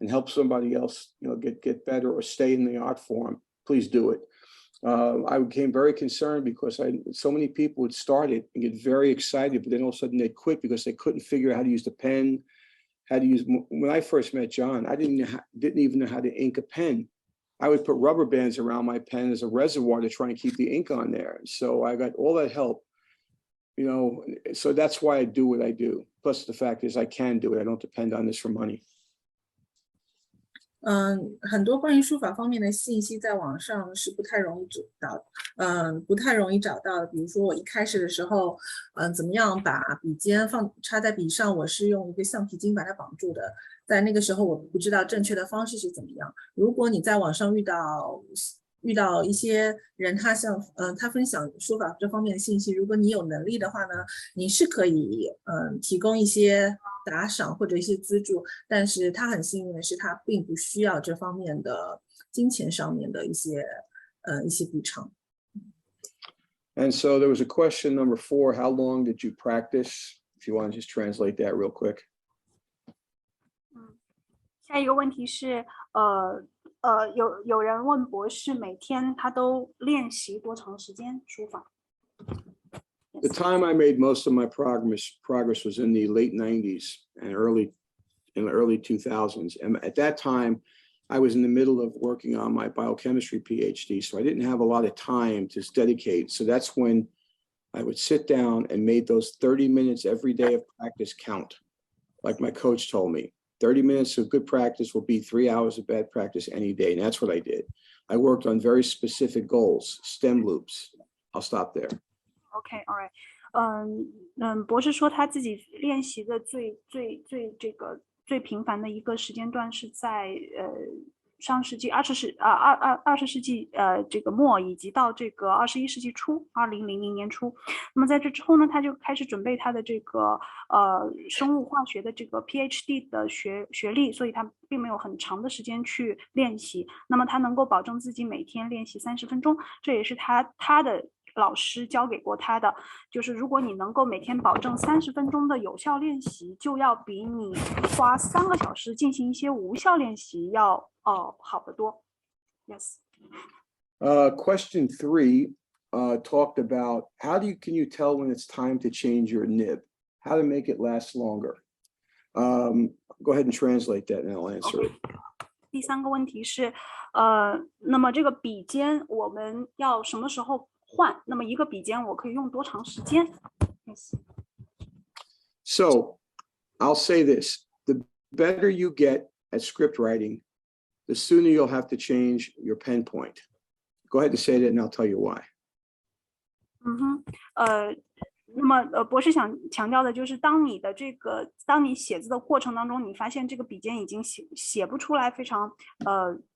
and help somebody else, get better or stay in the art form, please do it. I became very concerned because so many people would start it and get very excited, but then all of a sudden they'd quit because they couldn't figure out how to use the pen, when I first met John, I didn't even know how to ink a pen. I would put rubber bands around my pen as a reservoir to try and keep the ink on there. And so I got all that help, so that's why I do what I do. Plus the fact is I can do it. I don't depend on this for money. 很多关于书法方面的信息在网上是不太容易找到的。比如说我一开始的时候，怎么样把笔尖插在笔上，我是用一个橡皮筋把它绑住的。在那个时候我不知道正确的方式是怎么样。如果你在网上遇到一些人，他分享书法这方面的信息，如果你有能力的话呢，你是可以提供一些打赏或者一些资助，但是他很幸运的是，他并不需要这方面的金钱上面的一些补偿。And so there was a question number 4, how long did you practice? If you want to just translate that real quick. 下一个问题是，有人问博士，每天他都练习多长时间书法 The time I made most of my progress was in the late 90s and in the early 2000s. And at that time, I was in the middle of working on my biochemistry PhD, so I didn't have a lot of time to dedicate. So that's when I would sit down and made those 30 minutes every day of practice count. Like my coach told me, 30 minutes of good practice will be 3 hours of bad practice any day. And that's what I did. I worked on very specific goals, stem loops. I'll stop there. OK, all right. 博士说他自己练习的最频繁的一个时间段是在上世纪20世纪这个末，以及到这个21世纪初，2000年初。那么在这之后呢，他就开始准备他的这个生物化学的这个 PhD 的学历，所以他并没有很长的时间去练习。那么他能够保证自己每天练习30分钟，这也是他的老师教给过他的，就是如果你能够每天保证30分钟的有效练习，就要比你花3个小时进行一些无效练习要好得多。Yes. Question 3 talked about can you tell when it's time to change your nib? How to make it last longer? Go ahead and translate that and I'll answer it. 第3个问题是，那么这个笔尖我们要什么时候换？那么一个笔尖我可以用多长时间 ？Yes. So I'll say this, the better you get at script writing, the sooner you'll have to change your pen point. Go ahead and say that and I'll tell you why. 那么博士想强调的就是，当你写字的过程当中，你发现这个笔尖已经写不出来非常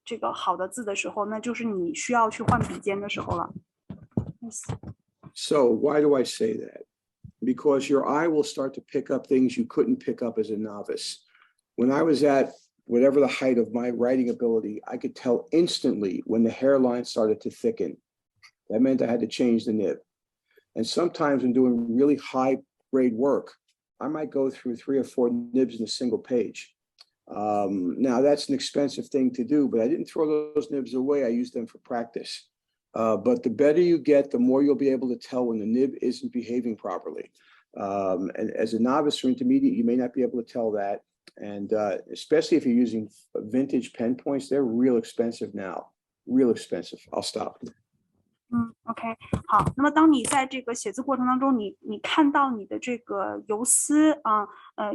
这个好的字的时候，那就是你需要去换笔尖的时候了。So why do I say that? Because your eye will start to pick up things you couldn't pick up as a novice. When I was at whatever the height of my writing ability, I could tell instantly when the hairline started to thicken. That meant I had to change the nib. And sometimes when doing really high grade work, I might go through 3 or 4 nibs in a single page. Now that's an expensive thing to do, but I didn't throw those nibs away. I used them for practice. But the better you get, the more you'll be able to tell when the nib isn't behaving properly. And as a novice or intermediate, you may not be able to tell that. And especially if you're using vintage pen points, they're real expensive now. Real expensive. I'll stop. OK, 好。那么当你在这个写字过程当中，你看到你的这个游丝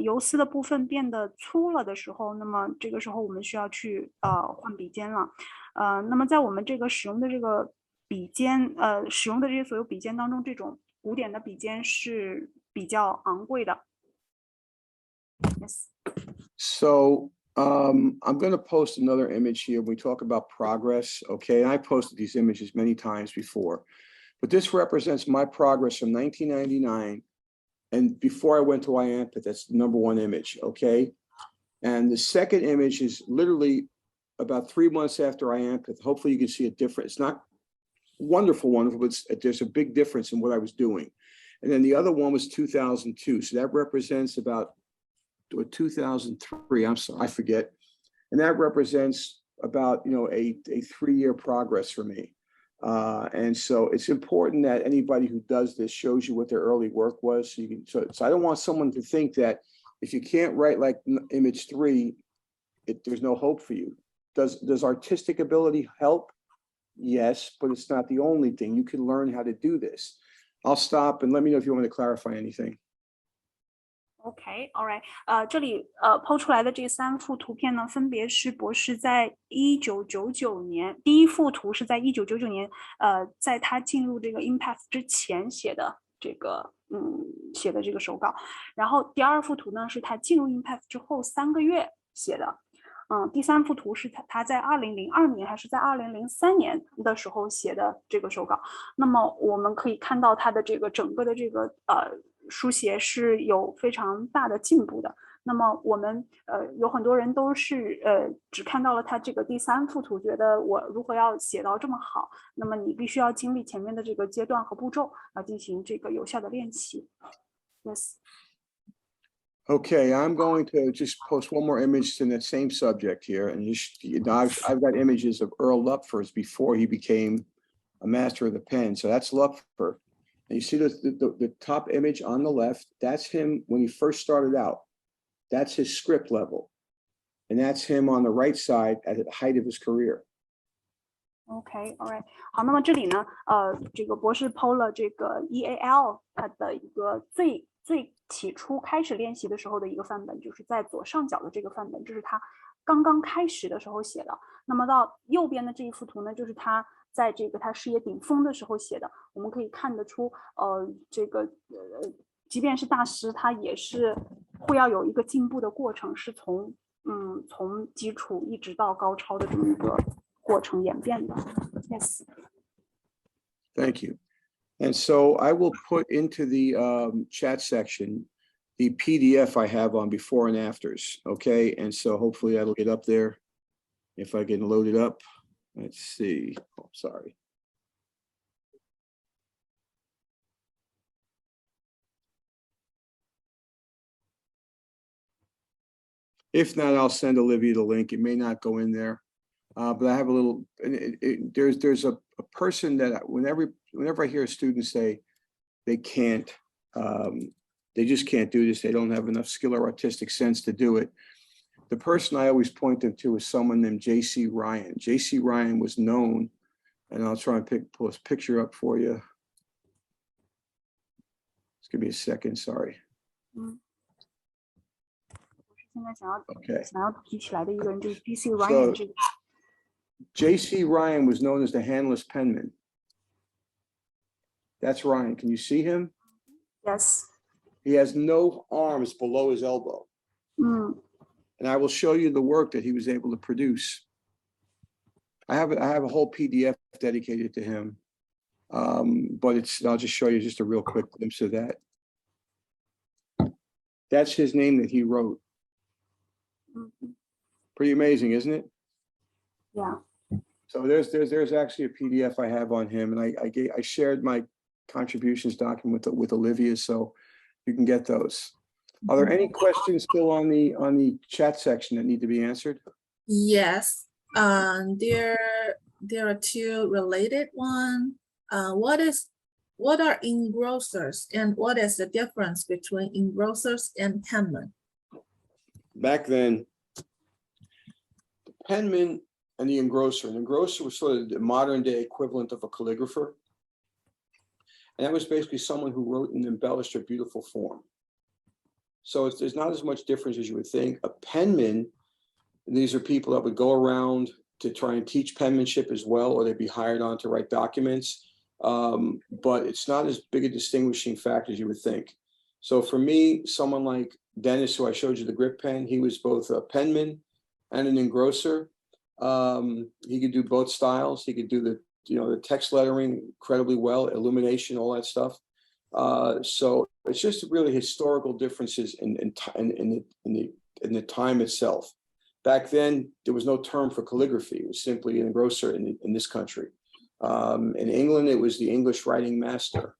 游丝的部分变得粗了的时候，那么这个时候我们需要去换笔尖了。那么在我们这个使用的这个笔尖使用的这些所有笔尖当中，这种古典的笔尖是比较昂贵的。Yes. So I'm going to post another image here. We talk about progress, okay? I posted these images many times before, but this represents my progress from 1999 and before I went to IAMPT. That's the #1 image, okay? And the second image is literally about 3 months after IAMPT. Hopefully you can see a difference. It's not wonderful, but there's a big difference in what I was doing. And then the other one was 2002. So that represents about 2003, I'm sorry, I forget. And that represents about, a 3-year progress for me. And so it's important that anybody who does this shows you what their early work was. So I don't want someone to think that if you can't write like image 3, there's no hope for you. Does artistic ability help? Yes, but it's not the only thing. You can learn how to do this. I'll stop and let me know if you want me to clarify anything. OK, all right. 这里抛出来的这3幅图片呢，分别是博士在1999年，第一幅图是在1999年，在他进入这个 IMPACT 之前写的这个手稿，然后第2幅图呢是他进入 IMPACT 之后3个月写的，第3幅图是他在2002年还是在2003年的时候写的这个手稿。那么我们可以看到他的这个整个的这个书写是有非常大的进步的。那么我们有很多人都是只看到了他这个第3幅图，觉得我如何要写到这么好，那么你必须要经历前面的这个阶段和步骤进行这个有效的练习。Yes. Okay, I'm going to just post one more image in that same subject here, and I've got images of Earl Lupfer's before he became a master of the pen. So that's Lupfer. And you see the top image on the left, that's him when he first started out. That's his script level. And that's him on the right side at the height of his career. OK, all right， 好，那么这里呢，这个博士抛了这个 EAL 它的一个最起初开始练习的时候的一个范本，就是在左上角的这个范本，这是他刚刚开始的时候写的。那么到右边的这一幅图呢，就是他在这个他事业顶峰的时候写的。我们可以看得出，即便是大师，他也是会要有一个进步的过程，是从基础一直到高超的这么一个过程演变的。Yes. Thank you. And so I will put into the chat section the PDF I have on before and afters. Okay, and so hopefully that'll get up there if I can load it up. Let's see. Oh, sorry. If not, I'll send Olivia the link. It may not go in there, but I have a little. There's a person that whenever I hear a student say they can't, they just can't do this. They don't have enough skill or artistic sense to do it. The person I always point them to is someone named J.C. Ryan. J.C. Ryan was known, and I'll try and pull this picture up for you. Just give me a second. Sorry. Okay. So, J.C. Ryan was known as the handless penman. That's Ryan. Can you see him? Yes. He has no arms below his elbow. And I will show you the work that he was able to produce. I have a whole PDF dedicated to him, but I'll just show you just a real quick glimpse of that. That's his name that he wrote. Pretty amazing, isn't it? Yeah. So there's actually a PDF I have on him, and I shared my contributions document with Olivia, so you can get those. Are there any questions still on the chat section that need to be answered? Yes. There are two related ones. What are engrossers, and what is the difference between engrossers and penmen? Back then, the penman and the engrosser. An engrosser was sort of the modern day equivalent of a calligrapher. And that was basically someone who wrote and embellished a beautiful form. So there's not as much difference as you would think. A penman, these are people that would go around to try and teach penmanship as well, or they'd be hired on to write documents. But it's not as big a distinguishing factor as you would think. So for me, someone like Dennis, who I showed you the grip pen, he was both a penman and an engrosser. He could do both styles. He could do the text lettering incredibly well, illumination, all that stuff. So it's just really historical differences in the time itself. Back then, there was no term for calligraphy. It was simply an engrosser in this country. In England, it was the English writing master.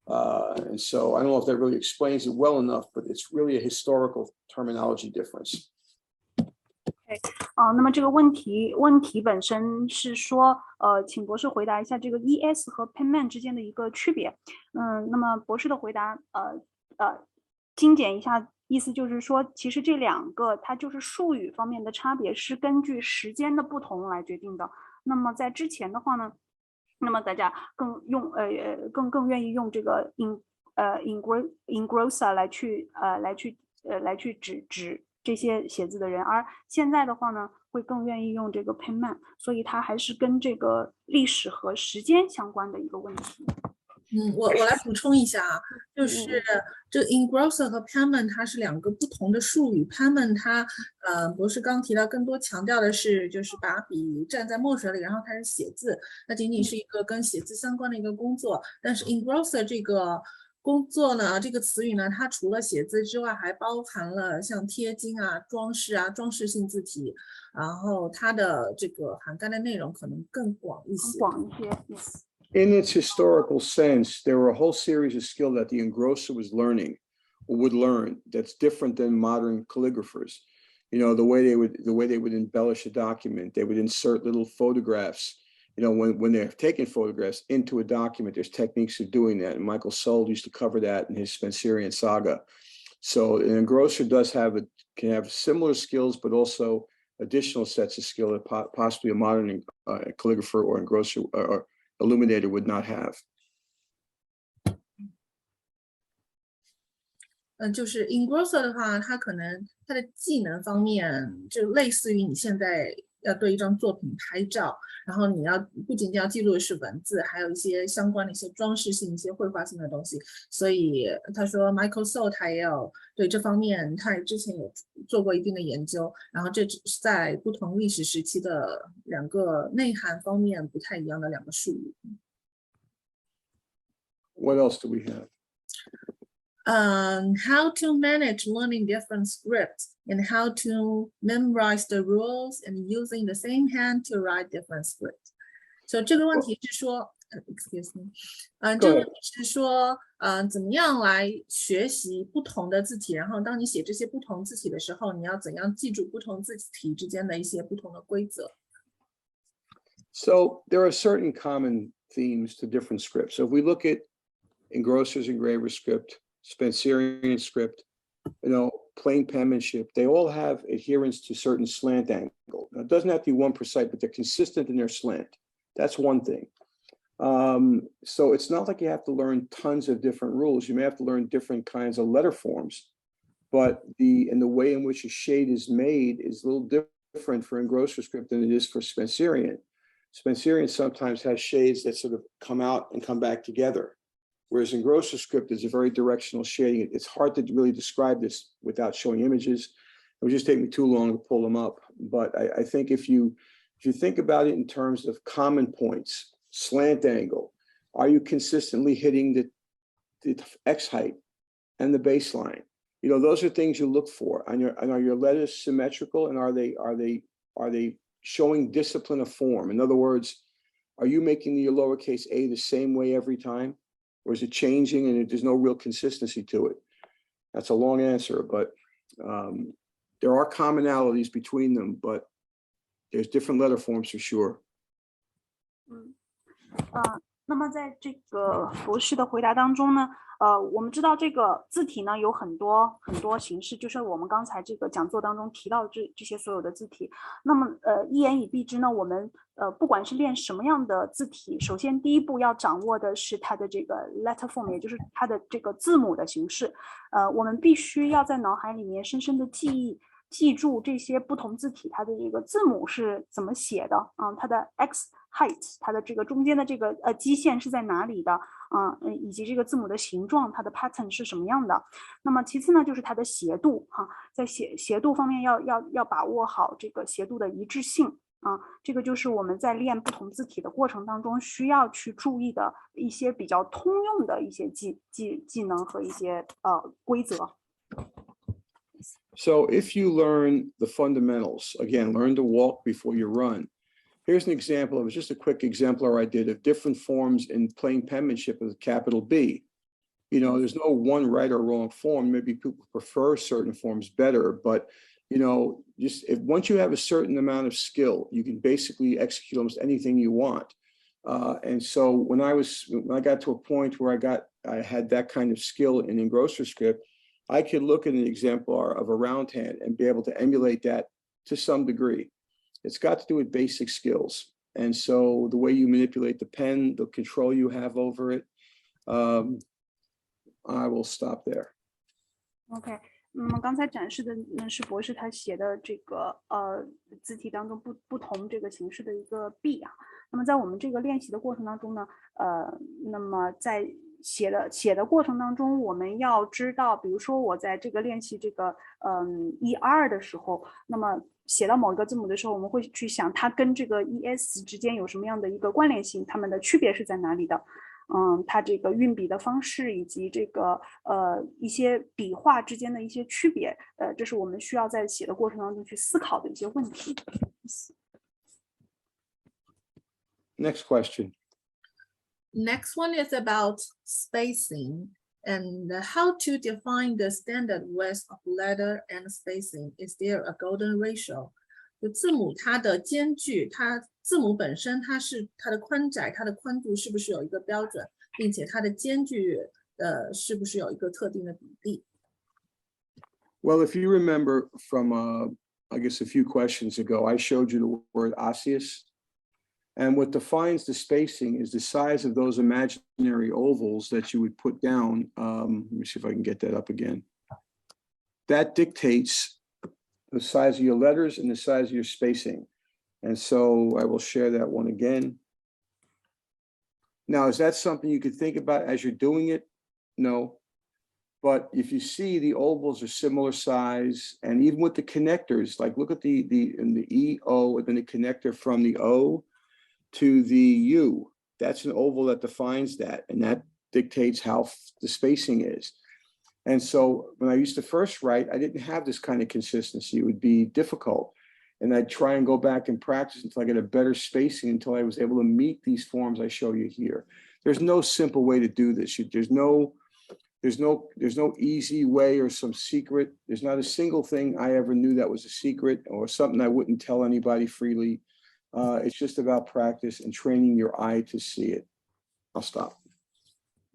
And so I don't know if that really explains it well enough, but it's really a historical terminology difference. OK， 那么这个问题本身是说，请博士回答一下这个 ES 和 penman 之间的一个区别。那么博士的回答，精简一下，意思就是说，其实这两个它就是术语方面的差别是根据时间的不同来决定的。那么在之前的话呢，那么大家更愿意用这个engrosser 来去指这些写字的人，而现在的话呢，会更愿意用这个 penman， 所以它还是跟这个历史和时间相关的一个问题。我来补充一下啊，就是这 engrosser 和 penman 它是两个不同的术语。penman 它博士刚提到更多强调的是就是把笔蘸在墨水里，然后开始写字，那仅仅是一个跟写字相关的一个工作。但是 engrosser 这个工作呢，这个词语呢，它除了写字之外，还包含了像贴金啊、装饰啊、装饰性字体，然后它的这个涵盖的内容可能更广一些。Yes. In its historical sense, there were a whole series of skills that the engrosser was learning would learn that's different than modern calligraphers. You know, the way they would embellish a document, they would insert little photographs. You know, when they're taking photographs into a document, there's techniques of doing that. And Michael Sold used to cover that in his Spencerian saga. So an engrosser can have similar skills, but also additional sets of skill that possibly a modern calligrapher or engrosser or illuminator would not have. 就是 engrosser 的话，它可能它的技能方面就类似于你现在要对一张作品拍照，然后你要不仅仅要记录的是文字，还有一些相关的一些装饰性、一些绘画性的东西。所以他说 Michael Sold 他也有对这方面，他之前有做过一定的研究，然后这只是在不同历史时期的两个内涵方面不太一样的两个术语。What else do we have? How to manage learning different scripts and how to memorize the rules and using the same hand to write different scripts. So 这个问题是说 ，excuse me， 这个问题是说，怎么样来学习不同的字体？然后当你写这些不同字体的时候，你要怎样记住不同字体之间的一些不同的规则？ So there are certain common themes to different scripts. So if we look at engrosser's engraver script, Spencerian script, you know, plain penmanship, they all have adherence to certain slant angle. Now, it doesn't have to be one precise, but they're consistent in their slant. That's one thing. So it's not like you have to learn tons of different rules. You may have to learn different kinds of letter forms, but the way in which a shade is made is a little different for engrosser script than it is for Spencerian. Spencerian sometimes has shades that sort of come out and come back together. Whereas engrosser script is a very directional shading. It's hard to really describe this without showing images. It would just take me too long to pull them up. But I think if you think about it in terms of common points, slant angle, are you consistently hitting the X height and the baseline? You know, those are things you look for. And are your letters symmetrical, and are they showing discipline of form? In other words, are you making your lowercase a the same way every time? Or is it changing and there's no real consistency to it? That's a long answer, but there are commonalities between them, but there's different letter forms for sure. 那么在这个博士的回答当中呢，我们知道这个字体呢有很多形式，就是我们刚才这个讲座当中提到这些所有的字体。那么一言以蔽之呢，我们不管是练什么样的字体，首先第一步要掌握的是它的这个 letter form， 也就是它的这个字母的形式。我们必须要在脑海里面深深的记住这些不同字体它的这个字母是怎么写的它的 X height， 它的这个中间的这个基线是在哪里的以及这个字母的形状，它的 pattern 是什么样的。那么其次呢，就是它的斜度在斜度方面要把握好这个斜度的一致性这个就是我们在练不同字体的过程当中需要去注意的一些比较通用的一些技能和一些规则。So if you learn the fundamentals, again, learn to walk before you run. Here's an example. It was just a quick exemplar I did of different forms in plain penmanship with a capital B. You know, there's no one right or wrong form. Maybe people prefer certain forms better, but you know, once you have a certain amount of skill, you can basically execute almost anything you want. And so when I got to a point where I had that kind of skill in engrosser script, I could look at an exemplar of a round hand and be able to emulate that to some degree. It's got to do with basic skills. And so the way you manipulate the pen, the control you have over it, I will stop there. OK， 刚才展示的呢是博士他写的这个字体当中不同这个形式的一个 B 那么在我们这个练习的过程当中呢，那么在写的过程当中，我们要知道，比如说我在这个练习这个ER 的时候，那么写到某一个字母的时候，我们会去想它跟这个 ES 之间有什么样的一个关联性，它们的区别是在哪里的。它这个运笔的方式以及这个一些笔画之间的一些区别，这是我们需要在写的过程当中去思考的一些问题。Next question. Next one is about spacing. And how to define the standard width of letter and spacing? Is there a golden ratio? 就字母它的间距，它字母本身它的宽窄，它的宽度是不是有一个标准，并且它的间距是不是有一个特定的比例？ Well, if you remember from, I guess, a few questions ago, I showed you the word osseous. And what defines the spacing is the size of those imaginary ovals that you would put down. Let me see if I can get that up again. That dictates the size of your letters and the size of your spacing. And so I will share that one again. Now, is that something you could think about as you're doing it? No. But if you see the ovals are similar size, and even with the connectors, like look at the E, O, and then the connector from the O to the U, that's an oval that defines that, and that dictates how the spacing is. And so when I used to first write, I didn't have this kind of consistency. It would be difficult. And I'd try and go back and practice until I get a better spacing, until I was able to meet these forms I show you here. There's no simple way to do this. There's no easy way or some secret. There's not a single thing I ever knew that was a secret or something I wouldn't tell anybody freely. It's just about practice and training your eye to see it. I'll stop.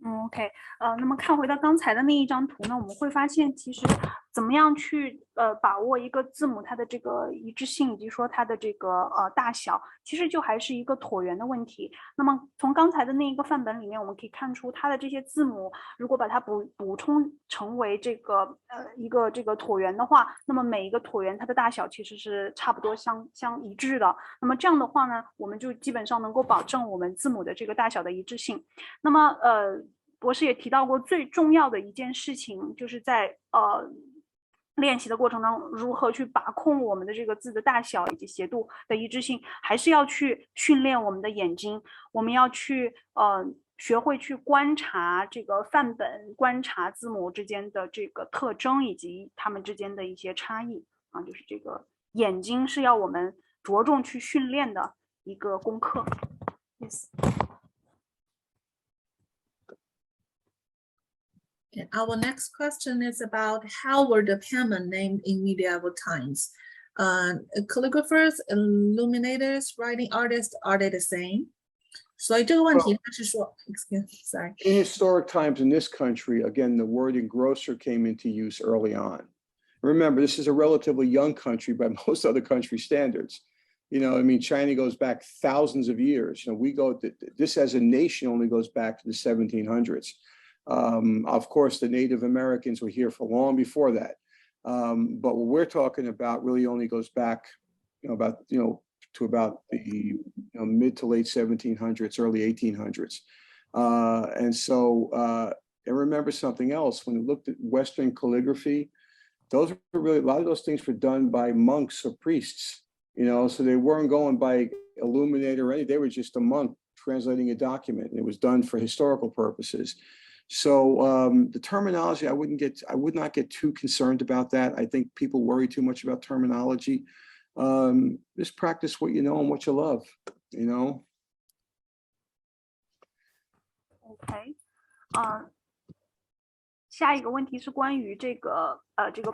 OK， 那么看回到刚才的那一张图呢，我们会发现其实怎么样去把握一个字母它的这个一致性，以及说它的这个大小，其实就还是一个椭圆的问题。那么从刚才的那一个范本里面，我们可以看出它的这些字母，如果把它补充成为这个一个这个椭圆的话，那么每一个椭圆它的大小其实是差不多相一致的。那么这样的话呢，我们就基本上能够保证我们字母的这个大小的一致性。那么博士也提到过，最重要的一件事情就是在练习的过程当中，如何去把控我们的这个字的大小以及斜度的一致性，还是要去训练我们的眼睛。我们要去学会去观察这个范本，观察字母之间的这个特征以及它们之间的一些差异啊，就是这个眼睛是要我们着重去训练的一个功课。Yes. Okay, our next question is about how were the penmen named in medieval times? Calligraphers, illuminators, writing artists, are they the same? 所以这个问题他是说 sorry. In historic times in this country, again, the word engrosser came into use early on. Remember, this is a relatively young country by most other country standards. You know, I mean, China goes back thousands of years. You know, this as a nation only goes back to the 1700s. Of course, the Native Americans were here for long before that. But what we're talking about really only goes back, to about the mid to late 1700s, early 1800s. And remember something else. When you looked at Western calligraphy, those were really, a lot of those things were done by monks or priests. So they weren't going by illuminator or anything. They were just a monk translating a document. It was done for historical purposes. So the terminology, I would not get too concerned about that. I think people worry too much about terminology. Just practice what you know and what you love, OK， 下一个问题是关于这个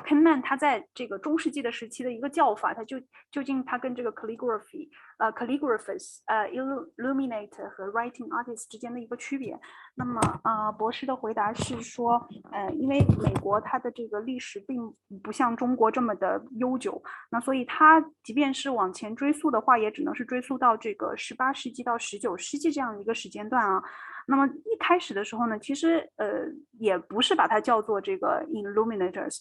penman， 它在这个中世纪的时期的一个叫法，它究竟它跟这个 calligraphers illuminator 和 writing artist 之间的一个区别。那么博士的回答是说，因为美国它的这个历史并不像中国这么的悠久，那所以它即便是往前追溯的话，也只能是追溯到这个18世纪到19世纪这样一个时间段啊。那么一开始的时候呢，其实也不是把它叫做这个 illuminators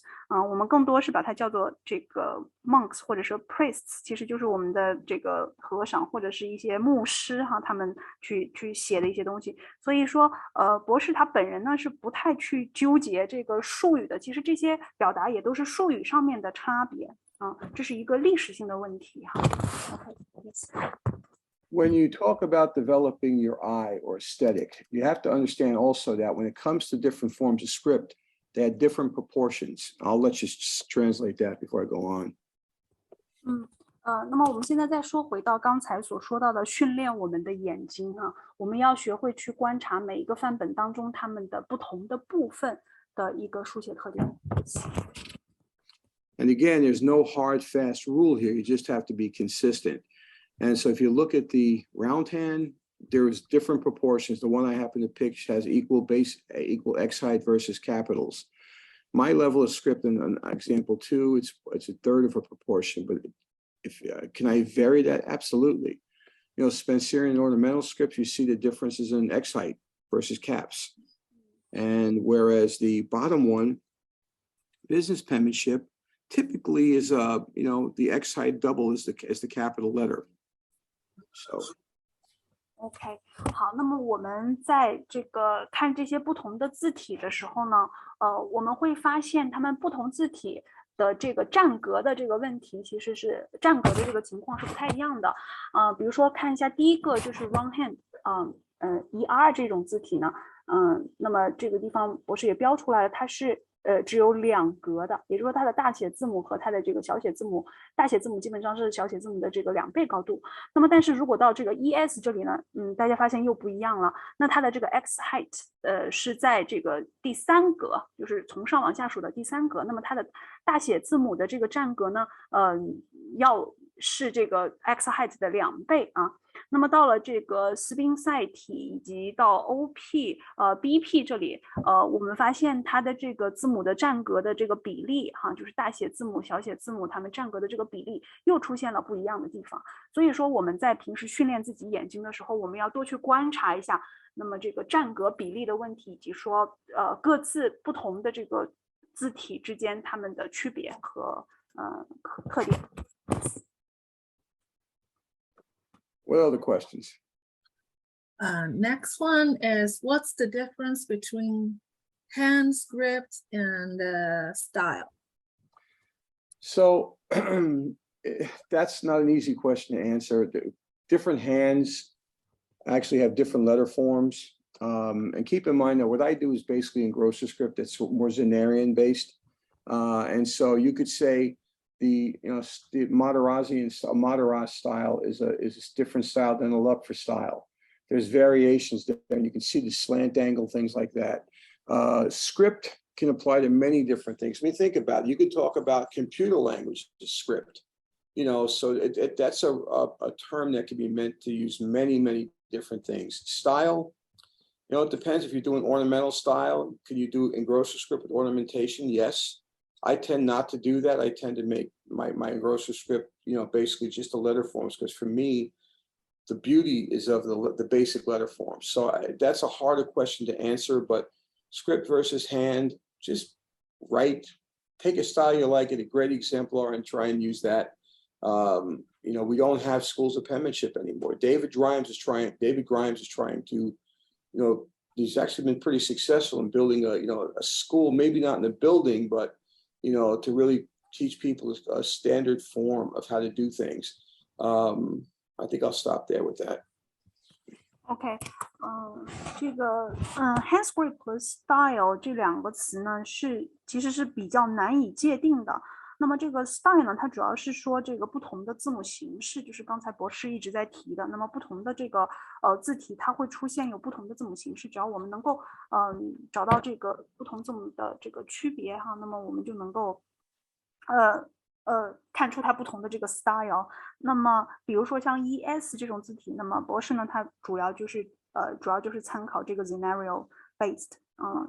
我们更多是把它叫做这个 monks 或者说 priests， 其实就是我们的这个和尚或者是一些牧师他们去写的一些东西。所以说博士他本人呢是不太去纠结这个术语的，其实这些表达也都是术语上面的差别这是一个历史性的问题When you talk about developing your eye or aesthetic, you have to understand also that when it comes to different forms of script, they had different proportions. I'll let you translate that before I go on. 那么我们现在再说回到刚才所说到的训练我们的眼睛啊，我们要学会去观察每一个范本当中它们的不同的部分的一个书写特点。And again, there's no hard, fast rule here. You just have to be consistent. And so if you look at the round hand, there's different proportions. The one I happen to pick has equal X height versus capitals. My level of script in example 2, it's a third of a proportion, but if can I vary that? Absolutely. You know, Spencerian ornamental scripts, you see the differences in X height versus caps. And whereas the bottom one, business penmanship, typically is you know, the X height double is the capital letter. So OK， 好，那么我们在这个看这些不同的字体的时候呢，我们会发现它们不同字体的这个占格的这个问题，其实是占格的这个情况是不太一样的。比如说看一下第一个就是 round hand，ER 这种字体呢，那么这个地方博士也标出来了，它是只有2格的，也就是说它的大写字母和它的这个小写字母，大写字母基本上是小写字母的这个2倍高度。那么但是如果到这个 ES 这里呢，大家发现又不一样了。那它的这个 X height，是在这个第3格，就是从上往下数的第3格。那么它的大写字母的这个占格呢，要是这个 X height 的2倍啊。那么到了这个斯宾塞体以及到 BP、BP 这里，我们发现它的这个字母的占格的这个比例，就是大写字母、小写字母它们占格的这个比例又出现了不一样的地方。所以说我们在平时训练自己眼睛的时候，我们要多去观察一下，那么这个占格比例的问题，以及说各自不同的这个字体之间它们的区别和特点。what other questions? Next one is, what's the difference between hand script and style? So that's not an easy question to answer. Different hands actually have different letter forms. And keep in mind that what I do is basically in grocer script that's more Zenarian based. And so you could say the Matarazzi style is a different style than the Lupfer style. There's variations there, and you can see the slant angle, things like that. Script can apply to many different things. I mean, think about it. You could talk about computer language script, you know, so that's a term that can be meant to use many, many different things. Style, you know, it depends if you're doing ornamental style. Can you do in grocer script with ornamentation? Yes. I tend not to do that. I tend to make my grocer script, you know, basically just the letter forms, because for me, the beauty is of the basic letter forms. So that's a harder question to answer, but script versus hand, just write, take a style you like, get a great exemplar and try and use that. You know, we don't have schools of penmanship anymore. David Grimes is trying to, you know, he's actually been pretty successful in building a school, maybe not in the building, but, you know, to really teach people a standard form of how to do things. I think I'll stop there with that. OK， 这个hand script 和 style 这2个词呢，其实是比较难以界定的。那么这个 style 呢，它主要是说这个不同的字母形式，就是刚才博士一直在提的。那么不同的这个字体，它会出现有不同的字母形式。只要我们能够找到这个不同字母的这个区别哈，那么我们就能够看出它不同的这个 style。那么比如说像 ES 这种字体，那么博士呢，它主要就是参考这个 Zenarial based，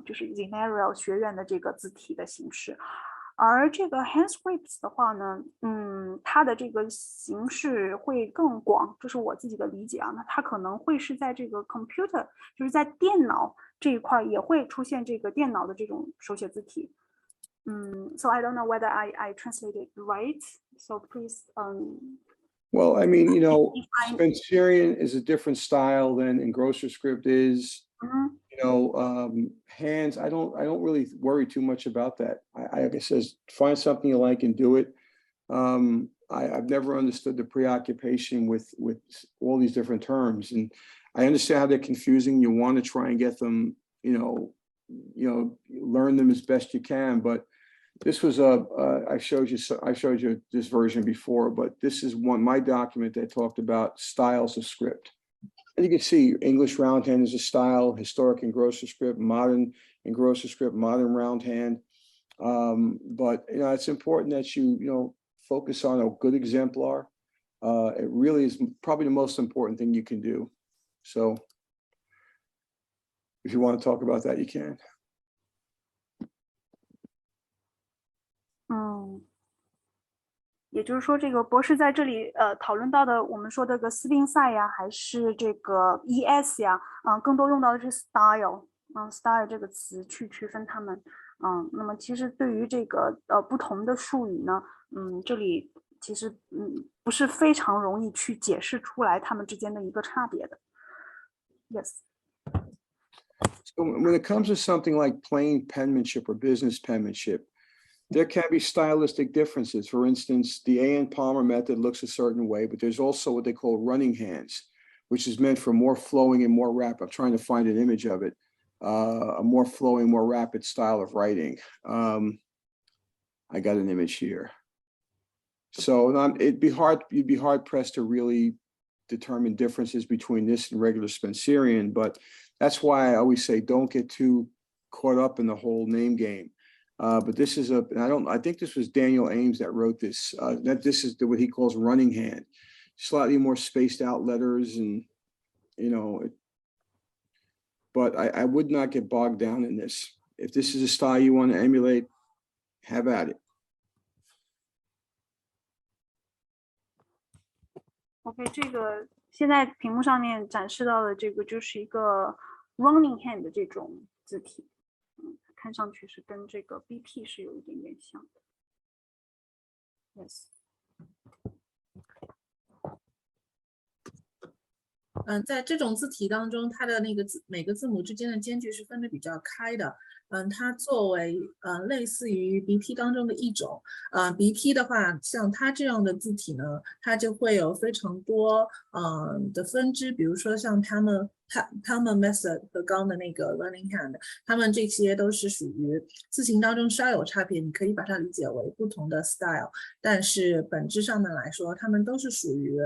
就是 Zenarial 学院的这个字体的形式。而这个 hand scripts 的话呢，它的这个形式会更广，这是我自己的理解啊。那它可能会是在这个 computer， 就是在电脑这一块也会出现这个电脑的这种手写字体。So I don't know whether I translated right. So please. Well, I mean, you know, Spencerian is a different style than engrosser script is. You know, hands, I don't really worry too much about that. I like I says, find something you like and do it. I've never understood the preoccupation with all these different terms, and I understand how they're confusing. You want to try and get them, you know, learn them as best you can, but This was I showed you this version before, but this is my document that talked about styles of script. And you can see English roundhand is a style, historic engrosser script, modern engrosser script, modern roundhand. But it's important that you focus on a good exemplar. It really is probably the most important thing you can do. So if you want to talk about that, you can. 也就是说，这个博士在这里讨论到的，我们说这个斯宾塞呀，还是这个 ES 呀，更多用到的是 style，style 这个词去区分它们，那么其实对于这个不同的术语呢，这里其实不是非常容易去解释出来它们之间的一个差别的。Yes. So when it comes to something like plain penmanship or business penmanship, there can be stylistic differences. For instance, the A.N. Palmer method looks a certain way, but there's also what they call running hands, which is meant for more flowing and more rapid. I'm trying to find an image of it. A more flowing, more rapid style of writing. I got an image here. So you'd be hard pressed to really determine differences between this and regular Spencerian, but that's why I always say don't get too caught up in the whole name game. But this is I think this was Daniel Ames that wrote this. This is what he calls running hand, slightly more spaced out letters, and but I would not get bogged down in this. If this is a style you want to emulate, have at it. OK， 这个现在屏幕上面展示到的这个就是一个 running hand 的这种字体，看上去是跟这个 BP 是有一点点像的。Yes。在这种字体当中，它的那个每个字母之间的间距是分得比较开的。它作为类似于 BP 当中的一种。BP 的话，像它这样的字体呢，它就会有非常多的分支，比如说像Palmer method 和刚的那个 running hand， 它们这些都是属于字形当中稍有差别，你可以把它理解为不同的 style， 但是本质上面来说，它们都是属于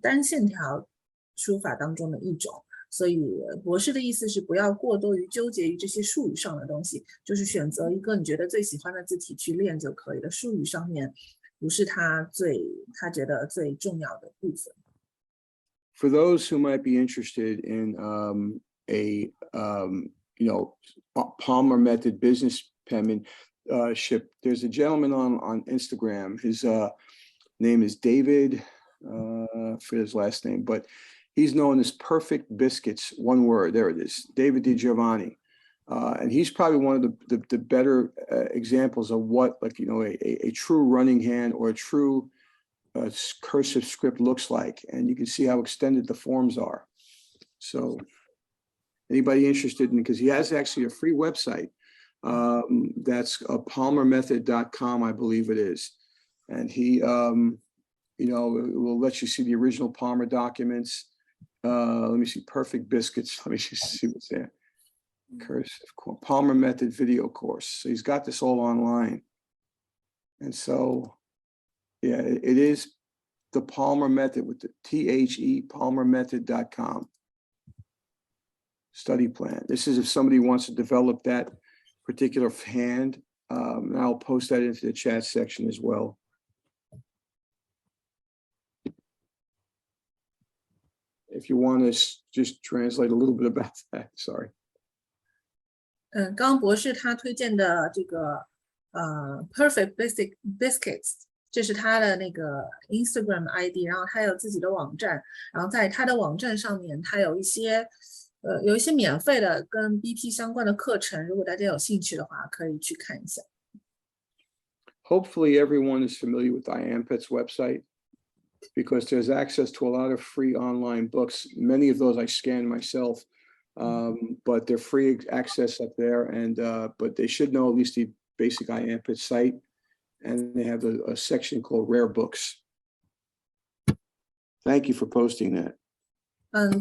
单线条书法当中的一种。所以博士的意思是不要过多于纠结于这些术语上的东西，就是选择一个你觉得最喜欢的字体去练就可以了。术语上面不是他觉得最重要的部分。For those who might be interested in Palmer method business penmanship, there's a gentleman on Instagram. His name is David, for his last name, but he's known as Perfect Biscuits, one word, there it is, David DiGiovanni. And he's probably one of the better examples of what, like, a true running hand or a true cursive script looks like. And you can see how extended the forms are. So anybody interested in, because he has actually a free website. That's palmermethod.com, I believe it is. And he, will let you see the original Palmer documents. Let me see, Perfect Biscuits. Let me just see what's there. Cursive Palmer method video course. So he's got this all online. And so, yeah, it is the Palmer method with the THE palmermethod.com study plan. This is if somebody wants to develop that particular hand. And I'll post that into the chat section as well. If you want to just translate a little bit about that, sorry. 刚博士他推荐的这个Perfect Biscuits， 这是他的那个 Instagram ID， 然后他有自己的网站，然后在他的网站上面，他有一些免费的跟 BP 相关的课程，如果大家有兴趣的话，可以去看一下。Hopefully everyone is familiar with IAMPET's website, because there's access to a lot of free online books. Many of those I scanned myself, but they're free access up there. And but they should know at least the basic IAMPET site, and they have a section called Rare Books. Thank you for posting that.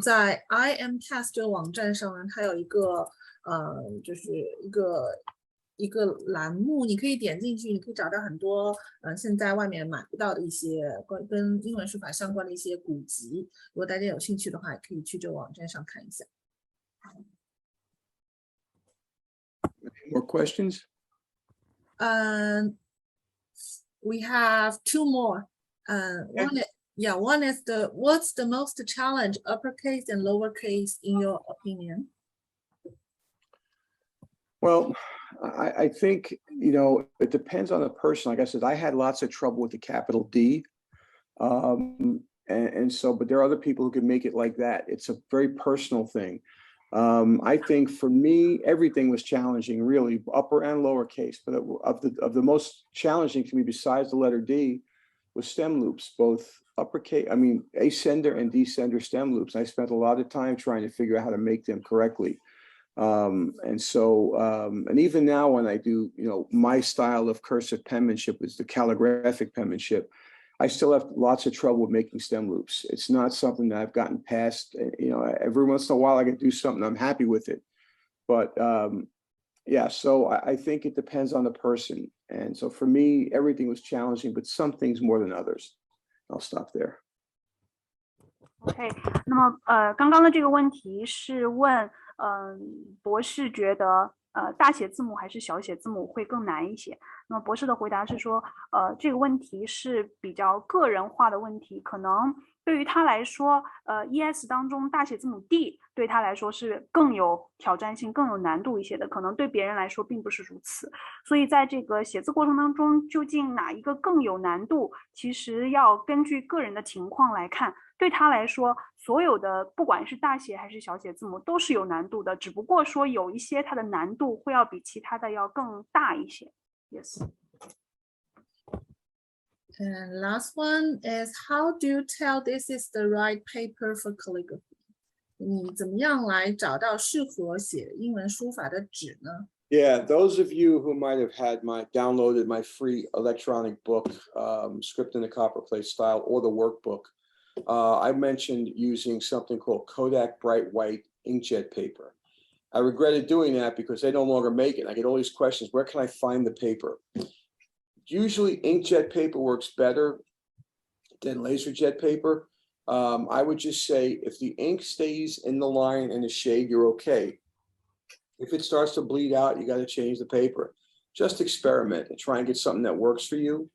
在 IAMPET 这个网站上呢，它有一个就是一个一个栏目，你可以点进去，你可以找到很多现在外面买不到的一些跟英文书法相关的一些古籍。如果大家有兴趣的话，也可以去这个网站上看一下。More questions? We have two more. One is what's the most challenge, uppercase and lowercase, in your opinion? Well, I think, it depends on the person. Like I said, I had lots of trouble with the capital D. And so, but there are other people who can make it like that. It's a very personal thing. I think for me, everything was challenging, really, upper and lowercase. But of the most challenging to me, besides the letter D, was stem loops, both uppercase, ascender and descender stem loops. I spent a lot of time trying to figure out how to make them correctly. And even now when I do, my style of cursive penmanship is the calligraphic penmanship, I still have lots of trouble with making stem loops. It's not something that I've gotten past. Every once in a while I can do something, I'm happy with it. But yeah, so I think it depends on the person. And so for me, everything was challenging, but some things more than others. I'll stop there. OK， 那么刚刚的这个问题是问，博士觉得大写字母还是小写字母会更难一些？那么博士的回答是说，这个问题是比较个人化的问题，可能对于他来说，ES 当中大写字母 D 对他来说是更有挑战性、更有难度一些的，可能对别人来说并不是如此。所以在这个写字过程当中，究竟哪一个更有难度，其实要根据个人的情况来看。对他来说，所有的不管是大写还是小写字母都是有难度的，只不过说有一些它的难度会要比其他的要更大一些。Yes. And last one is, how do you tell this is the right paper for calligraphy? 你怎么样来找到适合写英文书法的纸呢？ Yeah, those of you who might have had downloaded my free electronic book, Script in the Copperplate Style, or the workbook, I mentioned using something called Kodak Bright White inkjet paper. I regretted doing that because they no longer make it. I get all these questions, where can I find the paper? Usually inkjet paper works better than laserjet paper. I would just say if the ink stays in the line and the shade, you're okay. If it starts to bleed out, you got to change the paper. Just experiment and try and get something that works for you.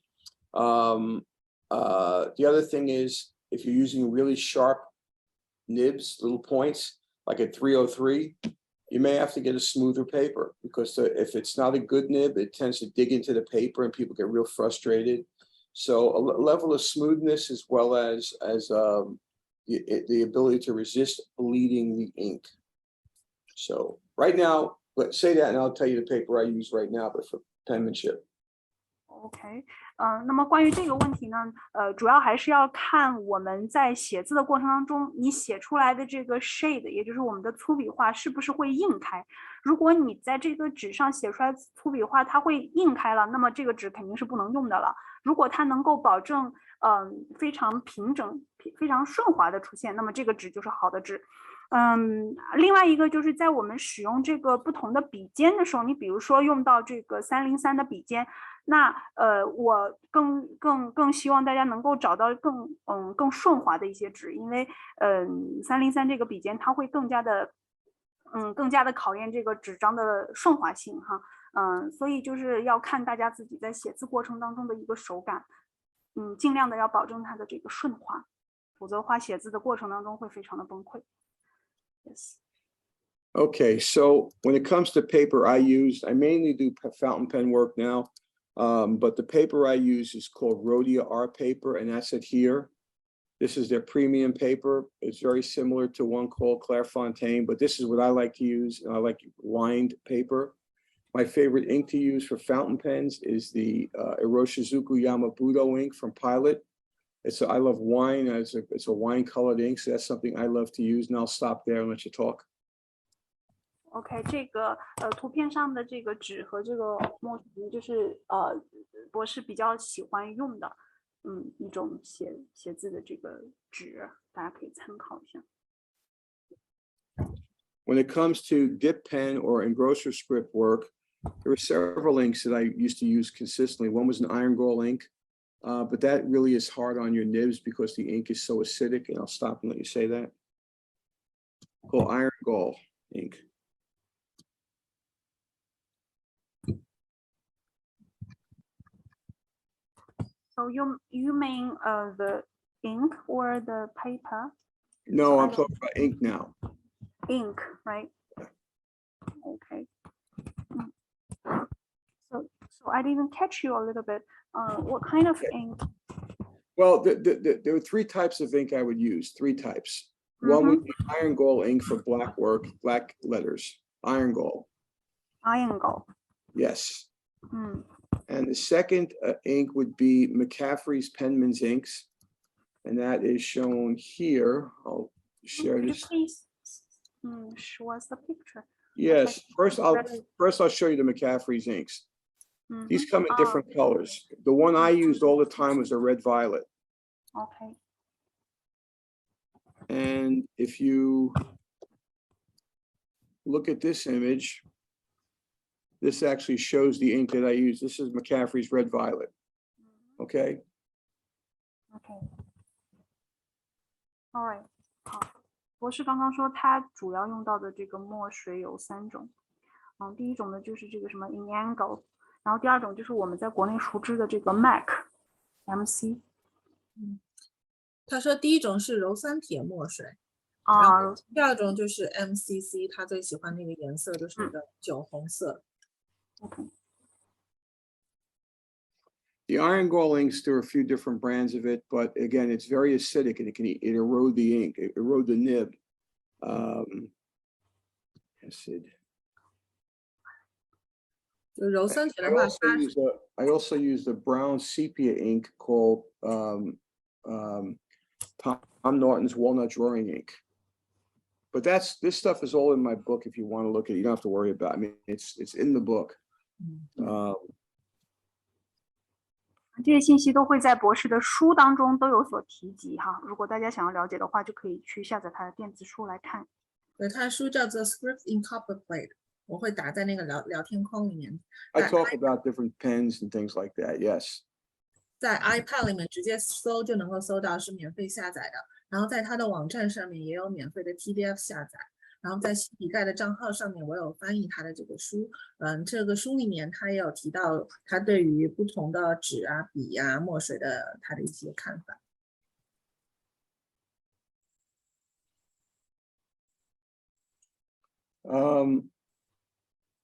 The other thing is, if you're using really sharp nibs, little points, like a 303, you may have to get a smoother paper because if it's not a good nib, it tends to dig into the paper and people get real frustrated. So a level of smoothness as well as the ability to resist bleeding the ink. So right now, let's say that and I'll tell you the paper I use right now, but for penmanship. OK， 那么关于这个问题呢，主要还是要看我们在写字的过程当中，你写出来的这个 shade， 也就是我们的粗笔画，是不是会硬开？如果你在这个纸上写出来粗笔画，它会硬开了，那么这个纸肯定是不能用的了。如果它能够保证非常平整、非常顺滑的出现，那么这个纸就是好的纸。另外一个就是在我们使用这个不同的笔尖的时候，你比如说用到这个303的笔尖，那我更希望大家能够找到更顺滑的一些纸，因为303这个笔尖它会更加的考验这个纸张的顺滑性哈，所以就是要看大家自己在写字过程当中的一个手感，尽量的要保证它的这个顺滑，否则的话写字的过程当中会非常的崩溃。Yes. Okay, so when it comes to paper I use, I mainly do fountain pen work now, but the paper I use is called Rhodia art paper, and that's it here. This is their premium paper. It's very similar to one called Clairefontaine, but this is what I like to use. I like lined paper. My favorite ink to use for fountain pens is the Iroshizuku Yamabudo ink from Pilot. I love wine. It's a wine colored ink, so that's something I love to use. And I'll stop there and let you talk. OK， 这个图片上的这个纸和这个墨汁就是博士比较喜欢用的，一种写字的这个纸，大家可以参考一下。When it comes to dip pen or engrosser script work, There were several inks that I used to use consistently. One was an iron gall ink, but that really is hard on your nibs because the ink is so acidic. And I'll stop and let you say that. Called iron gall ink. So you mean the ink or the paper? No, I'm talking about ink now. Ink, right? Okay. So I didn't catch you a little bit. What kind of ink? Well, there were three types of ink I would use. Three types. One would be iron gall ink for black work, black letters. Iron gall. Iron gall. Yes. Mm. And the second ink would be McCaffrey's Penman's inks, and that is shown here. I'll share Could you this. please show us the picture? Yes. First, I'll show you the McCaffrey's inks. These come in different colors. The one I used all the time was a red violet. Okay. And if you look at this image, this actually shows the ink that I use. This is McCaffrey's red violet. Okay. Okay. All right. 好，博士刚刚说他主要用到的这个墨水有3种，第一种呢就是这个什么 in angle， 然后第二种就是我们在国内熟知的这个 MC。他说第一种是鞣酸铁墨水，然后第二种就是 MCC， 他最喜欢那个颜色就是那个酒红色。Okay. The iron gall inks, there are a few different brands of it, but again, it's very acidic and it can erode the ink, erode the nib. Acid. 就鞣酸铁的话， I also use a brown sepia ink called Tom Norton's walnut drawing ink. But this stuff is all in my book. If you want to look at it, you don't have to worry about it. I mean, it's in the book. 这些信息都会在博士的书当中都有所提及哈。如果大家想要了解的话，就可以去下载他的电子书来看。对，他的书叫做 Script in Copperplate， 我会打在那个聊天框里面。I talk about different pens and things like that. Yes. 在 iPad 里面直接搜就能够搜到，是免费下载的。然后在他的网站上面也有免费的 PDF 下载。然后在新笔盖的账号上面，我有翻译他的这个书。这个书里面他也有提到他对于不同的纸啊、笔啊、墨水的他的一些看法。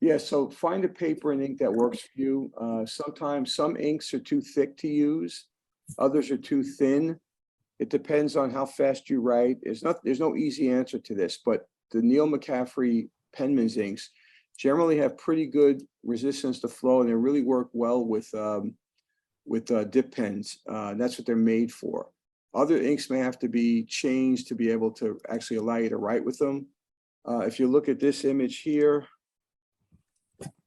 Yeah, so find a paper and ink that works for you. Sometimes some inks are too thick to use, others are too thin. It depends on how fast you write. There's no easy answer to this, but the Neil McCaffrey Penman's inks generally have pretty good resistance to flow, and they really work well with dip pens. That's what they're made for. Other inks may have to be changed to be able to actually allow you to write with them. If you look at this image here,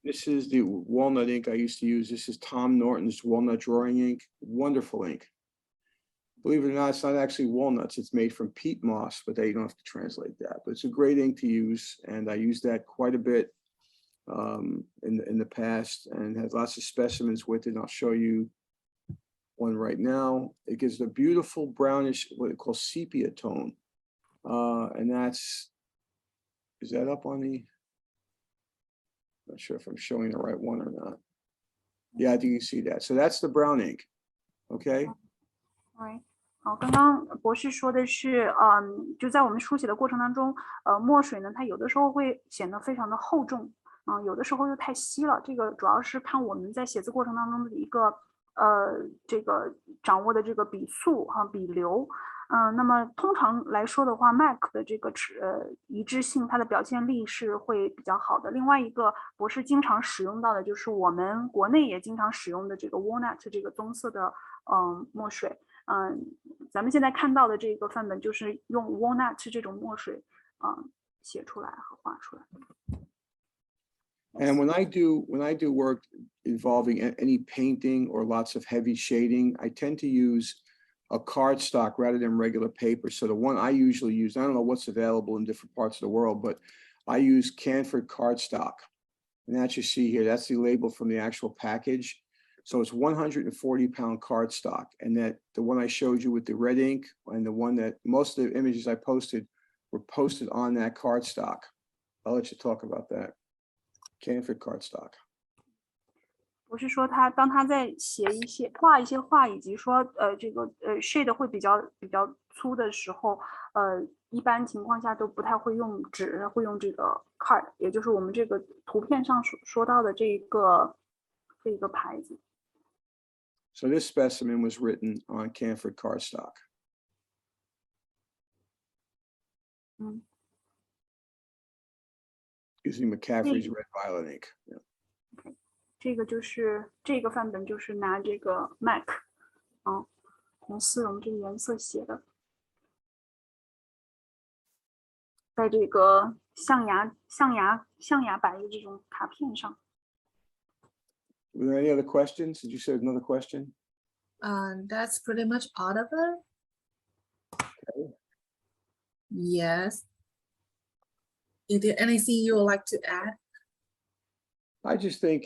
this is the walnut ink I used to use. This is Tom Norton's walnut drawing ink. Wonderful ink. Believe it or not, it's not actually walnuts. It's made from peat moss, but you don't have to translate that. But it's a great ink to use, and I used that quite a bit in the past, and had lots of specimens with it. And I'll show you one right now. It gives a beautiful brownish, what they call sepia tone, and is that up on the? Not sure if I'm showing the right one or not. Yeah, I think you see that. So that's the brown ink. Okay. 好，刚刚博士说的是，就在我们书写的过程当中，墨水呢，它有的时候会显得非常的厚重，有的时候又太稀了。这个主要是看我们在写字过程当中的一个，这个掌握的这个笔速哈，笔流。那么通常来说的话 ，Mac 的这个一致性，它的表现力是会比较好的。另外一个博士经常使用到的就是我们国内也经常使用的这个 Walnut 这个棕色的墨水。咱们现在看到的这个范本就是用 Walnut 这种墨水写出来和画出来。And when I do work involving any painting or lots of heavy shading, I tend to use a cardstock rather than regular paper. So the one I usually use, I don't know what's available in different parts of the world, but I use Canford cardstock. And that you see here, that's the label from the actual package. So it's 140-pound cardstock. And that the one I showed you with the red ink and the one that most of the images I posted were posted on that cardstock. I'll let you talk about that. Canford cardstock. 我是说当他在画一些画，以及说这个shade 会比较粗的时候，一般情况下都不太会用纸，会用这个 card， 也就是我们这个图片上说到的这个牌子。So this specimen was written on Canford cardstock. Using McCaffrey's red violet ink. Yeah. 这个范本就是拿这个 MAC 红丝绒这个颜色写的，在这个象牙白的这种卡片上。Were there any other questions? Did you say another question? That's pretty much all of it. Okay. Yes. Is there anything you would like to add? I just think,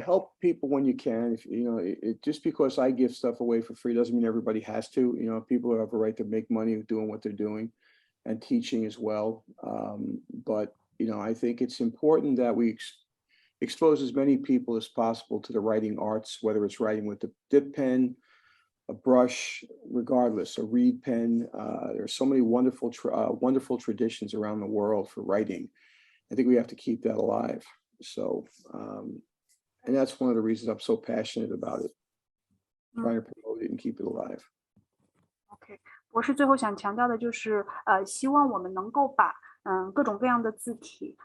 help people when you can. If, just because I give stuff away for free doesn't mean everybody has to. People have a right to make money doing what they're doing and teaching as well. But I think it's important that we expose as many people as possible to the writing arts, whether it's writing with the dip pen, a brush, regardless, a reed pen. There are so many wonderful traditions around the world for writing. I think we have to keep that alive. So, and that's one of the reasons I'm so passionate about it, trying to promote it and keep it alive. OK， 博士最后想强调的就是，希望我们能够把各种各样的字体，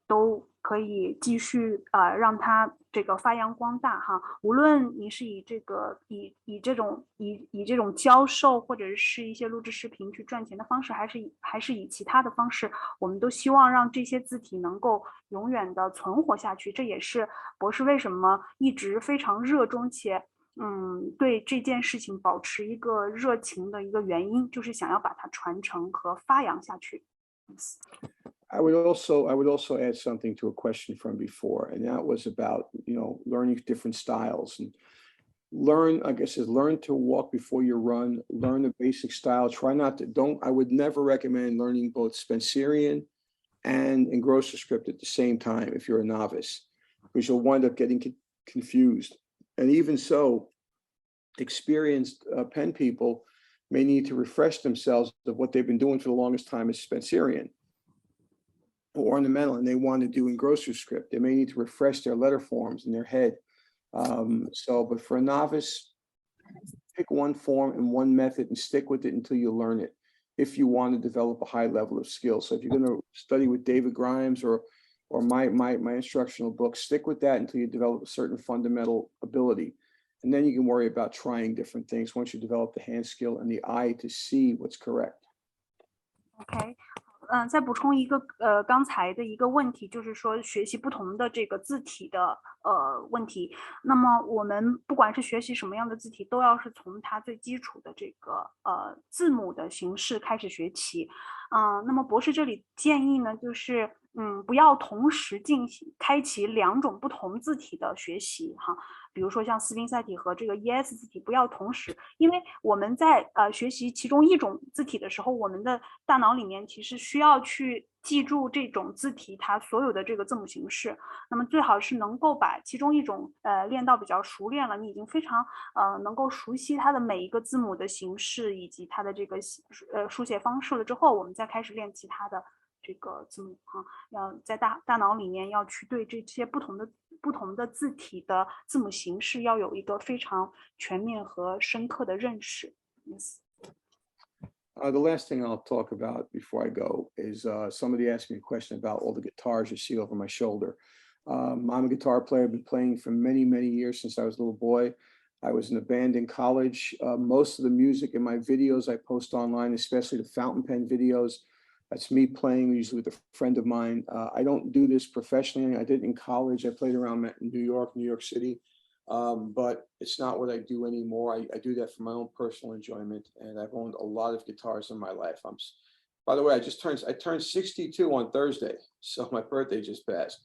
都可以继续让它这个发扬光大哈。无论你是以这种教授或者是一些录制视频去赚钱的方式，还是以其他的方式，我们都希望让这些字体能够永远的存活下去。这也是博士为什么一直非常热衷且对这件事情保持一个热情的一个原因，就是想要把它传承和发扬下去。I would also add something to a question from before, and that was about learning different styles and learn to walk before you run, learn the basic style. I would never recommend learning both Spencerian and engrosser script at the same time if you're a novice, because you'll wind up getting confused. And even so, experienced pen people may need to refresh themselves of what they've been doing for the longest time as Spencerian or ornamental, and they want to do engrosser script. They may need to refresh their letter forms in their head. But for a novice, pick one form and one method and stick with it until you learn it, if you want to develop a high level of skill. So if you're going to study with David Grimes or my instructional book, stick with that until you develop a certain fundamental ability. And then you can worry about trying different things once you develop the hand skill and the eye to see what's correct. OK。再补充一个刚才的一个问题，就是说学习不同的这个字体的问题。那么我们不管是学习什么样的字体，都要是从它最基础的这个字母的形式开始学起。那么博士这里建议呢，就是不要同时开启两种不同字体的学习哈。比如说像斯宾塞体和这个 ES 字体不要同时，因为我们在学习其中一种字体的时候，我们的大脑里面其实需要去记住这种字体它所有的这个字母形式。那么最好是能够把其中一种练到比较熟练了，你已经非常能够熟悉它的每一个字母的形式以及它的这个书写方式了之后，我们再开始练其他的这个字母哈，要在大脑里面要去对这些不同的字体的字母形式要有一个非常全面和深刻的认识。Yes. The last thing I'll talk about before I go is somebody asked me a question about all the guitars you see over my shoulder. I'm a guitar player. I've been playing for many, many years since I was a little boy. I was in a band in college. Most of the music in my videos I post online, especially the fountain pen videos. That's me playing usually with a friend of mine. I don't do this professionally. I did it in college. I played around in New York City. But it's not what I do anymore. I do that for my own personal enjoyment, and I've owned a lot of guitars in my life. By the way, I turned 62 on Thursday, so my birthday just passed.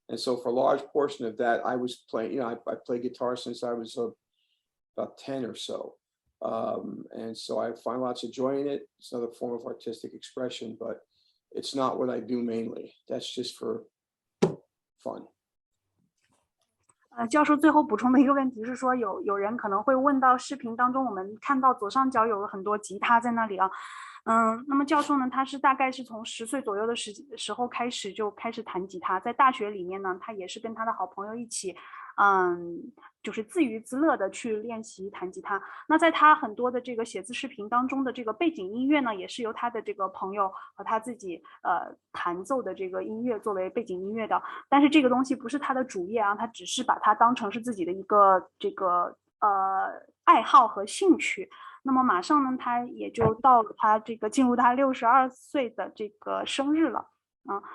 And so for a large portion of that, I was playing, I played guitar since I was about 10 or so. And so I find lots of joy in it. It's another form of artistic expression, but it's not what I do mainly. That's just for fun. 教授最后补充的一个问题是说，有人可能会问到视频当中，我们看到左上角有很多吉他在那里啊，那么教授呢，他是大概是从10岁左右的时候开始弹吉他，在大学里面呢，他也是跟他的好朋友一起，就是自娱自乐的去练习弹吉他。那在他很多的这个写字视频当中的这个背景音乐呢，也是由他的这个朋友和他自己弹奏的这个音乐作为背景音乐的。但是这个东西不是他的主业啊，他只是把它当成是自己的一个这个爱好和兴趣。那么马上呢，他也就到了他这个进入他62岁的这个生日了。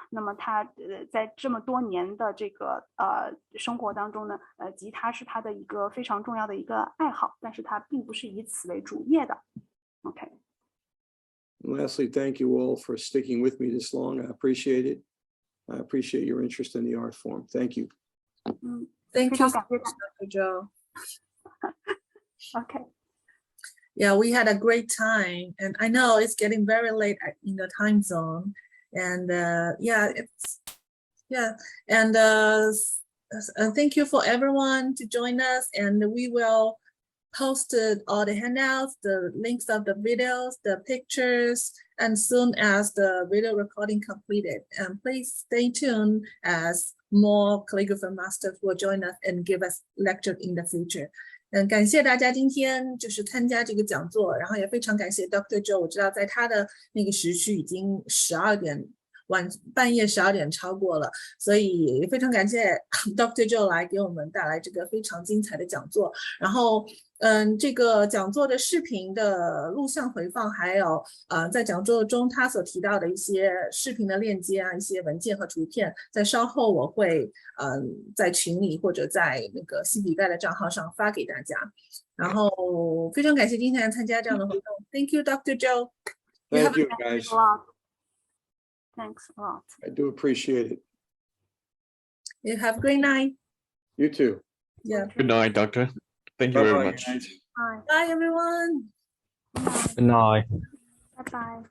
那么他在这么多年的这个生活当中呢，吉他是他的一个非常重要的一个爱好，但是他并不是以此为主业的。OK。Lastly, thank you all for sticking with me this long. I appreciate it. I appreciate your interest in the art form. Thank you. Thank 非 you 常 so 感谢 much, Dr. Joe. OK。Yeah, we had a great time, and I know it's getting very late in the time zone, and and thank you for everyone to join us, and we will post all the handouts, the links of the videos, the pictures, and soon as the video recording completed. And please stay tuned as more calligraphy masters will join us and give us lecture in the future. 感谢大家今天就是参加这个讲座，然后也非常感谢 Dr. Joe。我知道在他的那个时区已经半夜12点超过了，所以也非常感谢 Dr. Joe 来给我们带来这个非常精彩的讲座。然后这个讲座的视频的录像回放，还有在讲座中他所提到的一些视频的链接啊，一些文件和图片，在稍后我会在群里或者在那个新笔盖的账号上发给大家。然后非常感谢今天来参加这样的活动。Thank you, Dr. Joe. Thank you, guys. Thanks a lot. I do appreciate it. You have a great night. You too. Yeah. Good night, doctor. Thank you very Bye-bye, much. guys. Bye. Bye, everyone. Good night. Bye bye.